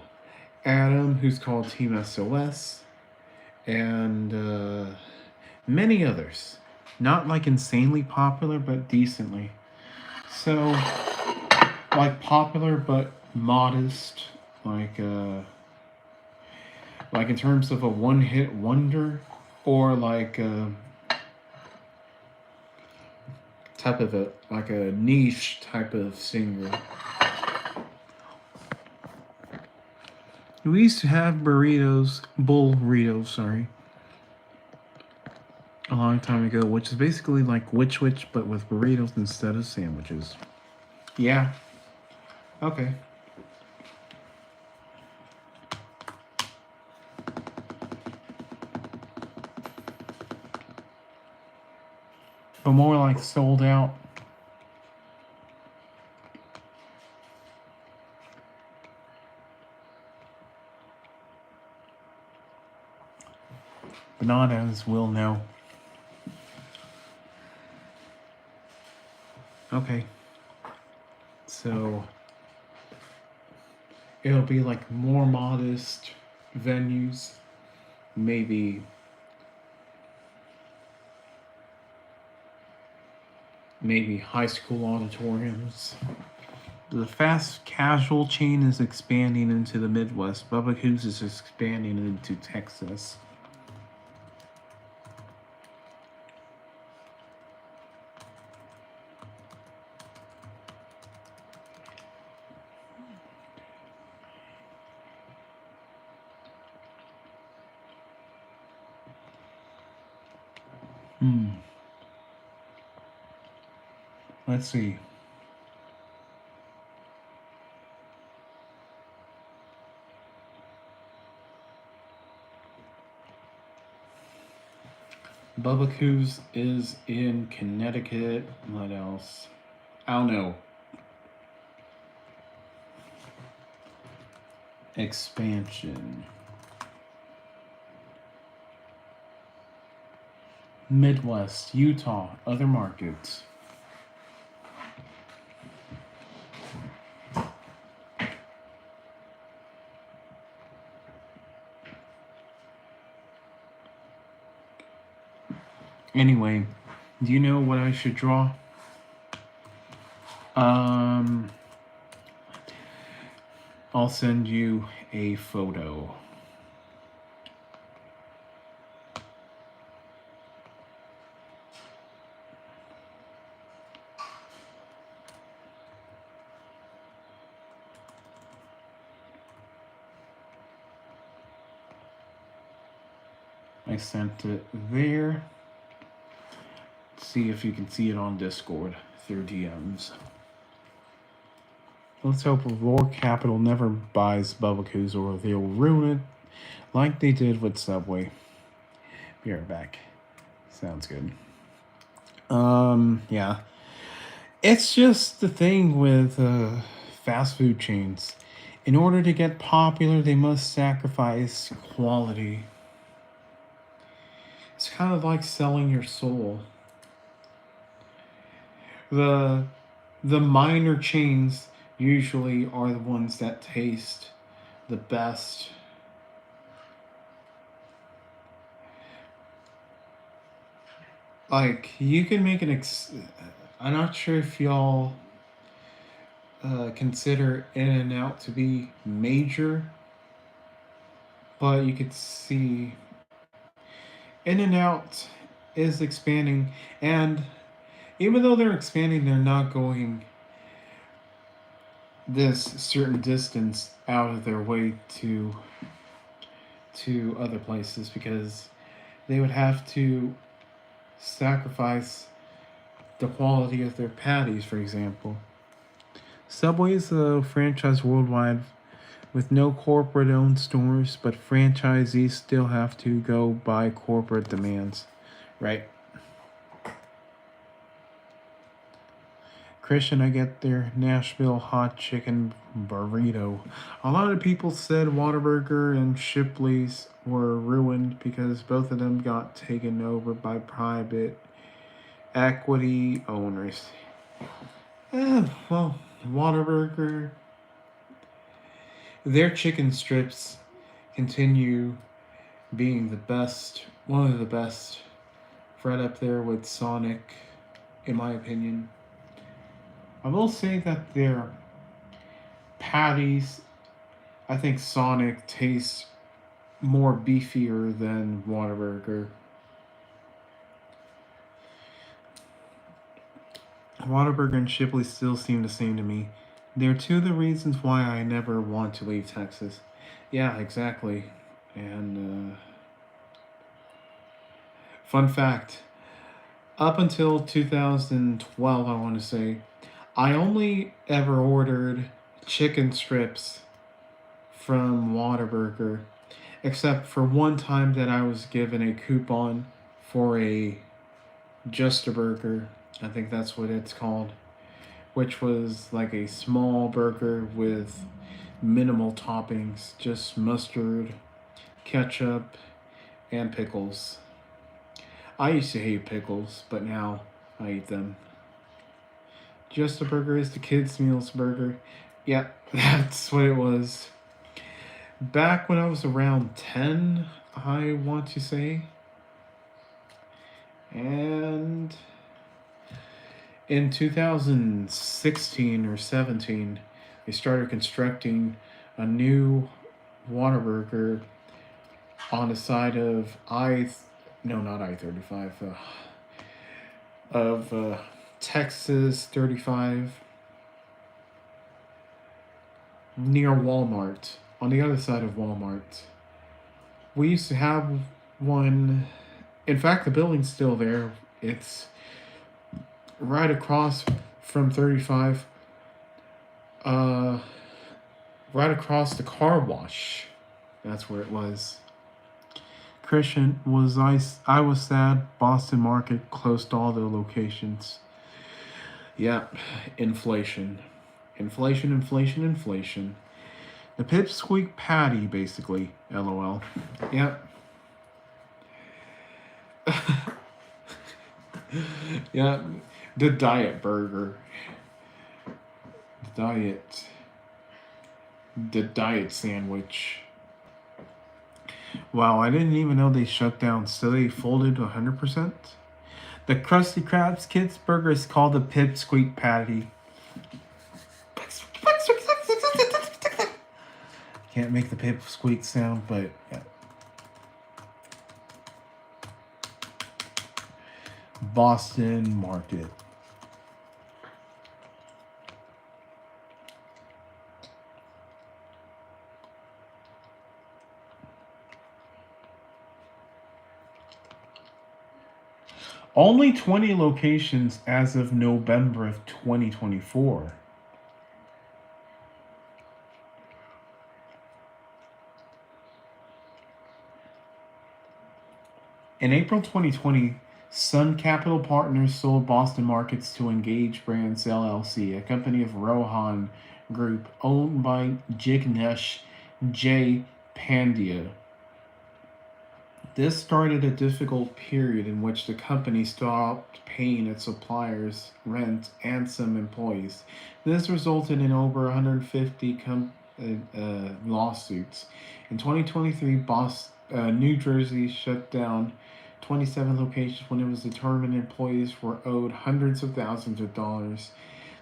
Adam, who's called Team SOS, and many others. Not like insanely popular, but decently. So, like popular but modest, like in terms of a one-hit wonder, or like type of a niche type of singer. We used to have burritos, sorry, a long time ago, which is basically like Witch Witch, but with burritos instead of sandwiches. Yeah. Okay. but more like sold out. But not as we'll know. Okay. So it'll be like more modest venues, maybe high school auditoriums. The fast casual chain is expanding into the Midwest. Bubba Hughes is expanding into Texas. Let's see. Bubba Coos is in Connecticut. What else? I don't know. Expansion. Midwest, Utah, other markets. Anyway, do you know what I should draw? I'll send you a photo. I sent it there. See if you can see it on Discord through DMs. Let's hope Roar Capital never buys Bubba Coos or they'll ruin it like they did with Subway. Be right back. Sounds good. Yeah. It's just the thing with fast food chains. In order to get popular, they must sacrifice quality. It's kind of like selling your soul. The minor chains usually are the ones that taste the best. Like, you can make I'm not sure if y'all consider In-N-Out to be major, but you could see In-N-Out is expanding, and even though they're expanding, they're not going this certain distance out of their way to other places, because they would have to sacrifice the quality of their patties, for example. Subway is a franchise worldwide with no corporate-owned stores, but franchisees still have to go by corporate demands, right? Christian, I get their Nashville hot chicken burrito. A lot of people said Whataburger and Shipley's were ruined because both of them got taken over by private equity owners. Well, Whataburger, their chicken strips continue being the best, one of the best, right up there with Sonic, in my opinion. I will say that their patties, I think Sonic tastes more beefier than Whataburger. Whataburger and Shipley still seem the same to me. They're two of the reasons why I never want to leave Texas. Yeah, exactly. And fun fact, up until 2012, I want to say, I only ever ordered chicken strips from Whataburger, except for one time that I was given a coupon for a Just a Burger. I think that's what it's called, which was like a small burger with minimal toppings, just mustard, ketchup, and pickles. I used to hate pickles, but now I eat them. Just a Burger is the kids' meals burger. Yep, that's what it was. Back when I was around 10, I want to say. And in 2016 or 17, they started constructing a new Whataburger on the side of not I-35, of Texas 35 near Walmart, on the other side of Walmart. We used to have one. In fact, the building's still there. It's right across from 35, uh, right across the car wash. That's where it was. Christian, I was sad. Boston Market closed all their locations. Yep, inflation. Inflation, inflation, inflation. The pipsqueak patty, basically. LOL. Yep. Yeah, the diet burger. Diet. The diet sandwich. Wow, I didn't even know they shut down. So they folded 100%. The Krusty Krabs Kids Burger is called the Pipsqueak Patty. Can't make the pipsqueak sound, but yeah. Boston Market. Only 20 locations as of November of 2024. In April 2020, Sun Capital Partners sold Boston Markets to Engage Brands LLC, a company of Rohan Group owned by Jignesh J. Pandya. This started a difficult period in which the company stopped paying its suppliers rent and some employees. This resulted in over 150 lawsuits. In 2023, New Jersey shut down 27 locations when it was determined employees were owed hundreds of thousands of dollars.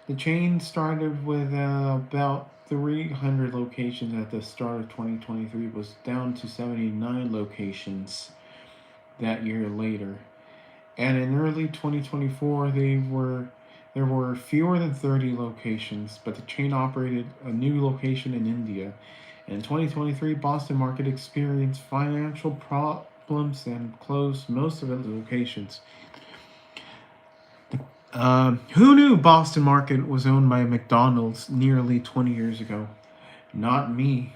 The chain started with about 300 locations at the start of 2023, was down to 79 locations that year later. And in early 2024, there were fewer than 30 locations, but the chain operated a new location in India. In 2023, Boston Market experienced financial problems and closed most of its locations. Who knew Boston Market was owned by McDonald's nearly 20 years ago? Not me.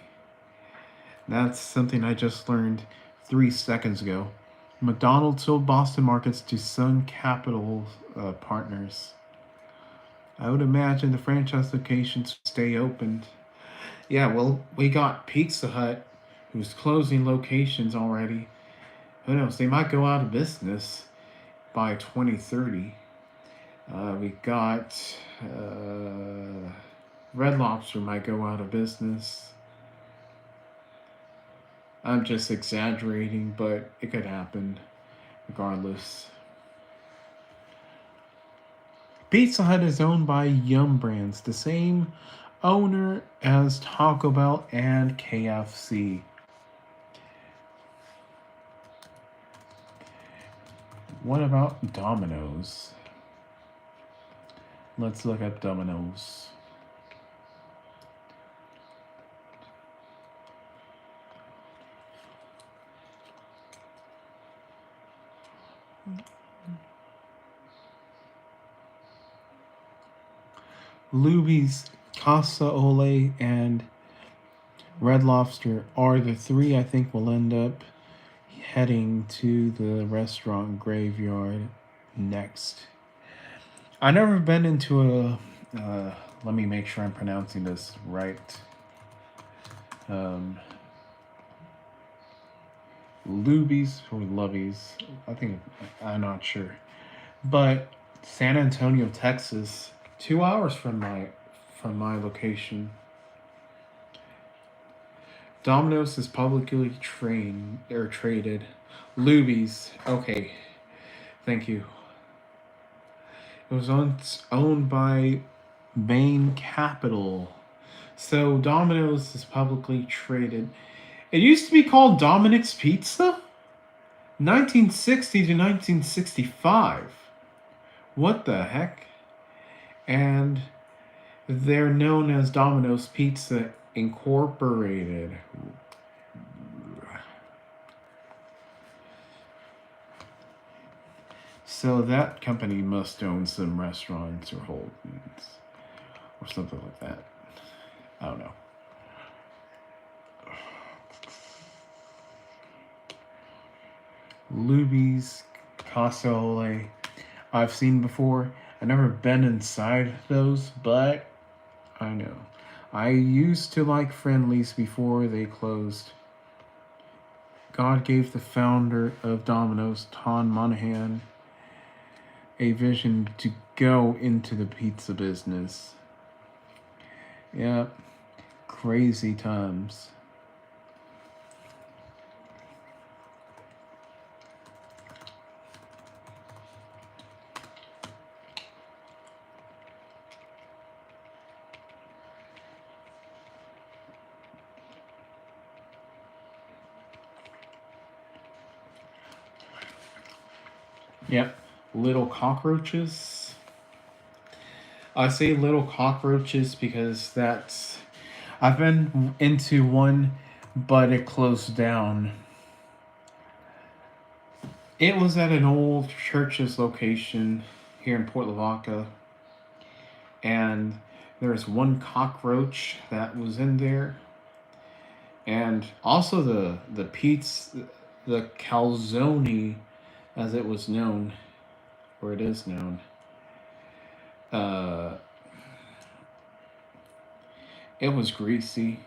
That's something I just learned 3 seconds ago. McDonald's sold Boston Markets to Sun Capital Partners. I would imagine the franchise locations stay open. Yeah, well, we got Pizza Hut, who's closing locations already. Who knows? They might go out of business by 2030. We got Red Lobster might go out of business. I'm just exaggerating, but it could happen regardless. Pizza Hut is owned by Yum Brands, the same owner as Taco Bell and KFC. What about Domino's? Let's look at Domino's. Luby's, Casa Ole, and Red Lobster are the 3 I think will end up heading to the restaurant graveyard. next. I never been into a. Let me make sure I'm pronouncing this right. Lubies or Lovies. I think I'm not sure, but San Antonio, Texas, 2 hours from my location. Domino's is publicly traded. Lubies. Okay, thank you. It was owned by Bain Capital. So Domino's is publicly traded. It used to be called Dominic's Pizza? 1960 to 1965. What the heck? And they're known as Domino's Pizza Incorporated. So that company must own some restaurants or holdings or something like that. I don't know. Luby's, Casa Ole, I've seen before. I've never been inside those, but I know. I used to like Friendlies before they closed. God gave the founder of Domino's, Tom Monahan, a vision to go into the pizza business. Yep, crazy times. Yep, little cockroaches. I say little cockroaches because that's. I've been into one, but it closed down. It was at an old church's location here in Port Lavaca, and there's one cockroach that was in there, and also the pizza, the calzone, as it was known, or it is known. It was greasy.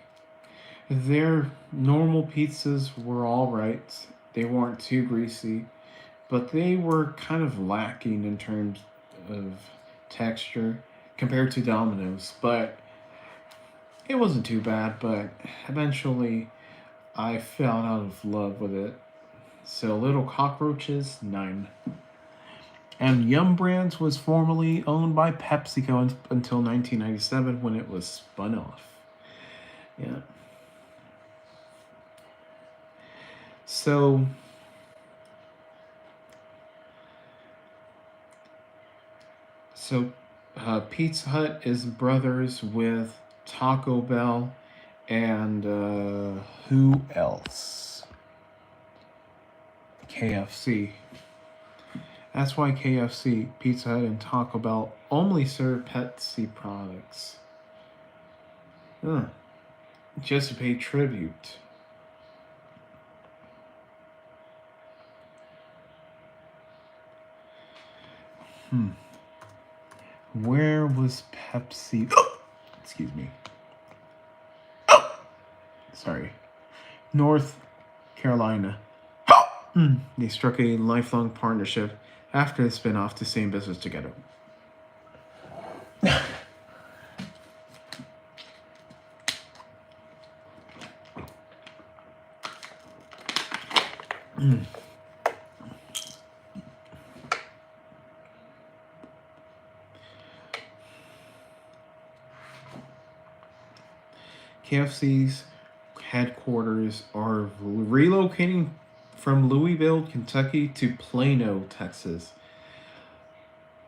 Their normal pizzas were all right. They weren't too greasy, but they were kind of lacking in terms of texture compared to Domino's. But it wasn't too bad. But eventually, I fell out of love with it. So Little Cockroaches 9. And Yum Brands was formerly owned by PepsiCo until 1997 when it was spun off. Yeah. So Pizza Hut is brothers with Taco Bell and who else? KFC. That's why KFC, Pizza Hut, and Taco Bell only serve Pepsi products. Just to pay tribute. Where was Pepsi? Excuse me. Sorry. North Carolina. They struck a lifelong partnership after the spin-off to stay in business together. KFC's headquarters are relocating from Louisville, Kentucky to Plano, Texas.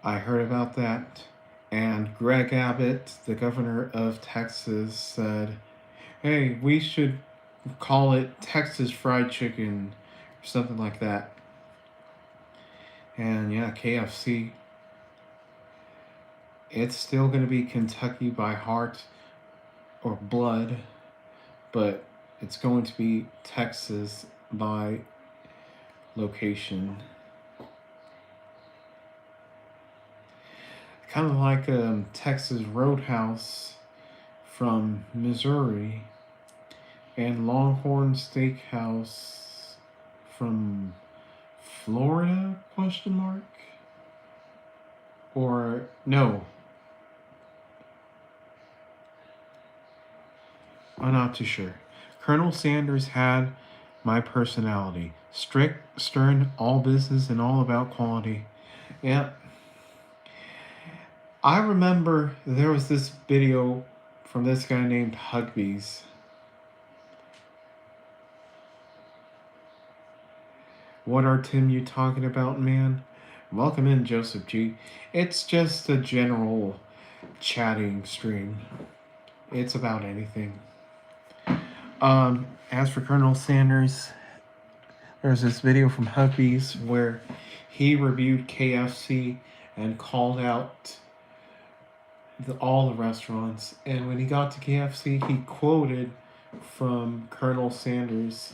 I heard about that. And Greg Abbott, the governor of Texas, said, hey, we should call it Texas Fried Chicken or something like that. And yeah, KFC. It's still going to be Kentucky by heart or blood, but it's going to be Texas by location. kind of like Texas Roadhouse from Missouri, and Longhorn Steakhouse from Florida? Question mark. Or no, I'm not too sure. Colonel Sanders had my personality. Strict, stern, all business and all about quality. Yeah. I remember there was this video from this guy named Hugbees. What are Tim you talking about, man? Welcome in, Joseph G. It's just a general chatting stream. It's about anything. As for Colonel Sanders, there's this video from Hugbees where he reviewed KFC and called out all the restaurants. And when he got to KFC, he quoted from Colonel Sanders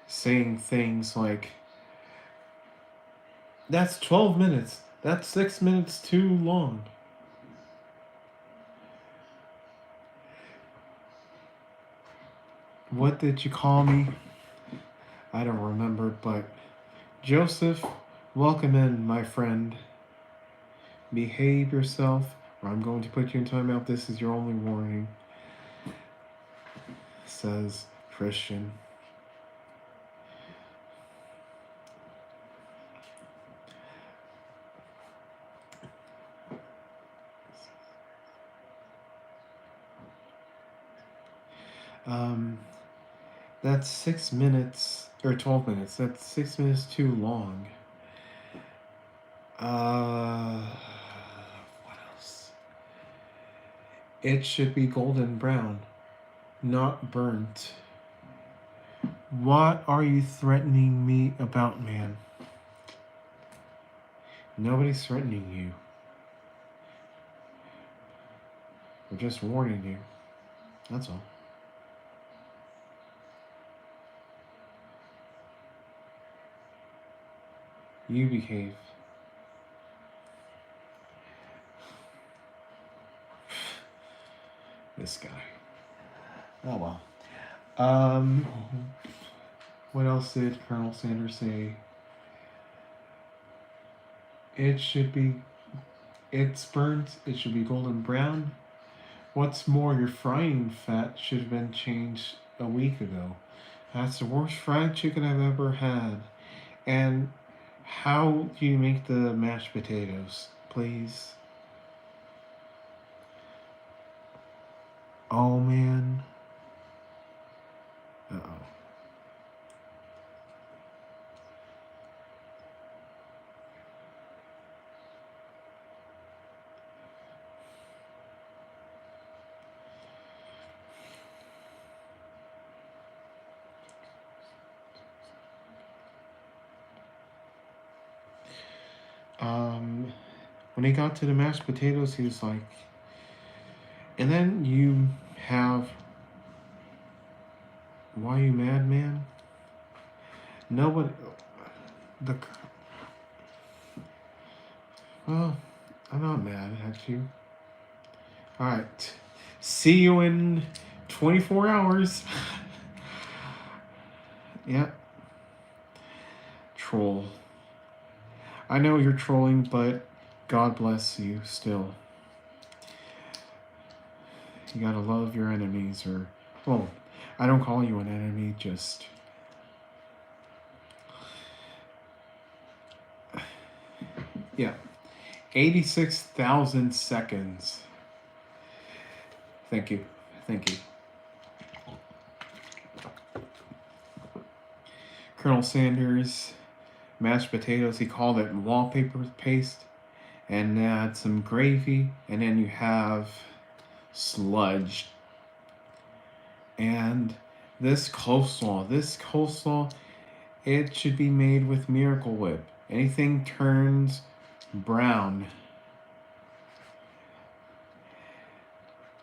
saying things like, "That's 12 minutes. That's 6 minutes too long." What did you call me? I don't remember, but Joseph, welcome in, my friend. Behave yourself, or I'm going to put you in timeout. This is your only warning, says Christian. That's 6 minutes, or 12 minutes. That's 6 minutes too long. What else? It should be golden brown, not burnt. What are you threatening me about, man? Nobody's threatening you. We're just warning you. That's all. You behave. This guy. Oh well. What else did Colonel Sanders say? It's burnt, it should be golden brown. What's more, your frying fat should have been changed a week ago. That's the worst fried chicken I've ever had. And how do you make the mashed potatoes, please? Oh man. Uh-oh. When he got to the mashed potatoes, he was like, and then you have, why are you mad, man? Nobody, well, I'm not mad at you. Alright, see you in 24 hours. Yep. Troll. I know you're trolling, but God bless you still. You gotta love your enemies, or, well, I don't call you an enemy, just... Yeah. 86,000 seconds. Thank you. Thank you. Colonel Sanders, mashed potatoes, he called it wallpaper paste, and add some gravy, and then you have sludge. And this coleslaw, it should be made with Miracle Whip. Anything turns brown.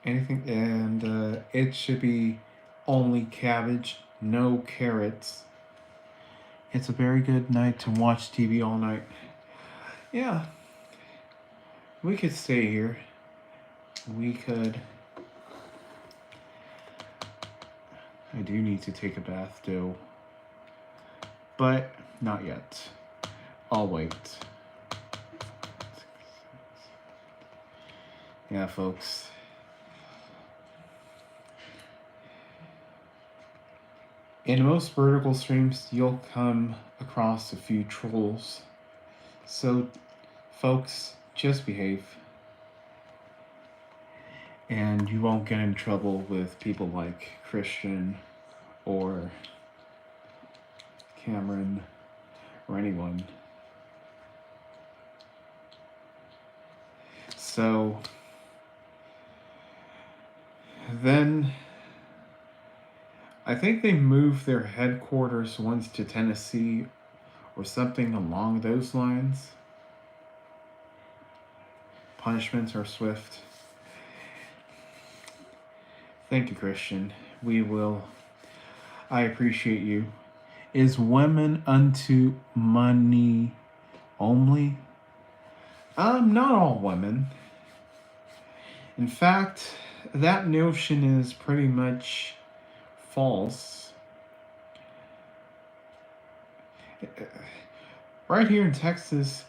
Anything, and it should be only cabbage, no carrots. It's a very good night to watch TV all night. Yeah, We could stay here. We could. I do need to take a bath, though. But not yet. I'll wait. Yeah, folks. In most vertical streams, you'll come across a few trolls. So, folks, just behave. And you won't get in trouble with people like Christian or Cameron or anyone. So, then I think they moved their headquarters once to Tennessee or something along those lines. Punishments are swift. Thank you, Christian. We will. I appreciate you. Is women unto money only? Not all women. In fact, that notion is pretty much false. Right here in Texas,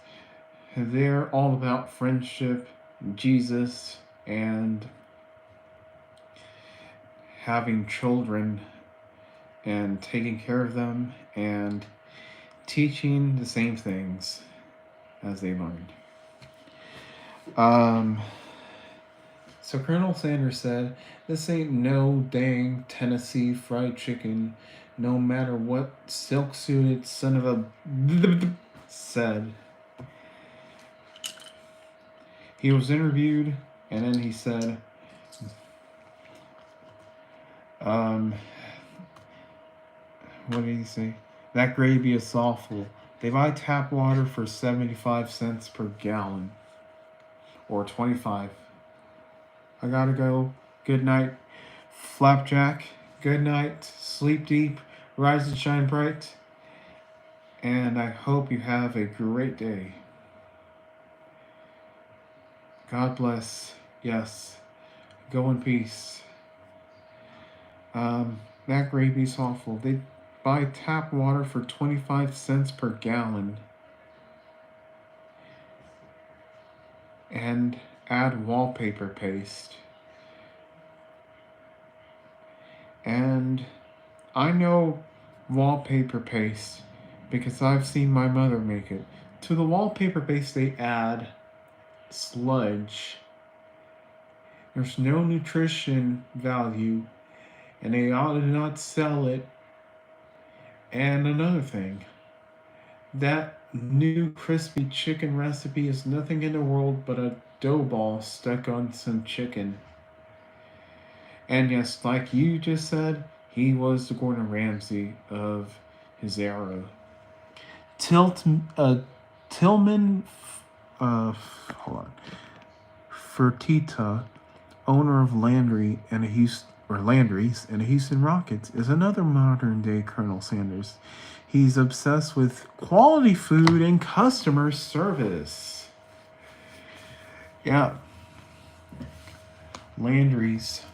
they're all about friendship, Jesus, and having children and taking care of them and teaching the same things as they learned. So Colonel Sanders said, "This ain't no dang Tennessee fried chicken, no matter what silk-suited son of a said." He was interviewed, and then he said, what did he say? That gravy is awful. They buy tap water for 75 cents per gallon. Or 25. I gotta go. Good night, Flapjack. Good night. Sleep deep. Rise and shine bright. And I hope you have a great day. God bless. Yes. Go in peace. That gravy's awful. They buy tap water for 25 cents per gallon. And add wallpaper paste. And I know wallpaper paste because I've seen my mother make it. To the wallpaper paste they add sludge. There's no nutrition value and they ought to not sell it. And another thing, that new crispy chicken recipe is nothing in the world but a dough ball stuck on some chicken. And yes, like you just said, he was the Gordon Ramsay of his era. Tillman, Fertitta, owner of Landry's and the Houston Rockets, is another modern-day Colonel Sanders. He's obsessed with quality food and customer service. Yeah. Landry's.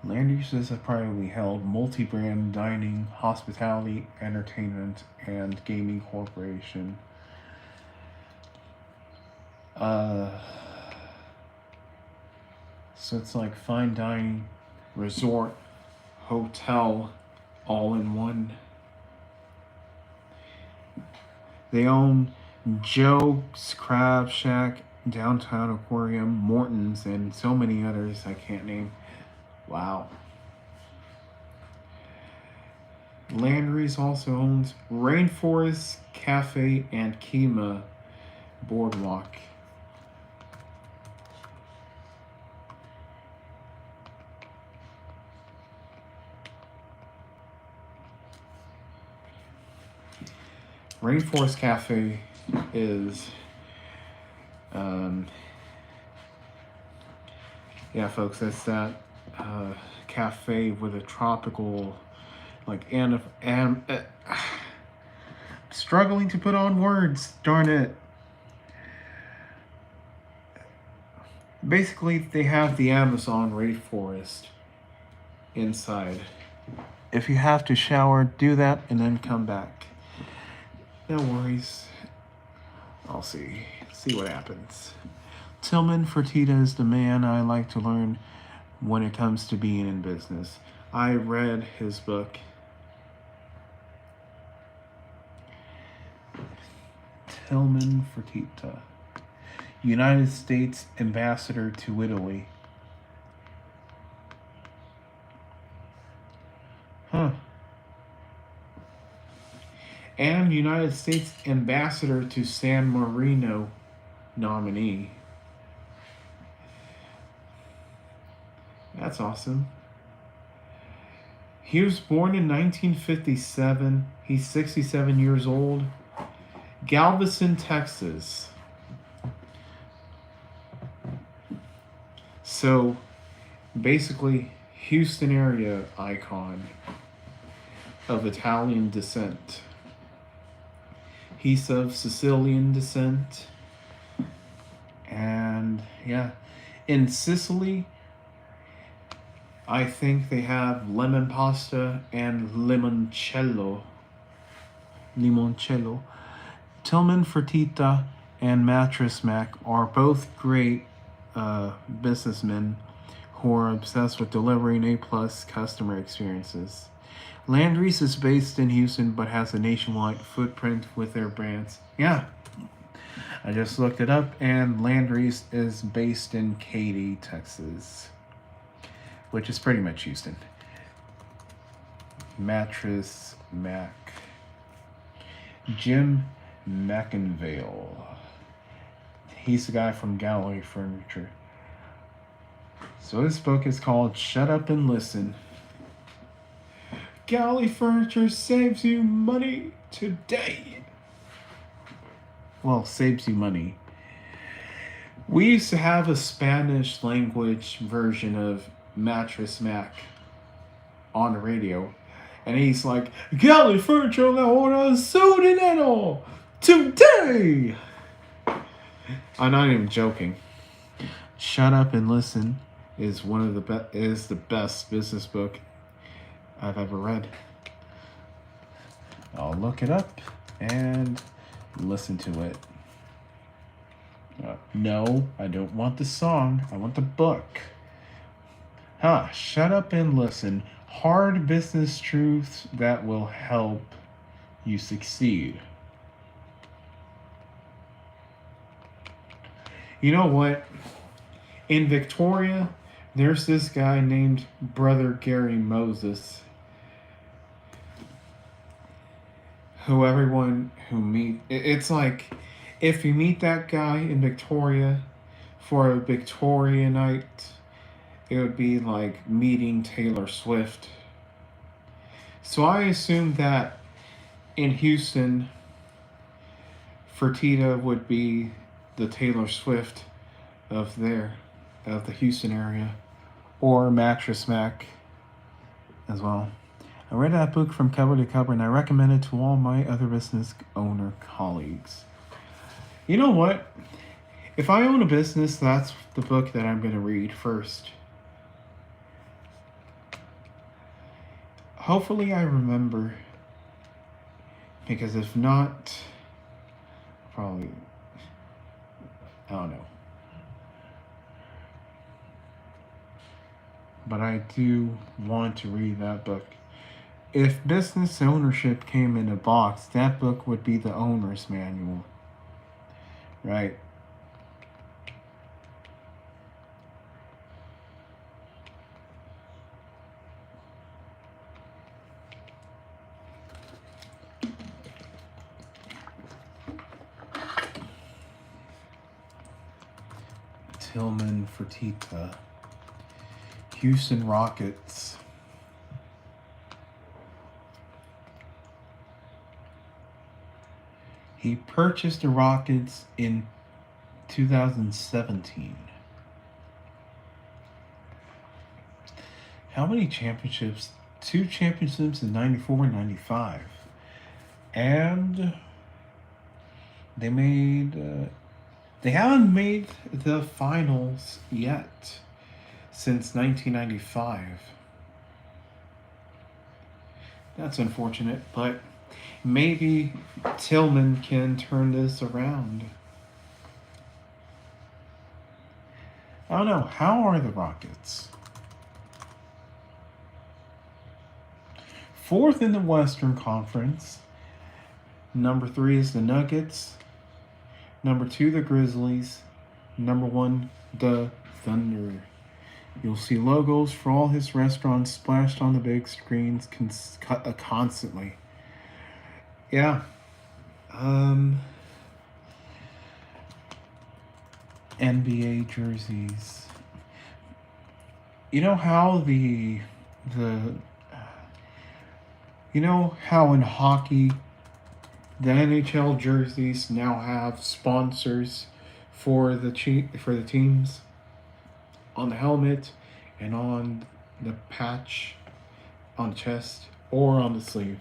Landry's is a privately held multi-brand dining, hospitality, entertainment, and gaming corporation. So it's like fine dining, resort, hotel, all in one. They own Joe's Crab Shack, Downtown Aquarium, Morton's, and so many others I can't name. Wow. Landry's also owns Rainforest Cafe and Kima Boardwalk. Rainforest Cafe is, yeah, folks, that's that cafe with a tropical, like, struggling to put on words. Darn it. Basically, they have the Amazon rainforest inside. If you have to shower, do that and then come back. No worries. I'll see what happens. Tillman Fertitta is the man I like to learn when it comes to being in business. I read his book. Tillman Fertitta, United States Ambassador to Italy. Huh. And United States Ambassador to San Marino nominee. That's awesome. He was born in 1957. He's 67 years old. Galveston, Texas. So, basically, Houston area icon of Italian descent. He's of Sicilian descent. And, yeah. In Sicily, I think they have lemon pasta and limoncello. Limoncello. Tillman Fertitta and Mattress Mac are both great businessmen who are obsessed with delivering A-plus customer experiences. Landry's is based in Houston but has a nationwide footprint with their brands. Yeah, I just looked it up, and Landry's is based in Katy, Texas, which is pretty much Houston. Mattress Mac. Jim McInvale. He's the guy from Gallery Furniture. So this book is called Shut Up and Listen. Gallery Furniture saves you money today. Well, saves you money. We used to have a Spanish language version of Mattress Mac on the radio. And he's like, Gallery Furniture la hora su dinero today. I'm not even joking. Shut Up and Listen is the best business book I've ever read. I'll look it up and listen to it. No, I don't want the song. I want the book. Shut Up and Listen. Hard business truths that will help you succeed. You know what? In Victoria, there's this guy named Brother Gary Moses, who everyone who meet, it's like if you meet that guy in Victoria for a Victoria night, it would be like meeting Taylor Swift. So I assume that in Houston, Fertitta would be the Taylor Swift of the Houston area, or Mattress Mac as well. I read that book from cover to cover, and I recommend it to all my other business owner colleagues. You know what? If I own a business, that's the book that I'm going to read first. Hopefully I remember, because if not, probably, I don't know. But I do want to read that book. If business ownership came in a box, that book would be the owner's manual. Right? Tillman Fertitta. Houston Rockets. He purchased the Rockets in 2017. How many championships? 2 championships in 94 and 95. And they haven't made the finals yet since 1995. That's unfortunate, but maybe Tillman can turn this around. I don't know. How are the Rockets? Fourth in the Western Conference. Number 3 is the Nuggets. Number 2, the Grizzlies. Number 1, the Thunder. You'll see logos for all his restaurants splashed on the big screens constantly. Yeah. NBA jerseys. You know how you know how in hockey the NHL jerseys now have sponsors for the teams on the helmet and on the patch on the chest or on the sleeve.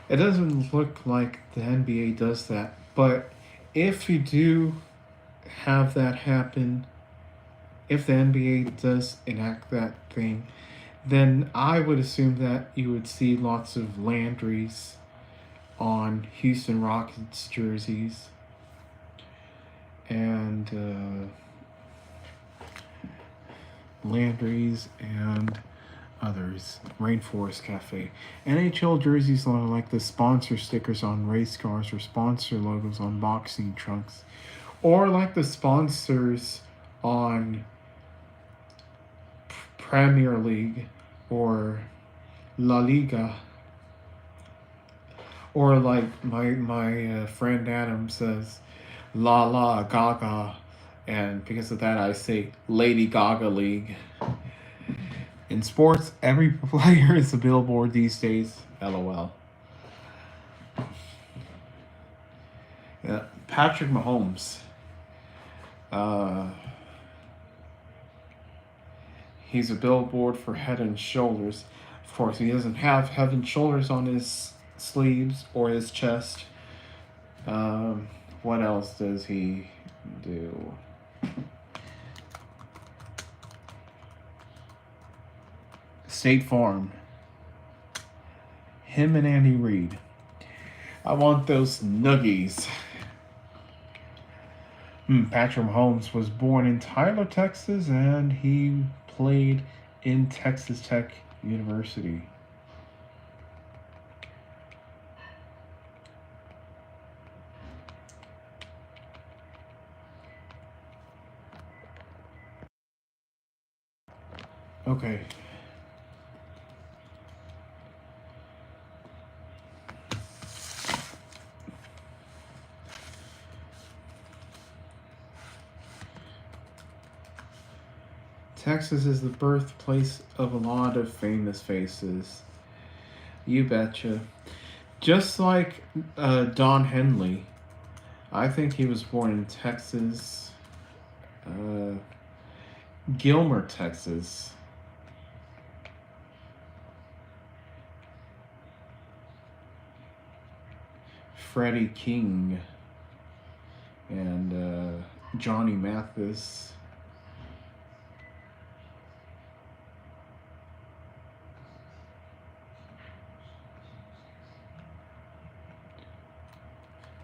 It doesn't look like the NBA does that, but if you do have that happen, if the NBA does enact that thing, then I would assume that you would see lots of Landrys on Houston Rockets jerseys and Landrys and others. Rainforest Cafe. NHL jerseys are like the sponsor stickers on race cars or sponsor logos on boxing trunks, or like the sponsors on Premier League or La Liga, or like my friend Adam says, La La Gaga, and because of that I say Lady Gaga League. In sports, every player is a billboard these days. LOL. Yeah, Patrick Mahomes. He's a billboard for Head and Shoulders. Of course, he doesn't have Head and Shoulders on his sleeves or his chest. What else does he do? State Farm. Him and Andy Reid. I want those nuggies. Patrick Mahomes was born in Tyler, Texas, and he played in Texas Tech University. Okay. Texas is the birthplace of a lot of famous faces. You betcha. Just like Don Henley. I think he was born in Texas. Gilmer, Texas. Freddie King. And Johnny Mathis.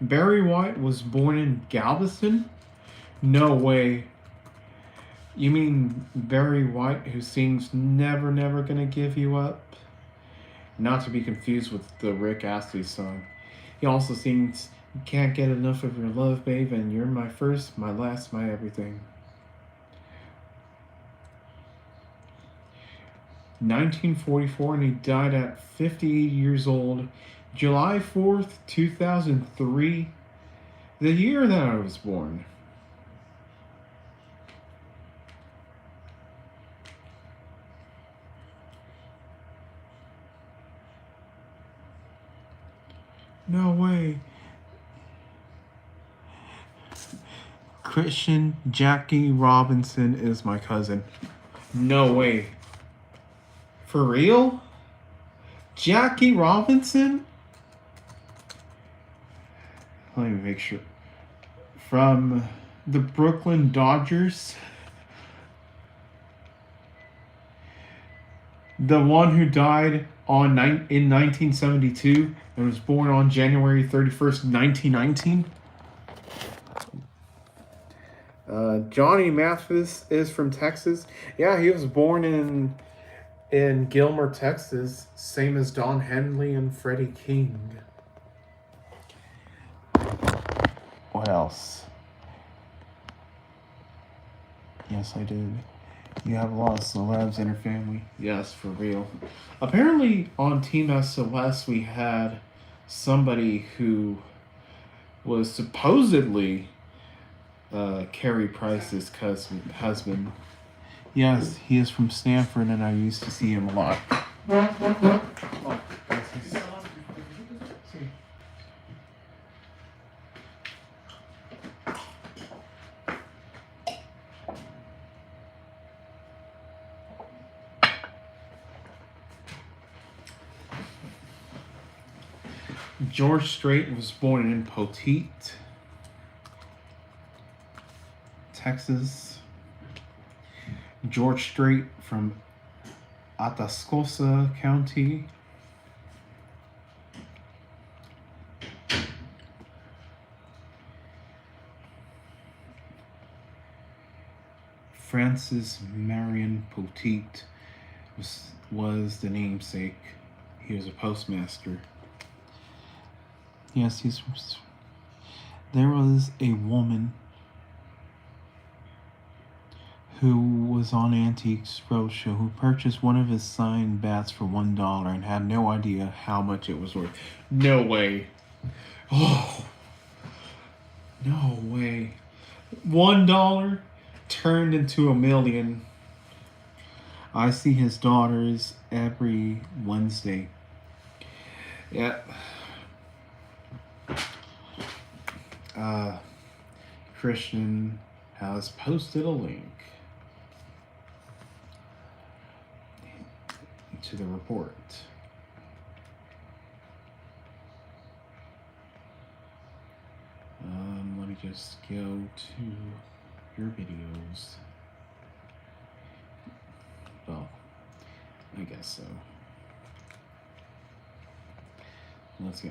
Barry White was born in Galveston? No way. You mean Barry White who sings Never Never Gonna Give You Up? Not to be confused with the Rick Astley song. He also sings Can't Get Enough of Your Love, Babe, and You're My First, My Last, My Everything. 1944, and he died at 58 years old. July 4th, 2003, the year that I was born. No way. Christian Jackie Robinson is my cousin. No way. For real? Jackie Robinson? Let me make sure. From the Brooklyn Dodgers. The one who died in 1972 and was born on January 31st, 1919. Johnny Mathis is from Texas. Yeah, he was born in Gilmer, Texas, same as Don Henley and Freddie King. What else? Yes, I did. You have a lot of celebs in your family. Yes, for real. Apparently, on Team SOS, we had somebody who was supposedly Carrie Price's husband. Yes, he is from Stanford, and I used to see him a lot. George Strait was born in Poteet, Texas. George Strait from Atascosa County. Francis Marion Poteet was the namesake. He was a postmaster. Yes, he's from... There was a woman who was on Antiques Roadshow who purchased one of his signed bats for $1 and had no idea how much it was worth. No way. Oh, no way. $1 turned into $1 million. I see his daughters every Wednesday. Yeah. Christian has posted a link to the report. Let me just go to your videos. Well, I guess so. Let's go.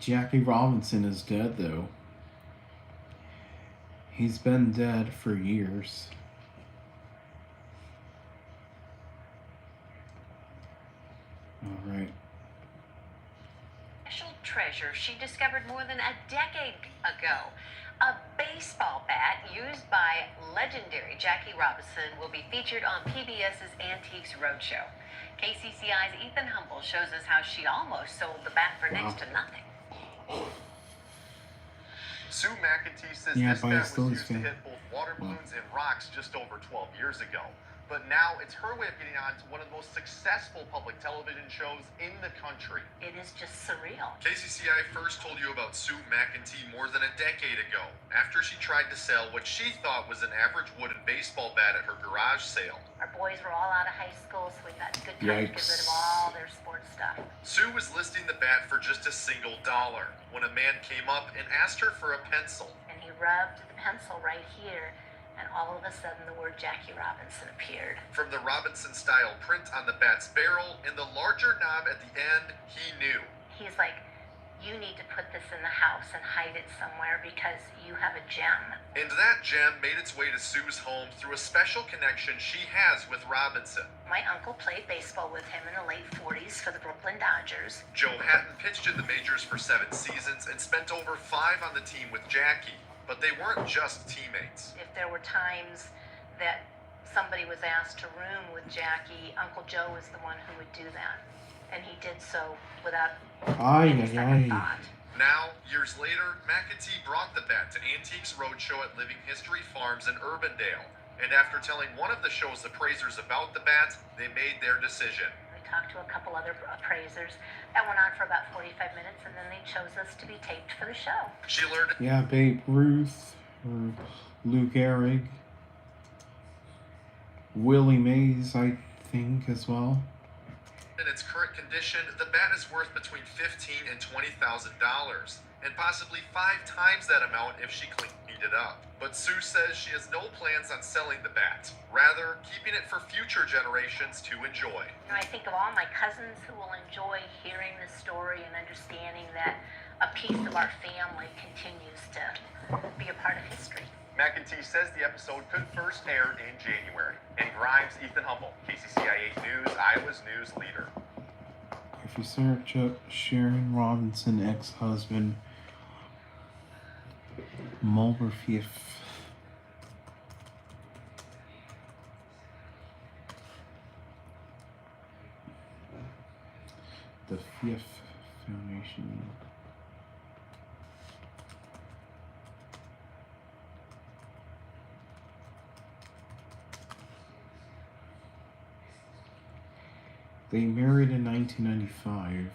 Jackie Robinson is dead, though. He's been dead for years. All right. Special treasure she discovered more than a decade ago. A baseball bat used by legendary Jackie Robinson will be featured on PBS's Antiques Roadshow. KCCI's Ethan Humble shows us how she almost sold the bat for next to nothing. Sue McEntee says this bat was used to hit both water balloons and rocks just over 12 years ago. But now it's her way of getting on to one of the most successful public television shows in the country. It is just surreal. KCCI first told you about Sue McEntee more than a decade ago, after she tried to sell what she thought was an average wooden baseball bat at her garage sale. Our boys were all out of high school, so we thought good time to get rid of all their sports stuff. Sue was listing the bat for just $1 when a man came up and asked her for a pencil. And he rubbed the pencil right here, and all of a sudden the word Jackie Robinson appeared. From the Robinson-style print on the bat's barrel and the larger knob at the end, he knew. He's like, you need to put this in the house and hide it somewhere because you have a gem. And that gem made its way to Sue's home through a special connection she has with Robinson. My uncle played baseball with him in the late 40s for the Brooklyn Dodgers. Joe Hatton pitched in the majors for 7 seasons and spent over 5 on the team with Jackie. But they weren't just teammates. If there were times that somebody was asked to room with Jackie, Uncle Joe was the one who would do that. And he did so without any second thought. Now, years later, McEntee brought the bat to Antiques Roadshow at Living History Farms in Urbandale. And after telling one of the show's appraisers about the bat, they made their decision. We talked to a couple other appraisers. That went on for about 45 minutes, and then they chose us to be taped for the show. She learned... Yeah, Babe Ruth, or Lou Gehrig, Willie Mays, I think, as well. In its current condition, the bat is worth between $15,000 and $20,000, and possibly 5 times that amount if she cleaned it up. But Sue says she has no plans on selling the bat, rather keeping it for future generations to enjoy. I think of all my cousins who will enjoy hearing the story and understanding that a piece of our family continues to be a part of history. McEntee says the episode could first air in January. In Grimes, Ethan Humble, KCCI 8 News, Iowa's news leader. If you search up Sharon Robinson, ex-husband, Mulberfief. The Fief Foundation. They married in 1995.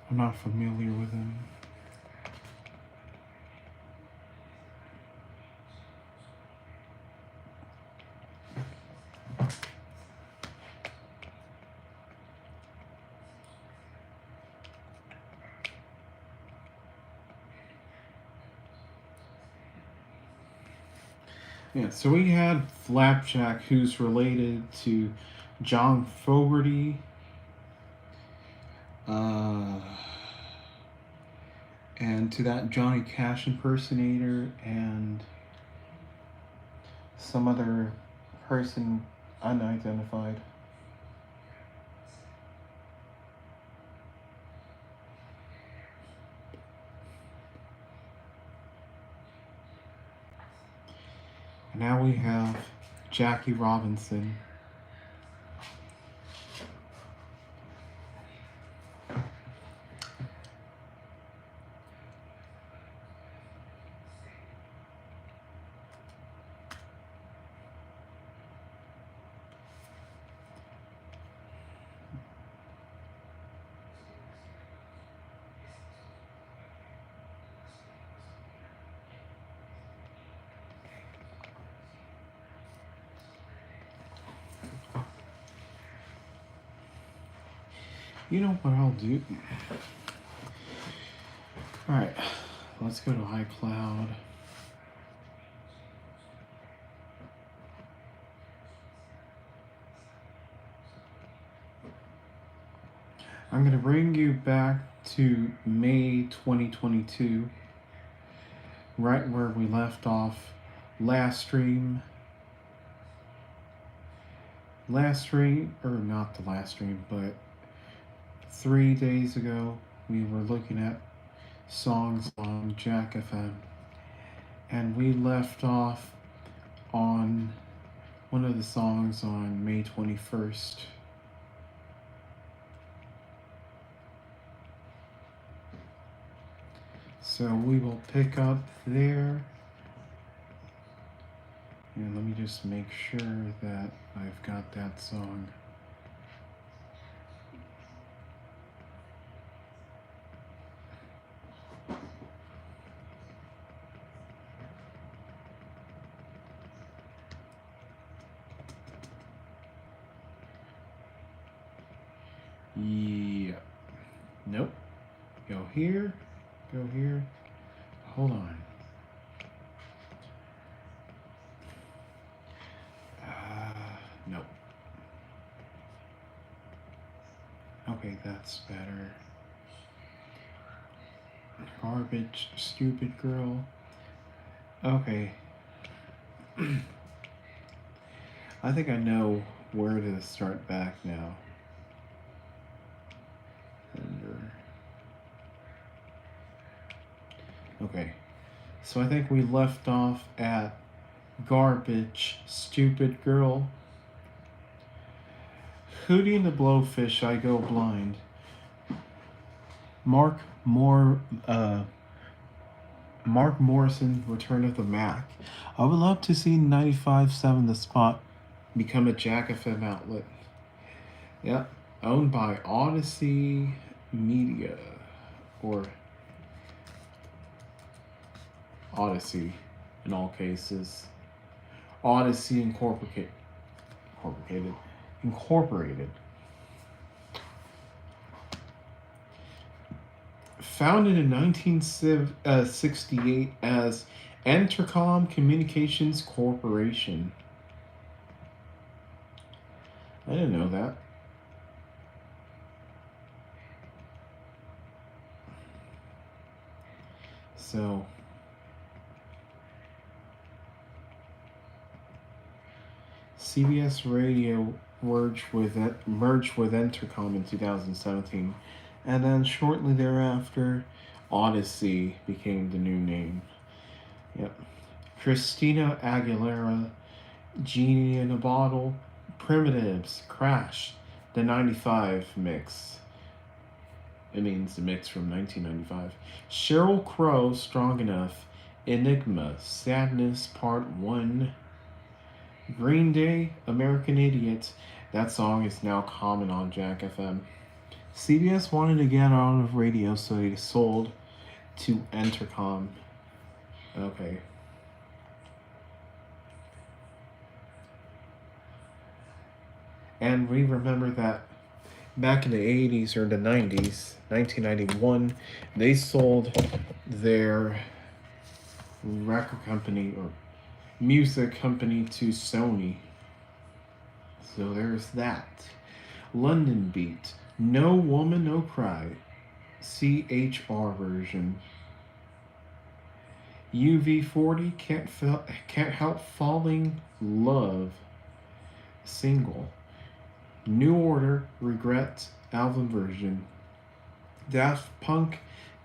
I'm not familiar with him. Yeah, so we had Flapjack, who's related to John Fogerty. And to that Johnny Cash impersonator and some other person unidentified. Now we have Jackie Robinson. You know what I'll do? Alright, let's go to iCloud. I'm going to bring you back to May 2022, right where we left off last stream, or not the last stream, but 3 days ago, we were looking at songs on Jack FM, and we left off on one of the songs on May 21st. So we will pick up there. And let me just make sure that I've got that song. Yeah. Nope. Go here. Go here. Hold on. Nope. Okay, that's better. Garbage, stupid girl. Okay. I think I know where to start back now. Okay, so I think we left off at Garbage, Stupid Girl. Hootie and the Blowfish, I Go Blind. Mark Morrison, Return of the Mac. I would love to see 95.7 The Spot become a Jack FM outlet. Yep, owned by Odyssey Media. or Odyssey in all cases. Odyssey Incorporated. Founded in 1968 as Entercom Communications Corporation. I didn't know that. So, CBS Radio merged with Entercom in 2017, and then shortly thereafter, Odyssey became the new name. Yep. Christina Aguilera, Genie in a Bottle, Primitives, Crash, the 95 mix. It means the mix from 1995. Sheryl Crow, Strong Enough, Enigma, Sadness Part 1. Green Day, American Idiot. That song is now common on Jack FM. CBS wanted to get out of radio, so they sold to Entercom. Okay. And we remember that back in the 80s or the 90s, 1991, they sold their record company or music company to Sony. So there's that. London Beat, No Woman, No Cry, CHR version. UV40, Can't Help Falling Love, single. New Order, Regret, album version. Daft Punk,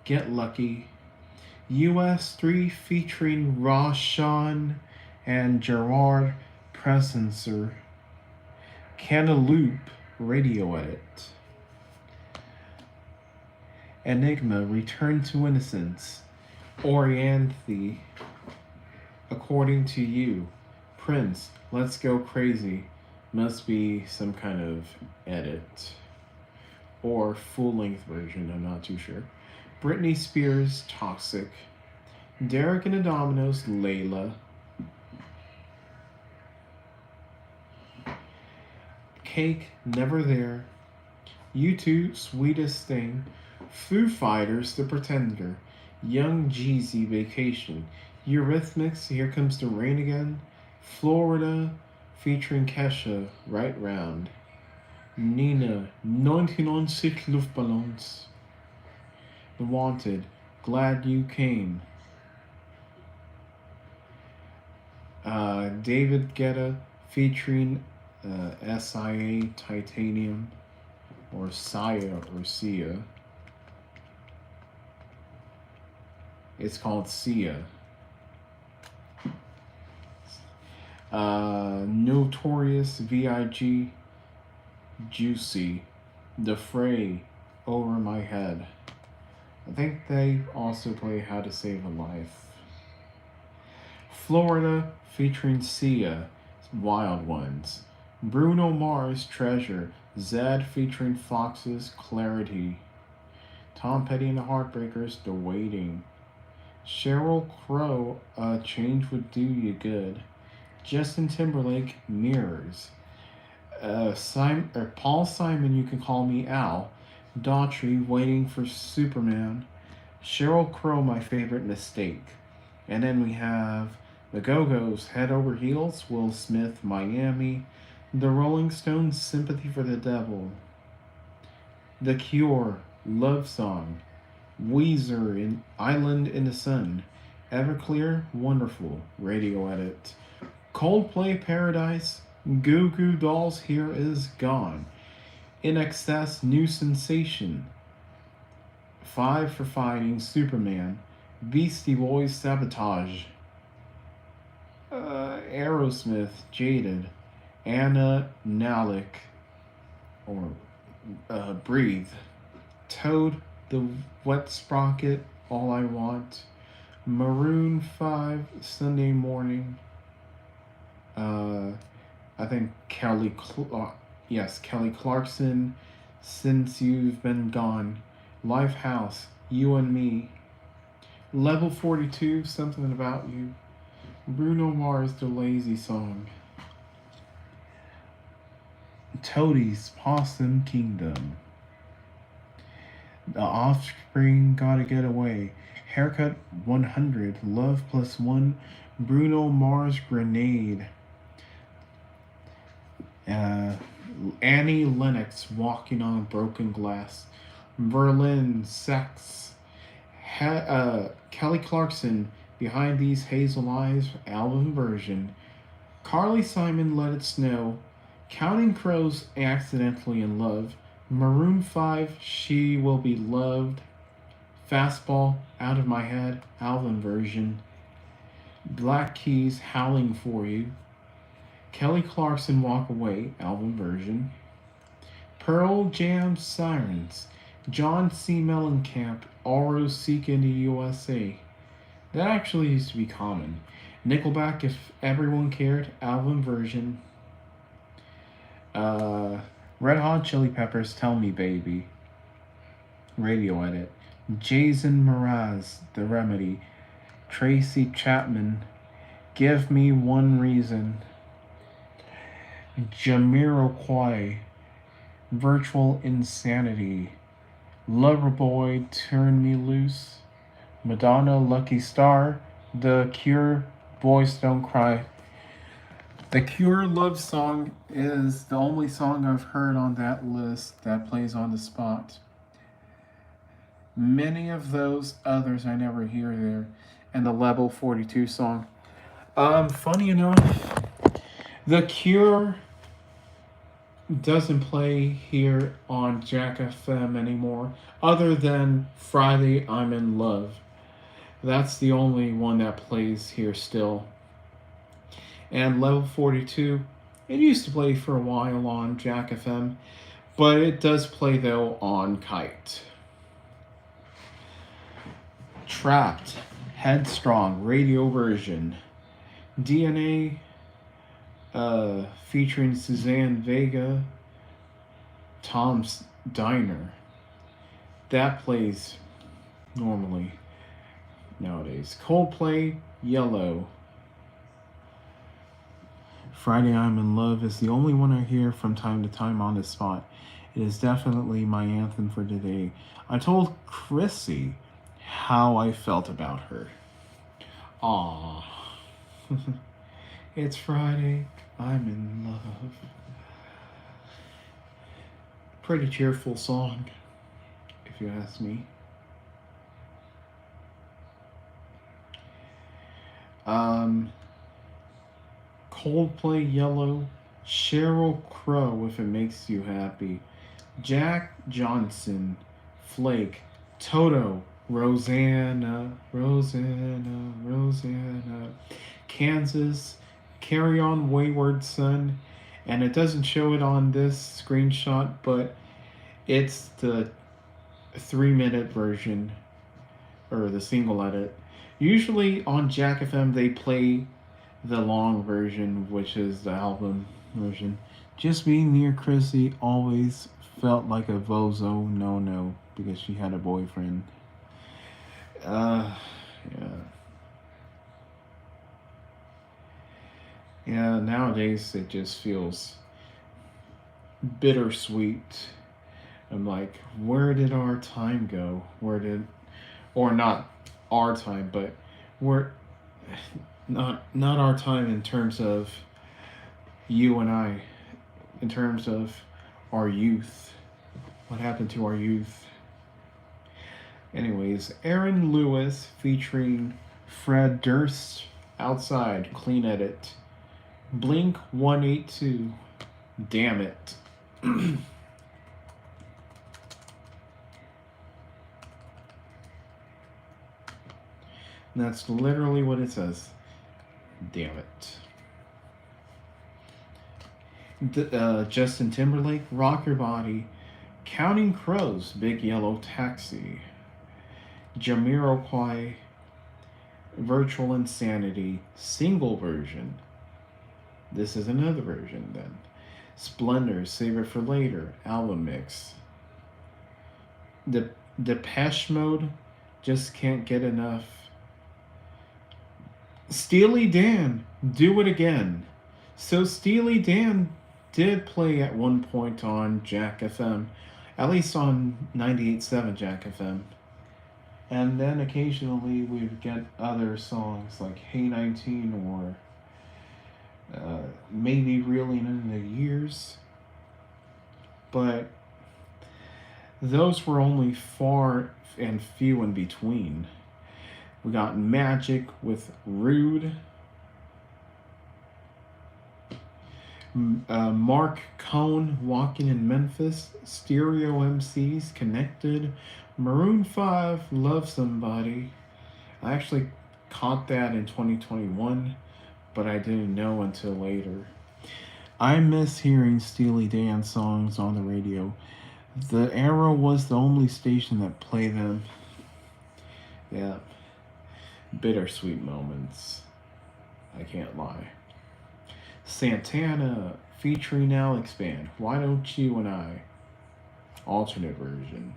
Get Lucky. US3 featuring Roshan and Gerard Presencer. Cantaloupe, Radio Edit. Enigma, Return to Innocence. Orianthe, According to You. Prince, Let's Go Crazy. Must be some kind of edit. Or full-length version, I'm not too sure. Britney Spears, Toxic. Derek and the Dominoes, Layla. Cake, Never There. U2, Sweetest Thing. Foo Fighters, The Pretender. Young Jeezy, Vacation. Eurythmics, Here Comes the Rain Again. Florida, featuring Kesha, Right Round. Nina, 1996 Luftballons. The Wanted, Glad You Came. David Guetta, featuring SIA Titanium, or Sia, or Sia. It's called Sia. Notorious VIG, Juicy, The Fray, Over My Head. I think they also play How to Save a Life. Florida, featuring Sia, Wild Ones. Bruno Mars, Treasure. Zed, featuring Foxes, Clarity. Tom Petty and the Heartbreakers, The Waiting. Sheryl Crow, Change Would Do You Good. Justin Timberlake, Mirrors. Paul Simon, You Can Call Me Al. Daughtry, Waiting for Superman. Sheryl Crow, My Favorite Mistake. And then we have the Go-Go's, Head Over Heels. Will Smith, Miami. The Rolling Stones, Sympathy for the Devil. The Cure, Love Song. Weezer, in Island in the Sun. Everclear, Wonderful, Radio Edit. Coldplay, Paradise. Goo Goo Dolls, Here Is Gone. In Excess, New Sensation. 5 for Fighting, Superman. Beastie Boys, Sabotage. Aerosmith, Jaded. Anna Nalick, or Breathe. Toad, The Wet Sprocket, All I Want. Maroon 5, Sunday Morning. I think Kelly Clarkson, Since You've Been Gone. Lifehouse, You and Me. Level 42, Something About You. Bruno Mars, The Lazy Song. Toadies, Possum Kingdom. The Offspring, Gotta Get Away. Haircut 100, Love Plus One. Bruno Mars, Grenade. Annie Lennox, Walking on Broken Glass. Berlin, Sex. Kelly Clarkson, Behind These Hazel Eyes, album version. Carly Simon, Let It Snow. Counting Crows, Accidentally in Love. Maroon 5, She Will Be Loved. Fastball, Out of My Head, album version. Black Keys, Howling For You. Kelly Clarkson, Walk Away, album version. Pearl Jam, Sirens. John C. Mellencamp, Oro Seek in the USA. That actually used to be common. Nickelback, If Everyone Cared, album version. Red Hot Chili Peppers, Tell Me Baby. Radio edit. Jason Mraz, The Remedy. Tracy Chapman, Give Me One Reason. Jamiroquai, Virtual Insanity. Loverboy, Turn Me Loose. Madonna, Lucky Star. The Cure, Boys Don't Cry. The Cure Love Song is the only song I've heard on that list that plays on the spot. Many of those others I never hear there. And the Level 42 song. Funny enough, The Cure doesn't play here on Jack FM anymore, other than Friday I'm in Love. That's the only one that plays here still. And Level 42, it used to play for a while on Jack FM, but it does play though on Kite. Trapped, Headstrong, radio version. DNA, featuring Suzanne Vega, Tom's Diner. That plays normally nowadays. Coldplay, Yellow. Friday I'm in Love is the only one I hear from time to time on this spot. It is definitely my anthem for today. I told Chrissy how I felt about her. Aww. It's Friday, I'm in love. Pretty cheerful song, if you ask me. Coldplay, Yellow. Sheryl Crow, If It Makes You Happy. Jack Johnson, Flake. Toto, Rosanna, Rosanna, Rosanna. Kansas, Carry On Wayward Son. And it doesn't show it on this screenshot, but it's the 3-minute version, or the single edit. Usually on Jack FM they play the long version, which is the album version. Just being near Chrissy always felt like a bozo no because she had a boyfriend. Yeah. Yeah, nowadays it just feels bittersweet. I'm like, where did our time go? Or not our time, but not our time in terms of you and I, in terms of our youth. What happened to our youth? Anyways, Aaron Lewis featuring Fred Durst, Outside, clean edit. Blink 182, Damn It. That's literally what it says. Damn it. Justin Timberlake, Rock Your Body. Counting Crows, Big Yellow Taxi. Jamiroquai, Virtual Insanity, single version. This is another version then. Splendor, Save It for Later, album mix. The Depeche Mode, just can't get enough. Steely Dan, Do It Again. So Steely Dan did play at one point on Jack FM, at least on 98.7 Jack FM. And then occasionally we would get other songs like Hey 19 or maybe Reeling in the Years. But those were only far and few in between. We got Magic with Rude. Mark Cohn, Walking in Memphis. Stereo MCs, Connected. Maroon 5, Love Somebody. I actually caught that in 2021, but I didn't know until later. I miss hearing Steely Dan songs on the radio. The Arrow was the only station that played them. Yeah. Bittersweet moments. I can't lie. Santana featuring Alex Band. Why Don't You and I? Alternate version.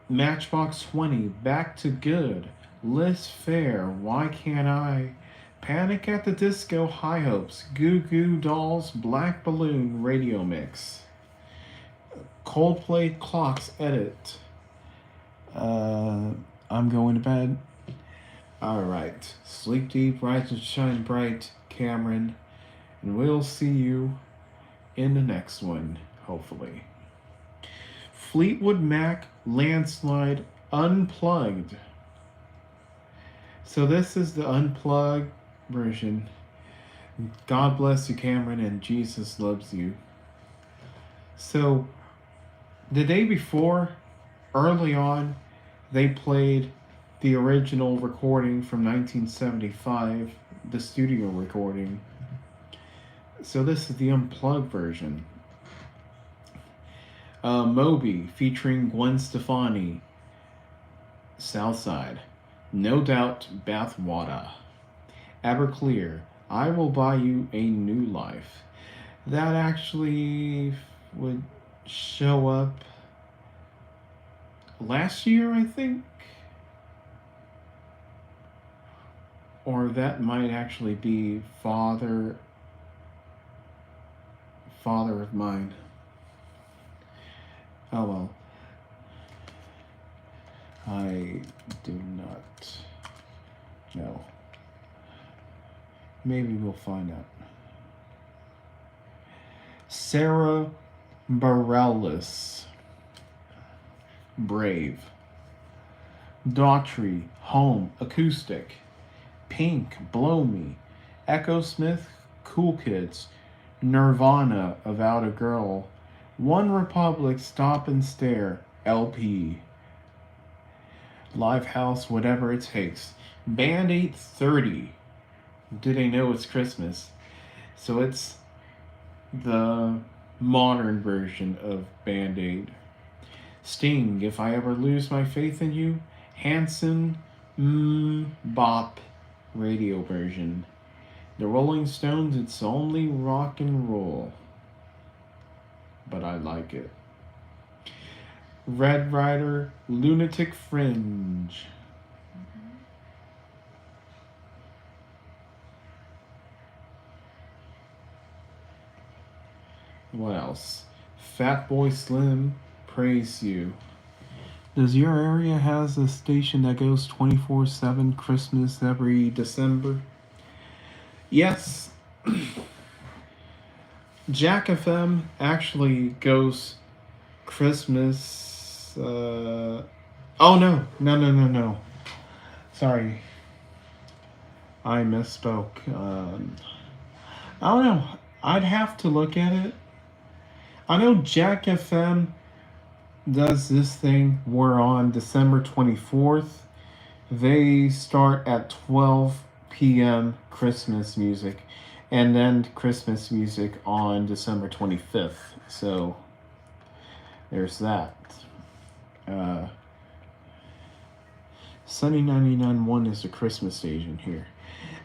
Matchbox 20. Back to Good. Liz Fair. Why Can't I? Panic at the Disco. High Hopes. Goo Goo Dolls. Black Balloon Radio Mix. Coldplay Clocks Edit. I'm Going to Bed. Alright. Sleep Deep, Rise and Shine Bright, Cameron. And we'll see you in the next one, hopefully. Fleetwood Mac, Landslide, Unplugged. So this is the unplugged version. God bless you, Cameron, and Jesus loves you. So the day before, early on, they played the original recording from 1975, the studio recording. So this is the unplugged version. Moby featuring Gwen Stefani, Southside. No Doubt, Bathwater. Everclear, I Will Buy You a New Life. That actually would show up last year, I think. Or that might actually be Father of Mine. Oh well. I do not know. Maybe we'll find out. Sarah Bareilles, Brave. Daughtry, Home, Acoustic. Pink, Blow Me. Echo Smith, Cool Kids. Nirvana, About a Girl. One Republic, Stop and Stare, LP. Livehouse, Whatever It Takes. Band 830. Do they know it's Christmas? So it's the modern version of Band Aid. Sting, If I Ever Lose My Faith in You. Hanson, Bop, radio version. The Rolling Stones, It's Only Rock and Roll. But I like it. Red Rider, Lunatic Fringe. What else? Fatboy Slim, Praise You. Does your area has a station that goes 24/7 Christmas every December? Yes. Jack FM actually goes Christmas. Oh no. Sorry. I misspoke. I don't know. I'd have to look at it. I know Jack FM does this thing where on December 24th, they start at 12 p.m. Christmas music, and then Christmas music on December 25th. So there's that. Sunny 99.1 is the Christmas station here.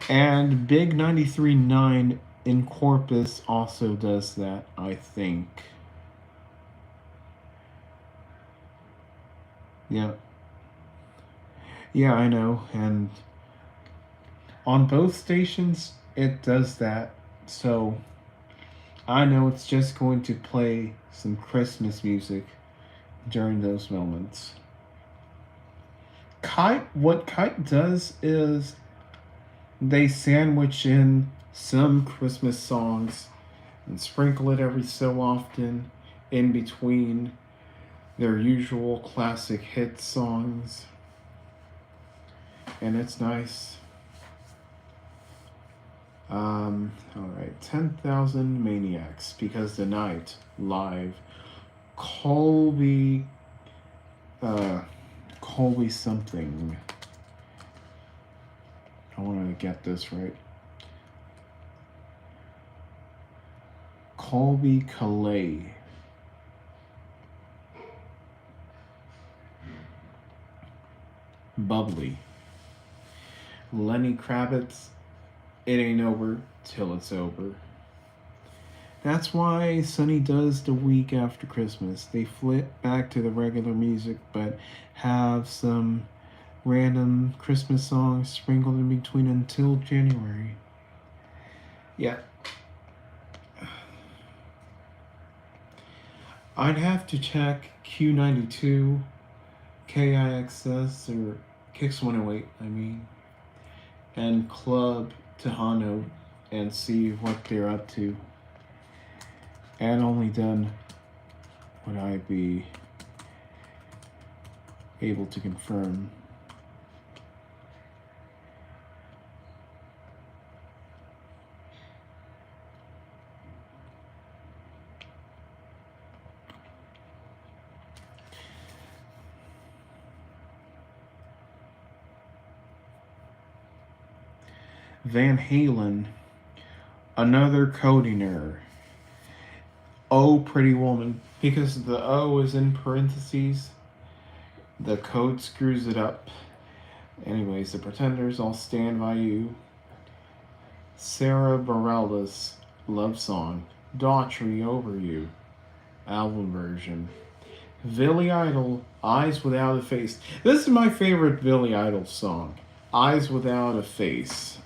And Big 93.9 in Corpus also does that, I think. Yeah. Yeah, I know. And on both stations, it does that. So I know it's just going to play some Christmas music during those moments. What Kite does is they sandwich in some Christmas songs and sprinkle it every so often in between their usual classic hit songs. And it's nice. Alright, 10,000 Maniacs, because the night, live. Colby, Colby something. I want to get this right. Colby Calais. Bubbly. Lenny Kravitz, It Ain't Over Till It's Over. That's why Sonny does the week after Christmas. They flip back to the regular music, but have some random Christmas songs sprinkled in between until January. Yeah. I'd have to check Q92, KIXS, or Kix 108, I mean, and Club Tejano and see what they're up to. And only then would I be able to confirm. Van Halen, another coding error. Oh, pretty woman. Because the O is in parentheses, the code screws it up. Anyways, the Pretenders, I'll Stand By You. Sarah Bareilles, Love Song. Daughtry, Over You, album version. Billy Idol, Eyes Without a Face. This is my favorite Billy Idol song. Eyes Without a Face.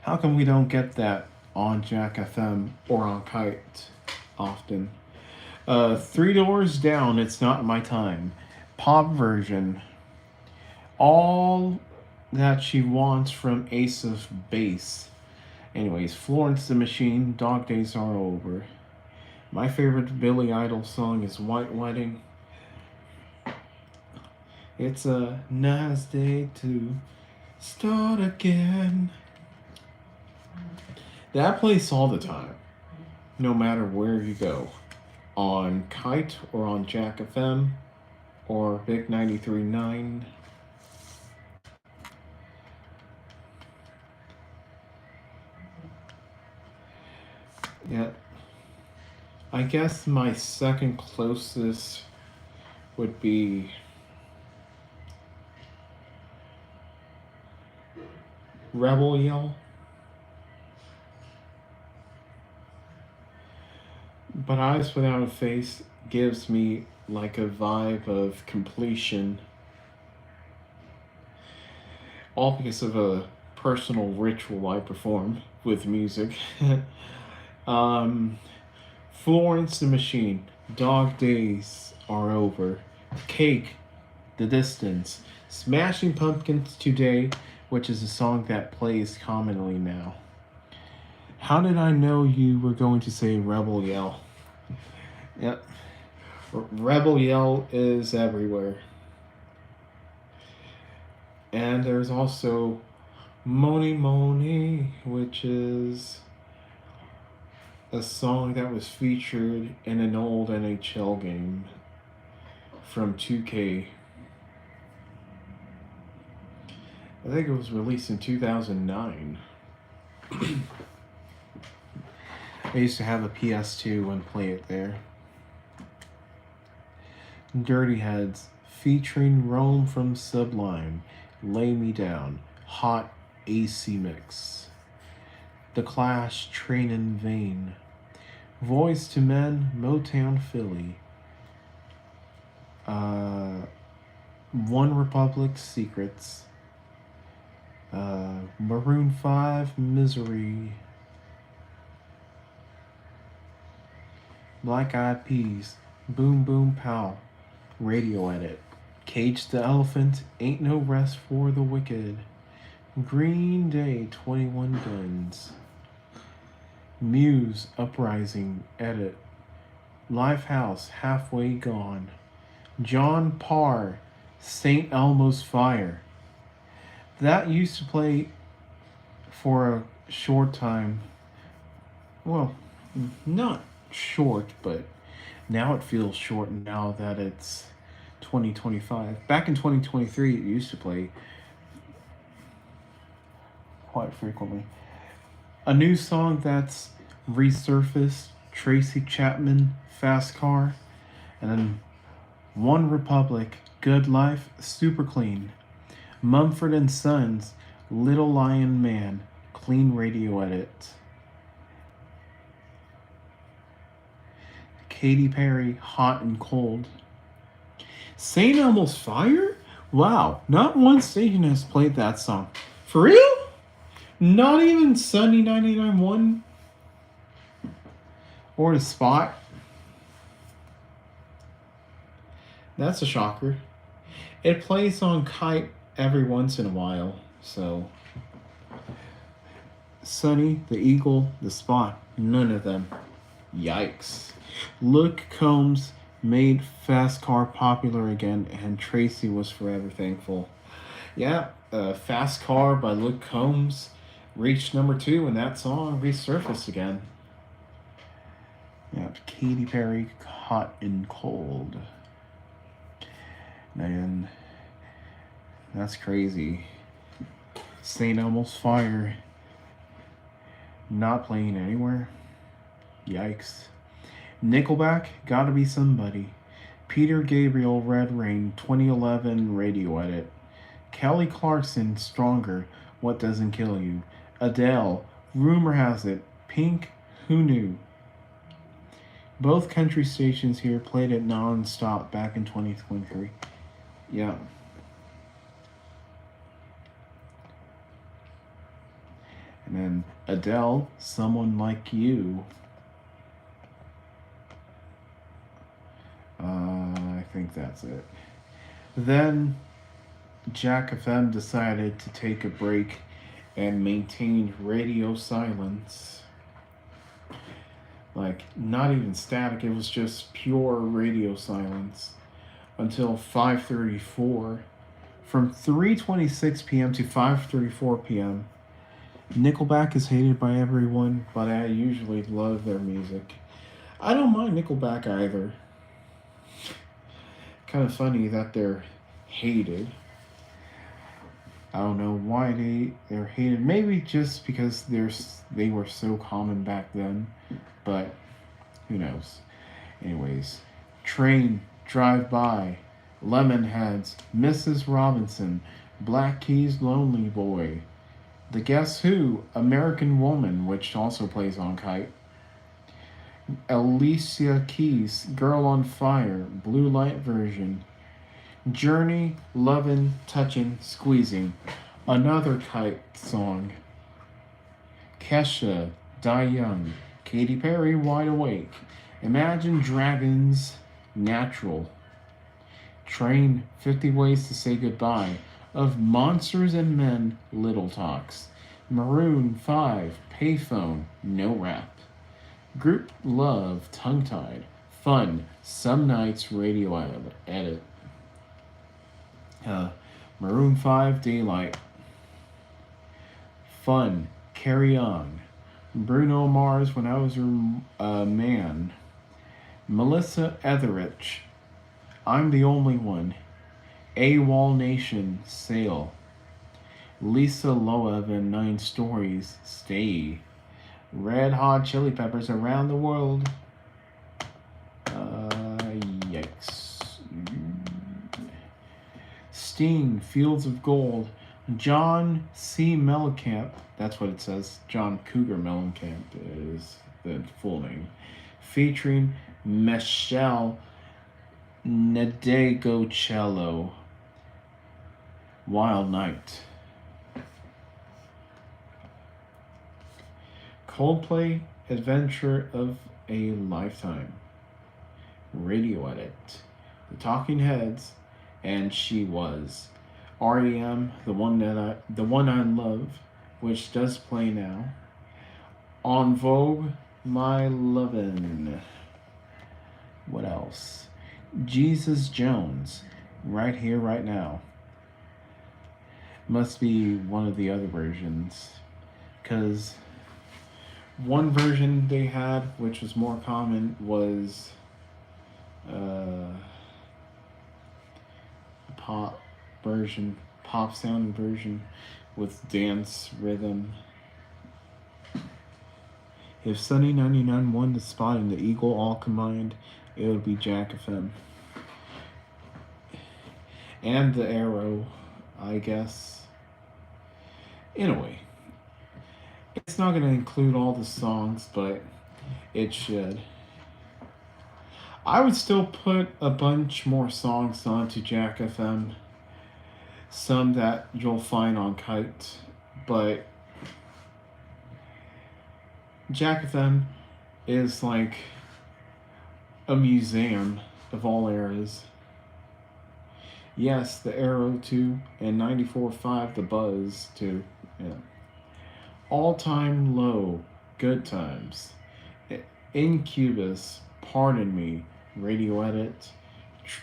How come we don't get that on Jack FM or on Kite often? 3 Doors Down, It's Not My Time. Pop version. All That She Wants from Ace of Base. Anyways, Florence the Machine, Dog Days Are Over. My favorite Billy Idol song is White Wedding. It's a nice day to start again. That plays all the time, no matter where you go. On Kite or on Jack FM or Big 93.9. Yeah. I guess my second closest would be Rebel Yell. But Eyes Without a Face gives me like a vibe of completion. All because of a personal ritual I perform with music. Florence the Machine, Dog Days Are Over. Cake, The Distance. Smashing Pumpkins Today, which is a song that plays commonly now. How did I know you were going to say Rebel Yell? Yep. Rebel Yell is everywhere. And there's also Money Money, which is a song that was featured in an old NHL game from 2K. I think it was released in 2009. I used to have a PS2 and play it there. Dirty Heads, featuring Rome from Sublime, Lay Me Down, Hot AC Mix. The Clash, Train in Vain. Voice to Men, Motown Philly. One Republic, Secrets. Maroon 5, Misery. Black Eyed Peas, Boom Boom Pow, Radio Edit. Cage the Elephant, Ain't No Rest for the Wicked. Green Day, 21 Guns. Muse, Uprising, Edit. Lifehouse, Halfway Gone. John Parr, St. Elmo's Fire. That used to play for a short time. Well, not short, but now it feels short now that it's 2025. Back in 2023, it used to play quite frequently. A new song that's resurfaced, Tracy Chapman, Fast Car, and then One Republic, Good Life, Super Clean. Mumford & Sons, Little Lion Man, Clean Radio Edit. Katy Perry, Hot and Cold. St. Elmo's Fire? Wow, not one station has played that song. For real? Not even Sunny 99.1? Or The Spot? That's a shocker. It plays on Kite every once in a while, so... Sunny, The Eagle, The Spot, none of them. Yikes. Luke Combs made Fast Car popular again, and Tracy was forever thankful. Yeah, Fast Car by Luke Combs reached number 2, and that song resurfaced again. Yeah, Katy Perry, Hot and Cold. And that's crazy. St. Elmo's Fire not playing anywhere. Yikes. Nickelback, Gotta Be Somebody. Peter Gabriel, Red Rain, 2011 Radio Edit. Kelly Clarkson, Stronger, What Doesn't Kill You. Adele, Rumor Has It, Pink, Who Knew. Both country stations here played it non-stop back in 2023. Yeah. And then Adele, Someone Like You. I think that's it. Then Jack FM decided to take a break and maintain radio silence. Like, not even static, it was just pure radio silence until 5:34. From 3:26 p.m. to 5:34 p.m. Nickelback is hated by everyone, but I usually love their music. I don't mind Nickelback either. Kind of funny that they're hated. I don't know why they're hated. Maybe just because they were so common back then, but who knows. Anyways, Train, Drive By, Lemonheads, Mrs. Robinson, Black Keys, Lonely Boy, The Guess Who, American Woman, which also plays on Kite, Alicia Keys, Girl on Fire, Blue Light Version, Journey, Lovin', Touchin', Squeezing, another Kite song, Kesha, Die Young, Katy Perry, Wide Awake, Imagine Dragons, Natural, Train, 50 Ways to Say Goodbye, Of Monsters and Men, Little Talks, Maroon 5, Payphone, No Rap, Group Love, Tongue Tied, Fun, Some Nights, Radio Edit, Maroon 5, Daylight, Fun, Carry On, Bruno Mars, When I Was a Man, Melissa Etheridge, I'm the Only One, AWOL Nation, Sail, Lisa Loeb and 9 Stories, Stay, Red Hot Chili Peppers, Around the World. Yikes. Sting, Fields of Gold. John C. Mellencamp, that's what it says. John Cougar Mellencamp is the full name. Featuring Michelle Nedegocello, Wild Night. Coldplay, Adventure of a Lifetime. Radio Edit, The Talking Heads, and She Was. REM, the one I love, which does play now. On Vogue, My Lovin'. What else? Jesus Jones, Right Here, Right Now. Must be one of the other versions, because one version they had, which was more common, was pop version, pop sounding version with dance rhythm. If Sunny 99 won the spot in the Eagle all combined, it would be Jack FM. And the Arrow, I guess. Anyway, it's not going to include all the songs, but it should. I would still put a bunch more songs onto Jack FM. Some that you'll find on Kite, but Jack FM is like a museum of all eras. Yes, the Arrow 2 and 94.5 the Buzz 2. Yeah. All Time Low, Good Times. Incubus, Pardon Me, Radio Edit.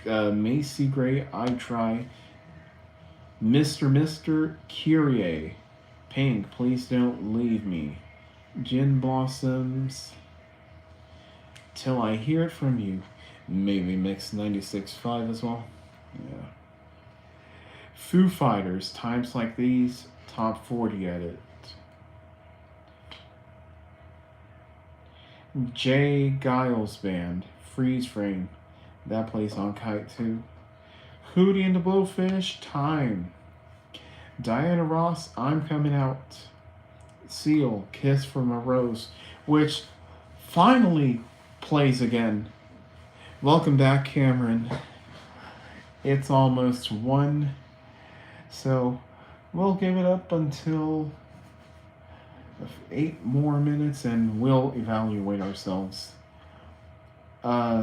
Macy Gray, I Try. Mr. Kyrie. Pink, Please Don't Leave Me. Gin Blossoms. Till I Hear It From You. Maybe Mix 96.5 as well. Yeah. Foo Fighters, Times Like These, Top 40 Edit. Jay Giles Band, Freeze Frame. That plays on Kite too. Hootie and the Blowfish, Time. Diana Ross, I'm Coming Out. Seal, Kiss from a Rose, which finally plays again. Welcome back, Cameron. It's almost 1, so we'll give it up until 8 more minutes and we'll evaluate ourselves.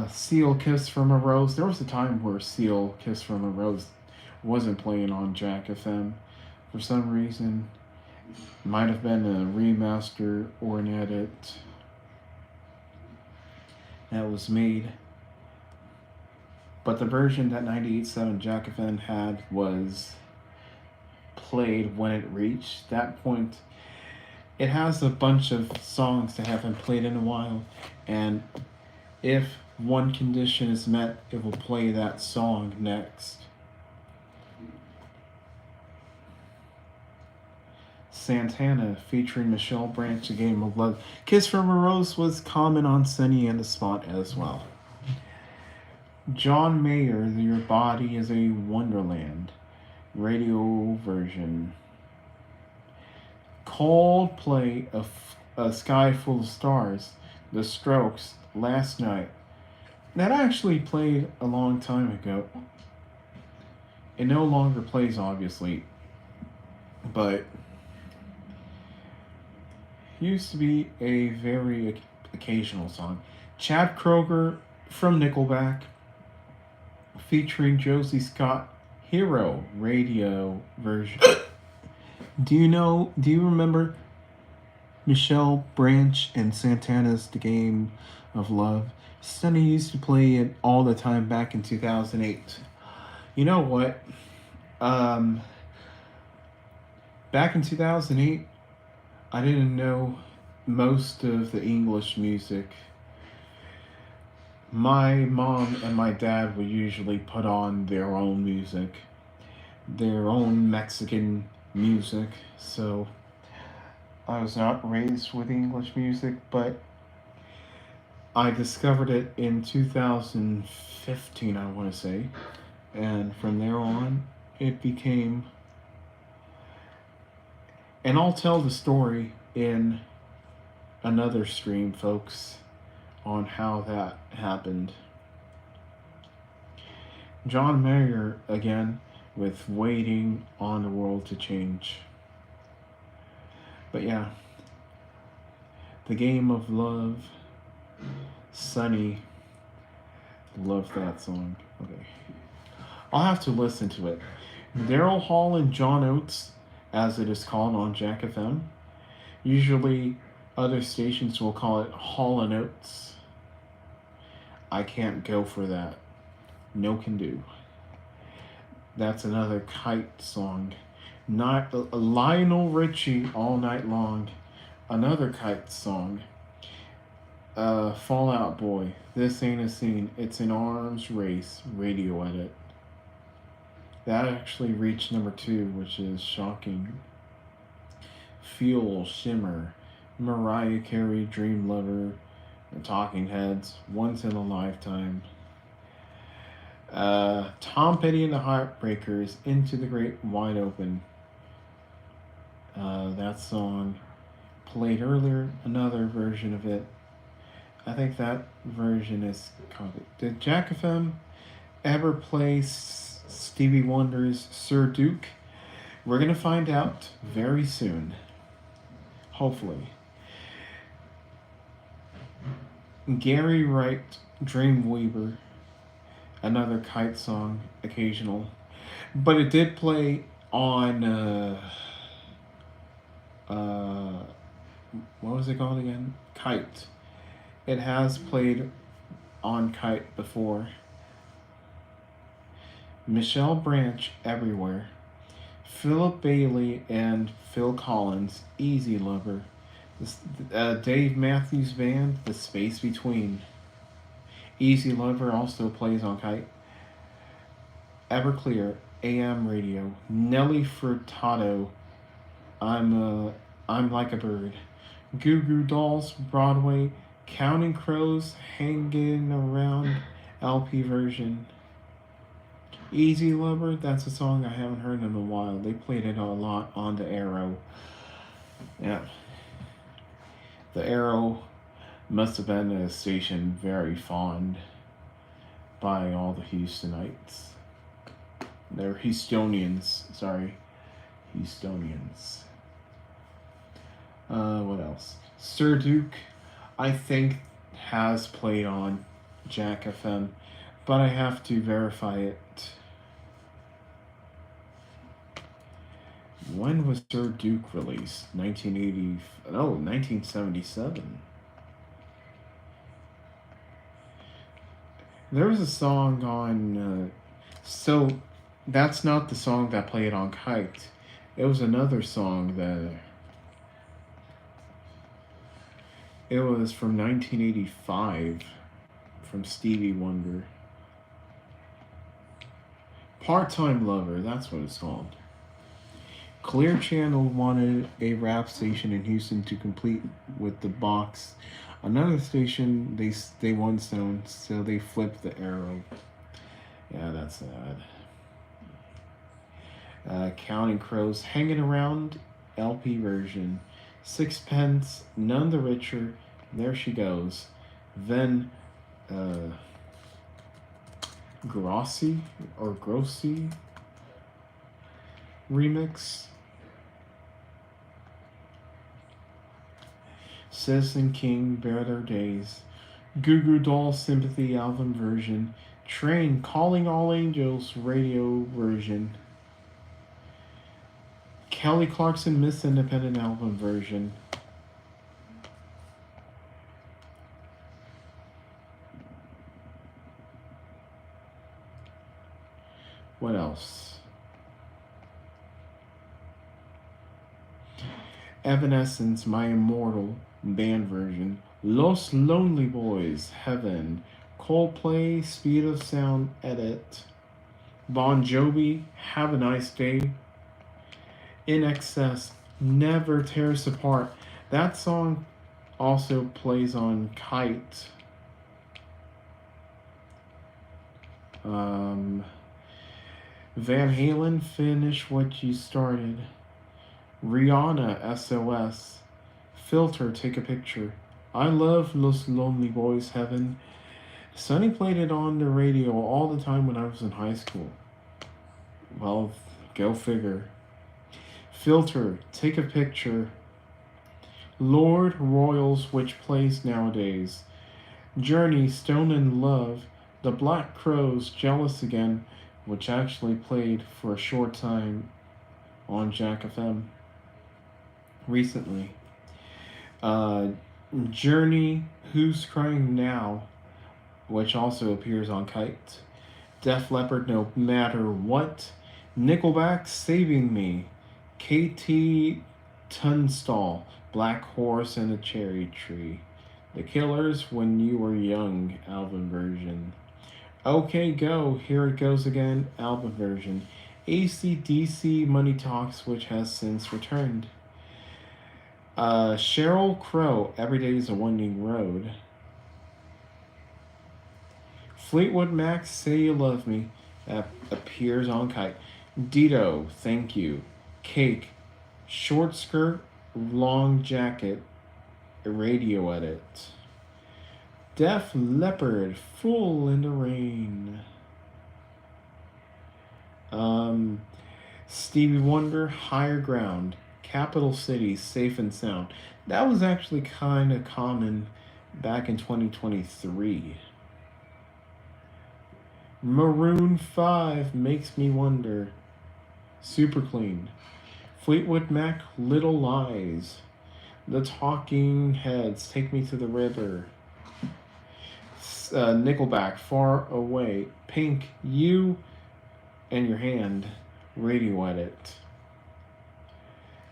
Seal, Kiss from a Rose. There was a time where Seal, Kiss from a Rose wasn't playing on Jack FM. For some reason, might have been a remaster or an edit that was made. But the version that 98.7 Jack FM had was played when it reached that point. It has a bunch of songs that haven't played in a while, and if one condition is met, it will play that song next. Santana featuring Michelle Branch, A Game of Love. Kiss from a Rose was common on Sunny and the Spot as well. John Mayer, Your Body is a Wonderland. Radio version. Coldplay, A Sky Full of Stars. The Strokes, Last Night. That actually played a long time ago. It no longer plays, obviously, but used to be a very occasional song. Chad Kroeger from Nickelback, featuring Josie Scott, Hero radio version. Do you remember Michelle Branch and Santana's The Game of Love? Sunny used to play it all the time back in 2008. You know what? Back in 2008, I didn't know most of the English music. My mom and my dad would usually put on their own music, their own Mexican music, so I was not raised with English music, but I discovered it in 2015, I want to say, and from there on, it became, and I'll tell the story in another stream, folks, on how that happened. John Mayer again with Waiting on the World to Change. But yeah, The Game of Love, Sunny, love that song. Okay. I'll have to listen to it. Daryl Hall and John Oates, as it is called on Jack FM. Usually, other stations will call it Hall and Oates. I can't go for that. No can do. That's another Kite song. Not Lionel Richie, All Night Long. Another Kite song. Fall Out Boy, This Ain't a Scene, It's an Arms Race, radio edit. That actually reached number 2, which is shocking. Fuel, Shimmer, Mariah Carey, Dream Lover, The Talking Heads, Once in a Lifetime. Tom Petty and the Heartbreakers, Into the Great Wide Open. That song played earlier, another version of it. I think that version is copied. Did Jack FM ever play Stevie Wonder's Sir Duke? We're going to find out very soon. Hopefully. Gary Wright, Dreamweaver, another Kite song, occasional. But it did play on, what was it called again? Kite. It has played on Kite before. Michelle Branch, Everywhere. Philip Bailey and Phil Collins, Easy Lover. Dave Matthews Band, The Space Between. Easy Lover also plays on Kite. Everclear, AM Radio. Nelly Furtado, I'm Like a Bird. Goo Goo Dolls, Broadway. Counting Crows, Hanging Around, LP version. Easy Lover, that's a song I haven't heard in a while. They played it a lot on the Arrow. Yeah. The Arrow must have been a station very fond by all the Houstonites. They're Houstonians, sorry. Houstonians. What else? Sir Duke, I think, has played on Jack FM, but I have to verify it. When was Sir Duke released? 1977. There was a song on... so, that's not the song that played on Kite. It was another song that... It was from 1985, from Stevie Wonder. Part-Time Lover, that's what it's called. Clear Channel wanted a rap station in Houston to compete with the box. Another station, they won Stone, so they flipped the Arrow. Yeah, that's sad. Counting Crows, Hanging Around, LP version. Sixpence, None the Richer, There She Goes. Then, Grossi remix. Citizen King, Better Days. Goo Goo Dolls Sympathy album version. Train, Calling All Angels radio version. Kelly Clarkson Miss Independent album version. What else? Evanescence, My Immortal band version. Los Lonely Boys, Heaven. Coldplay, Speed of Sound edit. Bon Jovi, Have a Nice Day. In Excess, Never Tear Us Apart. That song also plays on Kite. Van Halen, Finish What You Started. Rihanna, SOS. Filter, Take a Picture. I Love Los Lonely Boys, Heaven. Sonny played it on the radio all the time when I was in high school. Well, go figure. Filter, take a picture. Lord Royals, which plays nowadays. Journey, Stone in Love. The Black Crows, Jealous Again, which actually played for a short time on Jack FM recently. Journey, Who's Crying Now, which also appears on Kite. Def Leppard, No Matter What. Nickelback, Saving Me. KT Tunstall, Black Horse and a Cherry Tree. The Killers, When You Were Young, album version. OK Go, Here It Goes Again, album version. AC/DC, Money Talks, which has since returned. Sheryl Crow, Every Day's a Winding Road. Fleetwood Mac, Say You Love Me, appears on Kite. Dido, Thank You. Cake, Short Skirt, Long Jacket, radio edit. Def Leppard, Fool in the Rain. Stevie Wonder, Higher Ground. Capital City, Safe and Sound. That was actually kind of common back in 2023. Maroon 5, Makes Me Wonder. Super Clean. Fleetwood Mac, Little Lies. The Talking Heads, Take Me to the River. Nickelback, Far Away. Pink, You and Your Hand, radio edit.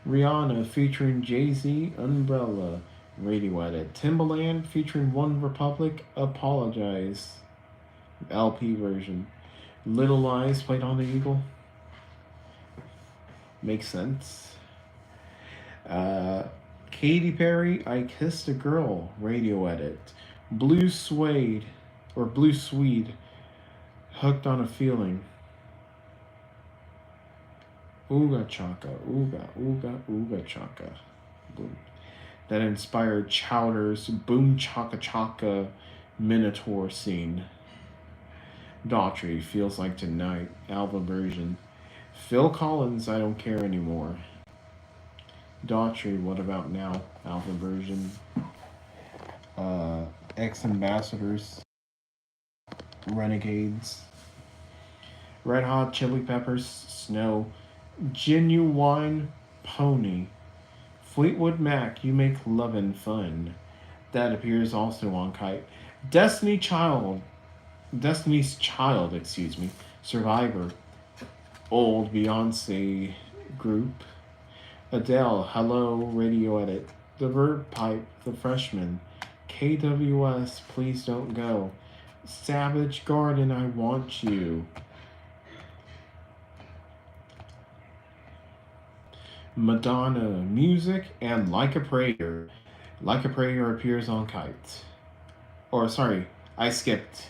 Rihanna featuring Jay-Z, Umbrella, radio edit. Timbaland featuring One Republic, Apologize, LP version. Little Lies played on the Eagle. Makes sense. Katy Perry, I Kissed a Girl, radio edit. Blue Swede, Hooked on a Feeling. Ooga Chaka, Ooga, Ooga, Ooga Chaka. Boom. That inspired Chowder's Boom Chaka Chaka Minotaur scene. Daughtry, Feels Like Tonight, album version. Phil Collins, I Don't Care Anymore. Daughtry, What About Now, album version. Ex-Ambassadors, Renegades. Red Hot Chili Peppers, Snow. Genuine Pony. Fleetwood Mac, You Make Lovin' Fun. That appears also on Kite. Destiny's Child, Survivor. Old Beyonce Group. Adele, Hello, radio edit. The Verb Pipe, The Freshman. KWS, Please Don't Go. Savage Garden, I Want You. Madonna, Music, and Like a Prayer. Like a Prayer appears on Kite. Or, sorry, I skipped.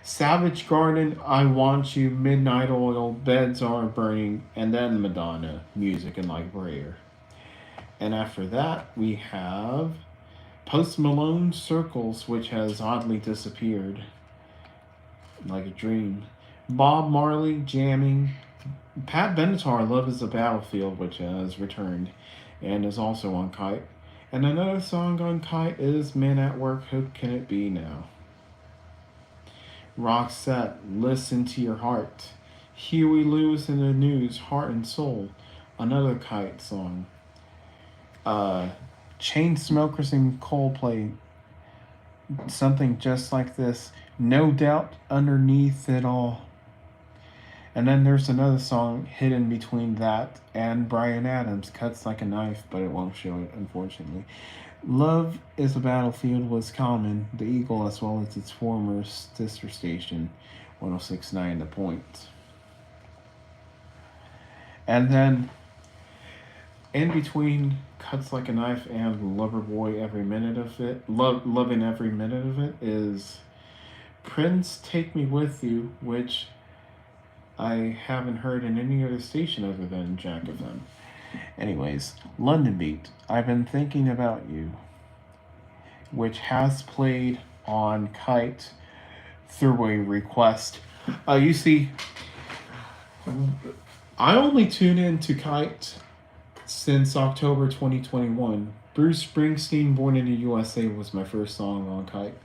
Savage Garden, I Want You, Midnight Oil, Beds Are Burning, and then Madonna, Music, and Like a Prayer. And after that, we have Post Malone, Circles, which has oddly disappeared. Like a Dream. Bob Marley, Jamming. Pat Benatar, Love is a Battlefield, which has returned and is also on Kite. And another song on Kite is Men at Work, Who Can It Be Now? Roxette, Listen to Your Heart. Huey Lewis in the News, Heart and Soul, another Kite song. Chainsmokers and Coldplay, Something Just Like This. No Doubt Underneath It All. And then there's another song hidden between that and Bryan Adams, Cuts Like a Knife, but it won't show it, unfortunately. Love is a Battlefield was common, the Eagle, as well as its former sister station, 106.9 The Point. And then, in between Cuts Like a Knife and Loving Every Minute of it, is Prince, Take Me With You, which I haven't heard in any other station other than Jack FM. Anyways, London Beat, I've Been Thinking About You, which has played on Kite through a request. You see, I only tune in to Kite since October 2021. Bruce Springsteen, Born in the USA, was my first song on Kite.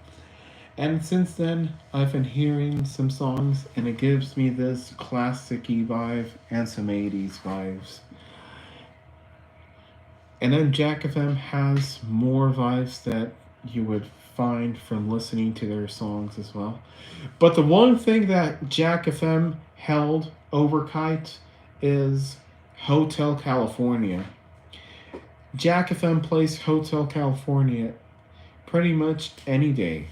And since then, I've been hearing some songs, and it gives me this classic-y vibe and some 80s vibes. And then Jack FM has more vibes that you would find from listening to their songs as well. But the one thing that Jack FM held over Kite is Hotel California. Jack FM plays Hotel California pretty much any day.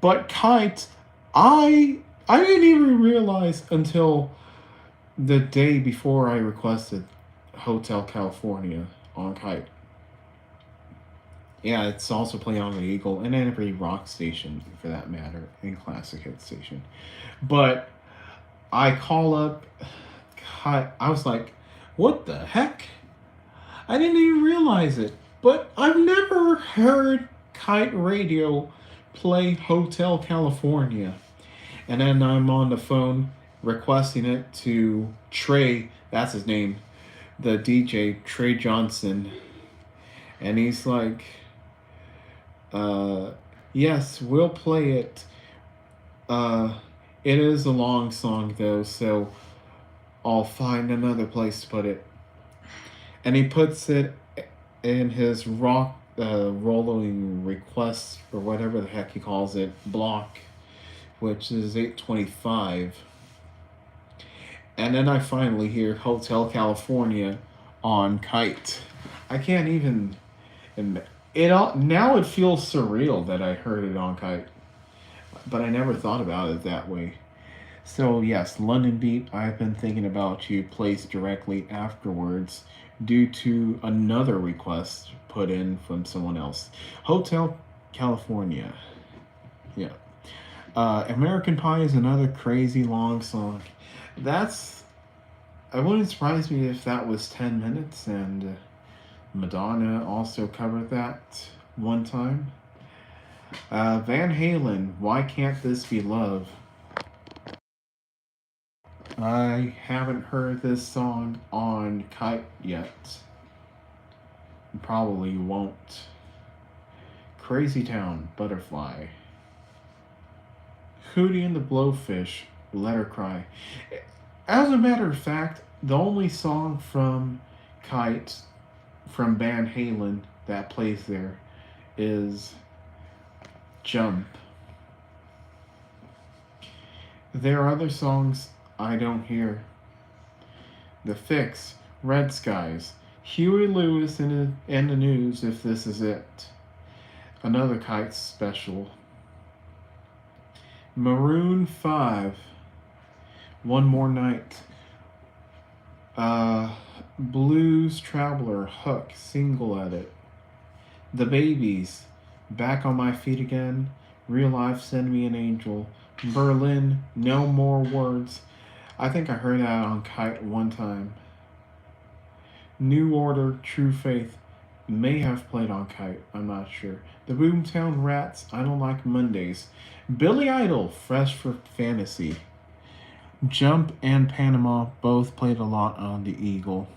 But Kite, I didn't even realize until the day before I requested Hotel California on Kite. Yeah, it's also playing on the Eagle and every rock station for that matter, and classic hit station. But I call up Kite. I was like, what the heck? I didn't even realize it. But I've never heard Kite Radio play Hotel California. And then I'm on the phone requesting it to Trey, that's his name, the DJ, Trey Johnson. And he's like, yes, we'll play it. It is a long song though, so I'll find another place to put it. And he puts it in his rock rolling requests, or whatever the heck he calls it, block, which is 825. And then I finally hear Hotel California on Kite. I can't even... Now it feels surreal that I heard it on Kite. But I never thought about it that way. So yes, London Beat, I've been thinking about you, placed directly afterwards due to another request put in from someone else. Hotel California. Yeah. American Pie is another crazy long song. I wouldn't surprise me if that was 10 minutes, and Madonna also covered that one time. Van Halen, Why Can't This Be Love? I haven't heard this song on Kite yet. Probably won't. Crazy Town, Butterfly. Hootie and the Blowfish, Let Her Cry. As a matter of fact, the only song from Kite, from Van Halen, that plays there is Jump. There are other songs I don't hear. The Fix, Red Skies, Huey Lewis in the News, If This Is It. Another Kite special. Maroon 5, One More Night. Blues Traveler, Hook, single edit. The Babies, Back on My Feet Again. Real Life, Send Me an Angel. Berlin, No More Words. I think I heard that on Kite one time. New Order, True Faith, may have played on Kite, I'm not sure. The Boomtown Rats, I Don't Like Mondays. Billy Idol, Fresh for Fantasy. Jump and Panama both played a lot on the Eagle.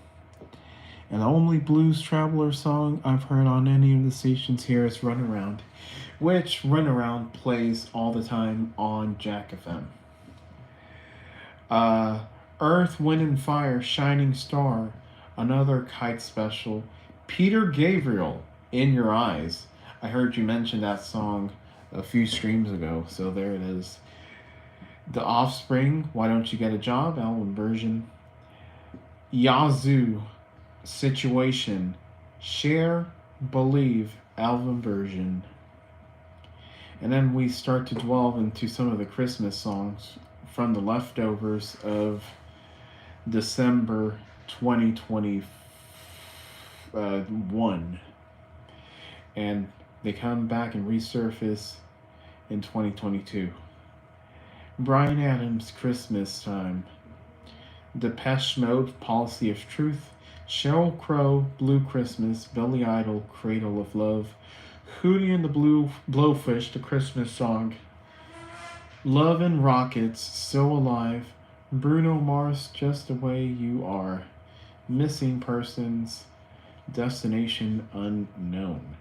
And the only Blues Traveler song I've heard on any of the stations here is Runaround, which Runaround plays all the time on Jack FM. Earth, Wind and Fire, Shining Star, another Kite special. Peter Gabriel, In Your Eyes. I heard you mention that song a few streams ago, so there it is. The Offspring, Why Don't You Get a Job, album version. Yazoo, Situation, Share, Believe, album version. And then we start to delve into some of the Christmas songs from the leftovers of December 2021. And they come back and resurface in 2022. Bryan Adams, Christmas Time. Depeche Mode, Policy of Truth. Sheryl Crow, Blue Christmas. Billy Idol, Cradle of Love. Hootie and the Blowfish, the Christmas song. Love and Rockets, So Alive. Bruno Mars, Just the Way You Are. Missing Persons, Destination Unknown.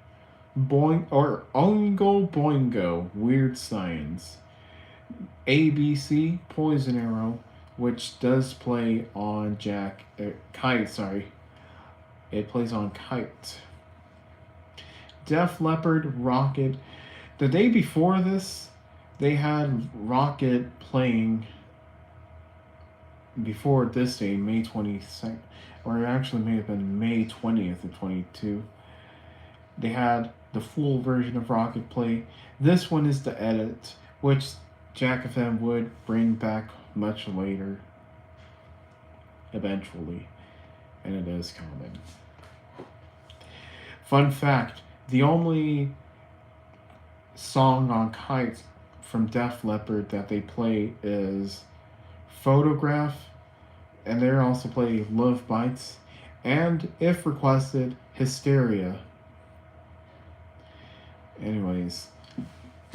Oingo Boingo, Weird Science. ABC, Poison Arrow, which does play on Kite, sorry. It plays on Kite. Def Leppard, Rocket. The day before this, they had Rocket playing before this day, May 22nd, or it actually may have been May 20th of 22. They had the full version of Rocket play. This one is the edit, which Jack FM would bring back much later, eventually, and it is common. Fun fact, the only song on Kite from Def Leppard that they play is Photograph, and they also play Love Bites, and if requested, Hysteria. Anyways,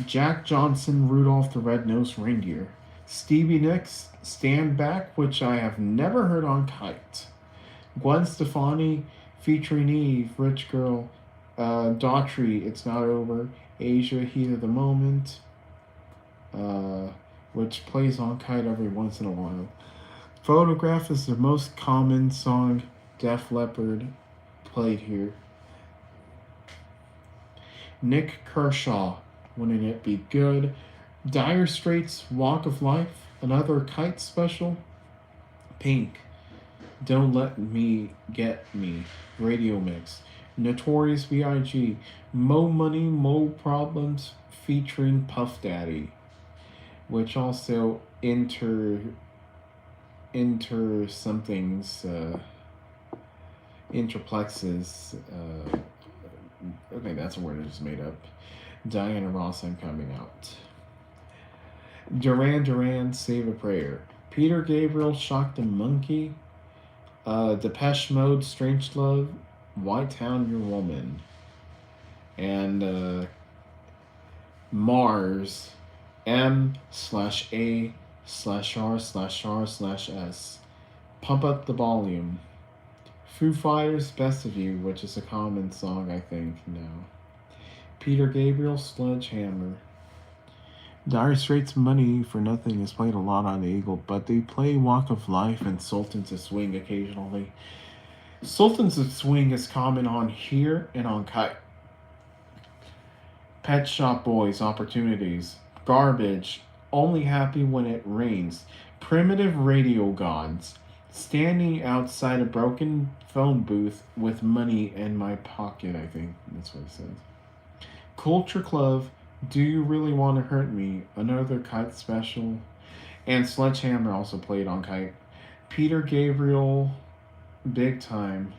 Jack Johnson, Rudolph the Red-Nosed Reindeer. Stevie Nicks, Stand Back, which I have never heard on Kite. Gwen Stefani featuring Eve, Rich Girl. Daughtry, It's Not Over. Asia, Heat of the Moment, which plays on Kite every once in a while. Photograph is the most common song Def Leppard played here. Nick Kershaw, Wouldn't It Be Good? Dire Straits, Walk of Life, another Kite special. Pink, Don't Let Me Get Me, radio mix. Notorious B.I.G., Mo Money, Mo Problems, featuring Puff Daddy, which also interplexes, okay, that's a word I just made up. Diana Ross, I'm Coming Out. Duran Duran, Save a Prayer. Peter Gabriel, Shock the Monkey. Depeche Mode, Strange Love. White Town, Your Woman. And Mars, M/A/R/R/S. Pump Up the Volume. Foo Fighters, Best of You, which is a common song, I think, now. Peter Gabriel, Sledgehammer. Dire Straits' Money for Nothing is played a lot on the Eagle, but they play Walk of Life and Sultans of Swing occasionally. Sultans of Swing is common on here and on Kite. Pet Shop Boys, Opportunities. Garbage, Only Happy When It Rains. Primitive Radio Gods. Standing outside a broken phone booth with money in my pocket, I think that's what it says. Culture Club, Do You Really Want to Hurt Me? Another Kite special. And Sledgehammer also played on Kite. Peter Gabriel, Big Time.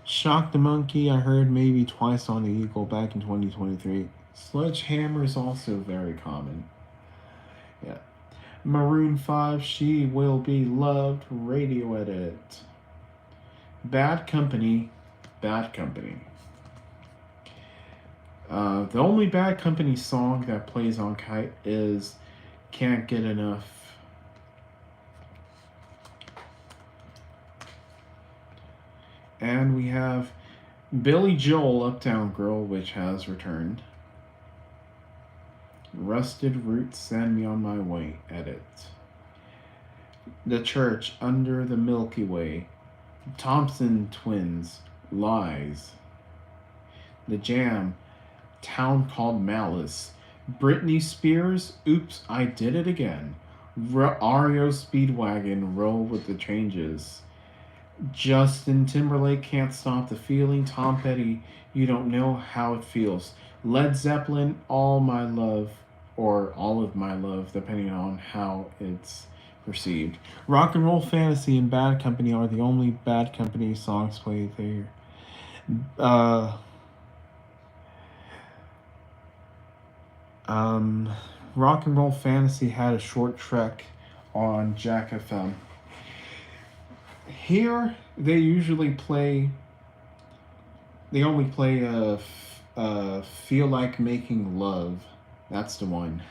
Shock the Monkey, I heard maybe twice on the Eagle back in 2023. Sledgehammer is also very common. Yeah. Maroon 5, She Will Be Loved, radio edit. Bad Company, Bad Company. The only Bad Company song that plays on Kite is Can't Get Enough. And we have Billy Joel, Uptown Girl, which has returned. Rusted Roots, Send Me On My Way, edit. The Church, Under the Milky Way. Thompson Twins, Lies. The Jam, Town Called Malice. Britney Spears, Oops, I Did It Again. REO Speedwagon, Roll with the Changes. Justin Timberlake, Can't Stop the Feeling. Tom Petty, You Don't Know How It Feels. Led Zeppelin, All My Love, or All of My Love, depending on how it's perceived. Rock and Roll Fantasy and Bad Company are the only Bad Company songs played there. Rock and Roll Fantasy had a short trek on Jack FM. Here, they only play Feel Like Making Love. That's the one.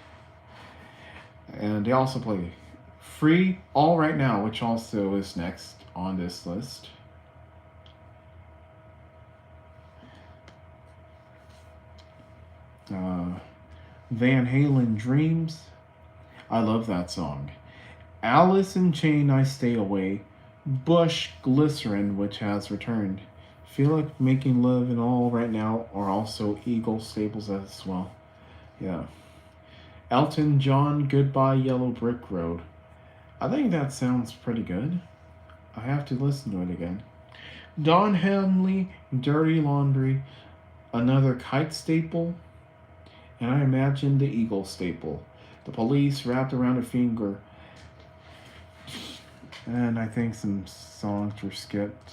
And they also play Free All Right Now, which also is next on this list. Van Halen Dreams. I love that song. Alice in Chain, I Stay Away. Bush Glycerin, which has returned. Feel Like Making Love and All Right Now are also Eagle staples as well. Yeah. Elton John, Goodbye Yellow Brick Road. I think that sounds pretty good. I have to listen to it again. Don Henley, Dirty Laundry, another Kite staple, and I imagine the Eagle staple. The Police, Wrapped Around a Finger, and I think some songs were skipped.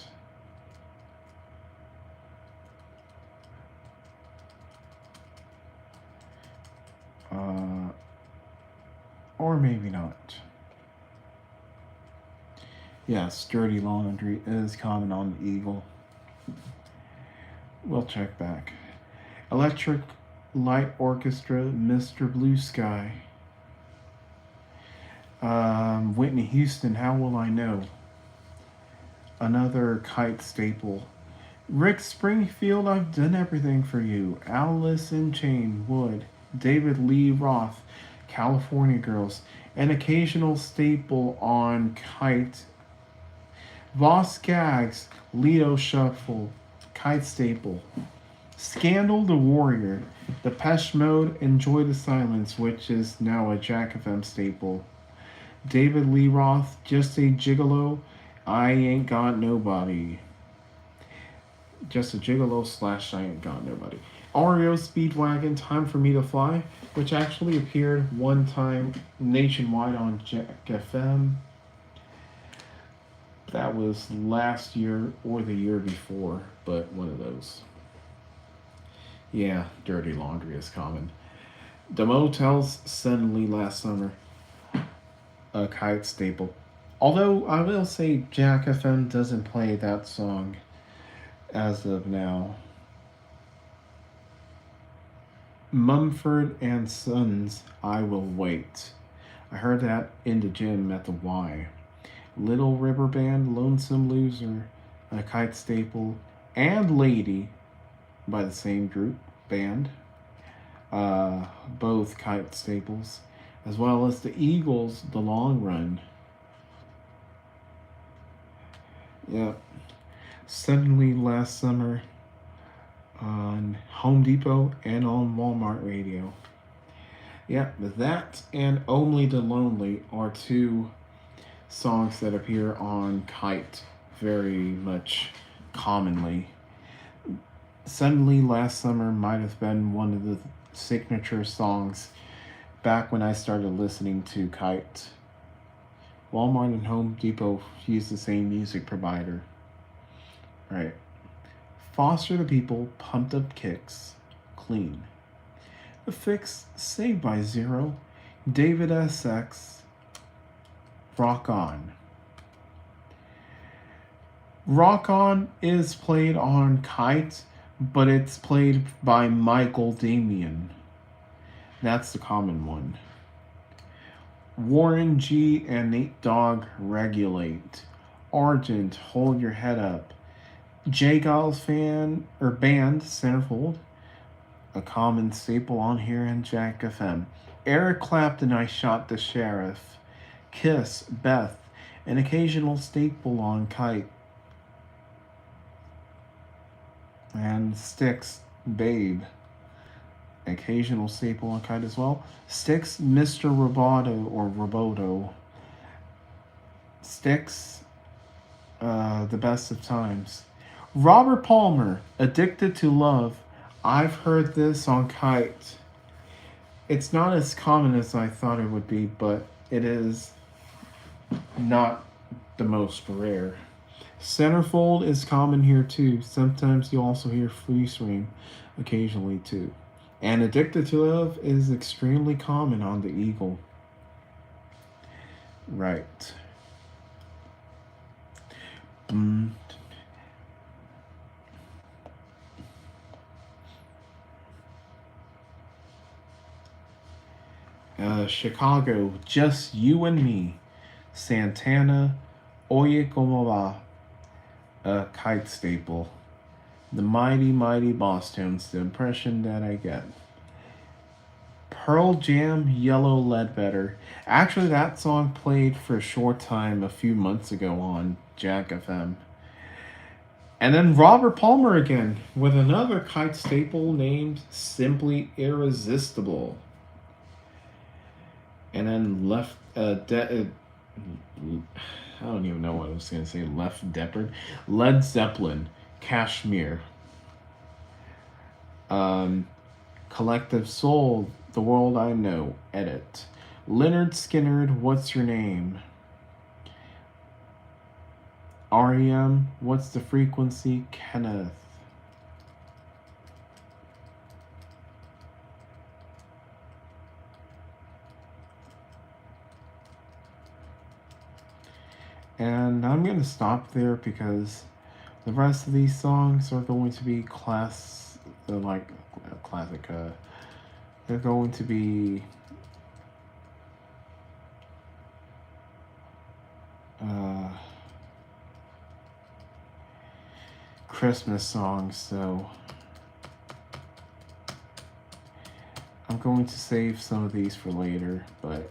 Or maybe not. Yes, Dirty Laundry is common on the Eagle. We'll check back. Electric Light Orchestra, Mr. Blue Sky. Whitney Houston, How Will I Know? Another Kite staple. Rick Springfield, I've Done Everything for You. Alice in Chain, Wood. David Lee Roth, California Girls. An occasional staple on Kite. Voss Gags, Lido Shuffle, Kite staple. Scandal the Warrior, Depeche Mode, Enjoy the Silence, which is now a Jack FM staple. David Lee Roth, Just a Gigolo, I Ain't Got Nobody. Just a Gigolo / I Ain't Got Nobody. REO Speedwagon, Time for Me to Fly, which actually appeared one time nationwide on Jack FM. That was last year or the year before, but one of those. Yeah, Dirty Laundry is common. The Motels, Suddenly Last Summer, a Kite staple. Although I will say Jack FM doesn't play that song as of now. Mumford and Sons, I Will Wait. I heard that in the gym at the Y. Little River Band, Lonesome Loser, a Kite staple, and Lady by the same group, band. Both Kite staples, as well as the Eagles, The Long Run. Yep. Suddenly Last Summer on Home Depot and on Walmart Radio. Yep, that and Only the Lonely are two songs that appear on Kite very much commonly. Suddenly Last Summer might have been one of the signature songs back when I started listening to Kite. Walmart and Home Depot use the same music provider. Right. Foster the People, Pumped Up Kicks, Clean. The Fix, Saved by Zero, David SX, Rock On. Rock On is played on Kite, but it's played by Michael Damian. That's the common one. Warren G and Nate Dogg, Regulate. Argent, Hold Your Head Up. J. Giles band, Centerfold, a common staple on here in Jack FM. Eric Clapton, I Shot the Sheriff. Kiss, Beth, an occasional staple on Kite. And Styx, Babe, occasional staple on Kite as well. Styx, Mr. Roboto. Styx, The Best of Times. Robert Palmer, Addicted to Love. I've heard this on Kite. It's not as common as I thought it would be, but it is not the most rare. Centerfold is common here too. Sometimes you also hear Free Swing occasionally too. And Addicted to Love is extremely common on the Eagle. Right. Chicago, Just You and Me. Santana, Oye Como Va, Kite Staple. The Mighty Mighty Boss Tones, the impression that I get. Pearl Jam, Yellow Ledbetter. Actually, that song played for a short time a few months ago on Jack FM. And then Robert Palmer again with another Kite staple named Simply Irresistible. And then I don't even know what I was going to say. Led Zeppelin, Kashmir. Collective Soul, The World I Know, Edit. Leonard Skinner, What's Your Name? REM, What's the Frequency? Kenneth. And I'm going to stop there because the rest of these songs are going to be classic. They're going to be Christmas songs, so I'm going to save some of these for later, but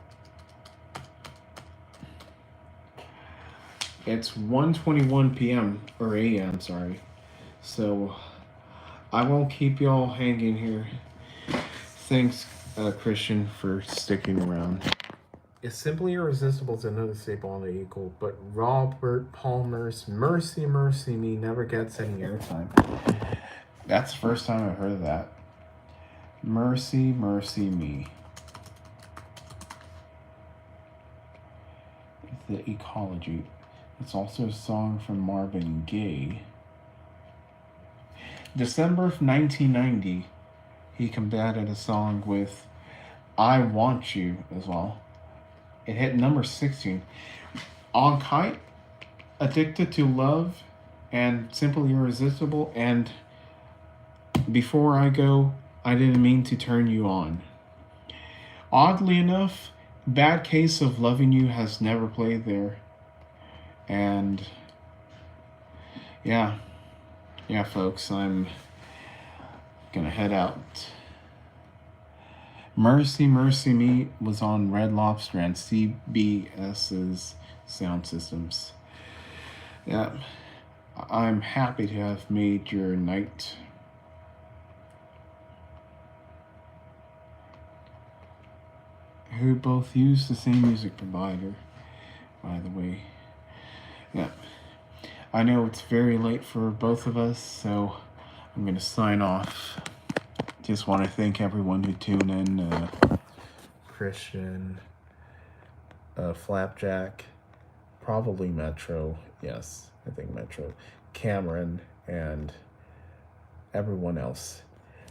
it's 1:21 p.m. or a.m. sorry, so I won't keep y'all hanging here. Thanks, Christian, for sticking around. It's Simply Irresistible is another staple on the Eagle, but Robert Palmer's Mercy, Mercy Me never gets any airtime. That's the first time I've heard of that. Mercy, Mercy Me. The Ecology. It's also a song from Marvin Gaye. December of 1990, he combated a song with I Want You as well. It hit number 16. On Kite, Addicted to Love, and Simply Irresistible, and Before I Go, I Didn't Mean to Turn You On. Oddly enough, Bad Case of Loving You has never played there. And yeah, folks, I'm gonna head out. Mercy, Mercy Me was on Red Lobster and CBS's sound systems. Yeah, I'm happy to have made your night. Who both use the same music provider, by the way. Yeah, I know it's very late for both of us, so I'm gonna sign off. Just want to thank everyone who tuned in. Christian, Flapjack, probably Metro. Yes, I think Metro. Cameron, and everyone else.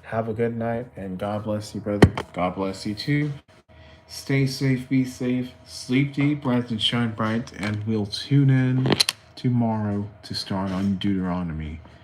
Have a good night, and God bless you, brother. God bless you too. Stay safe, be safe, sleep deep, rise and shine bright, and we'll tune in tomorrow to start on Deuteronomy.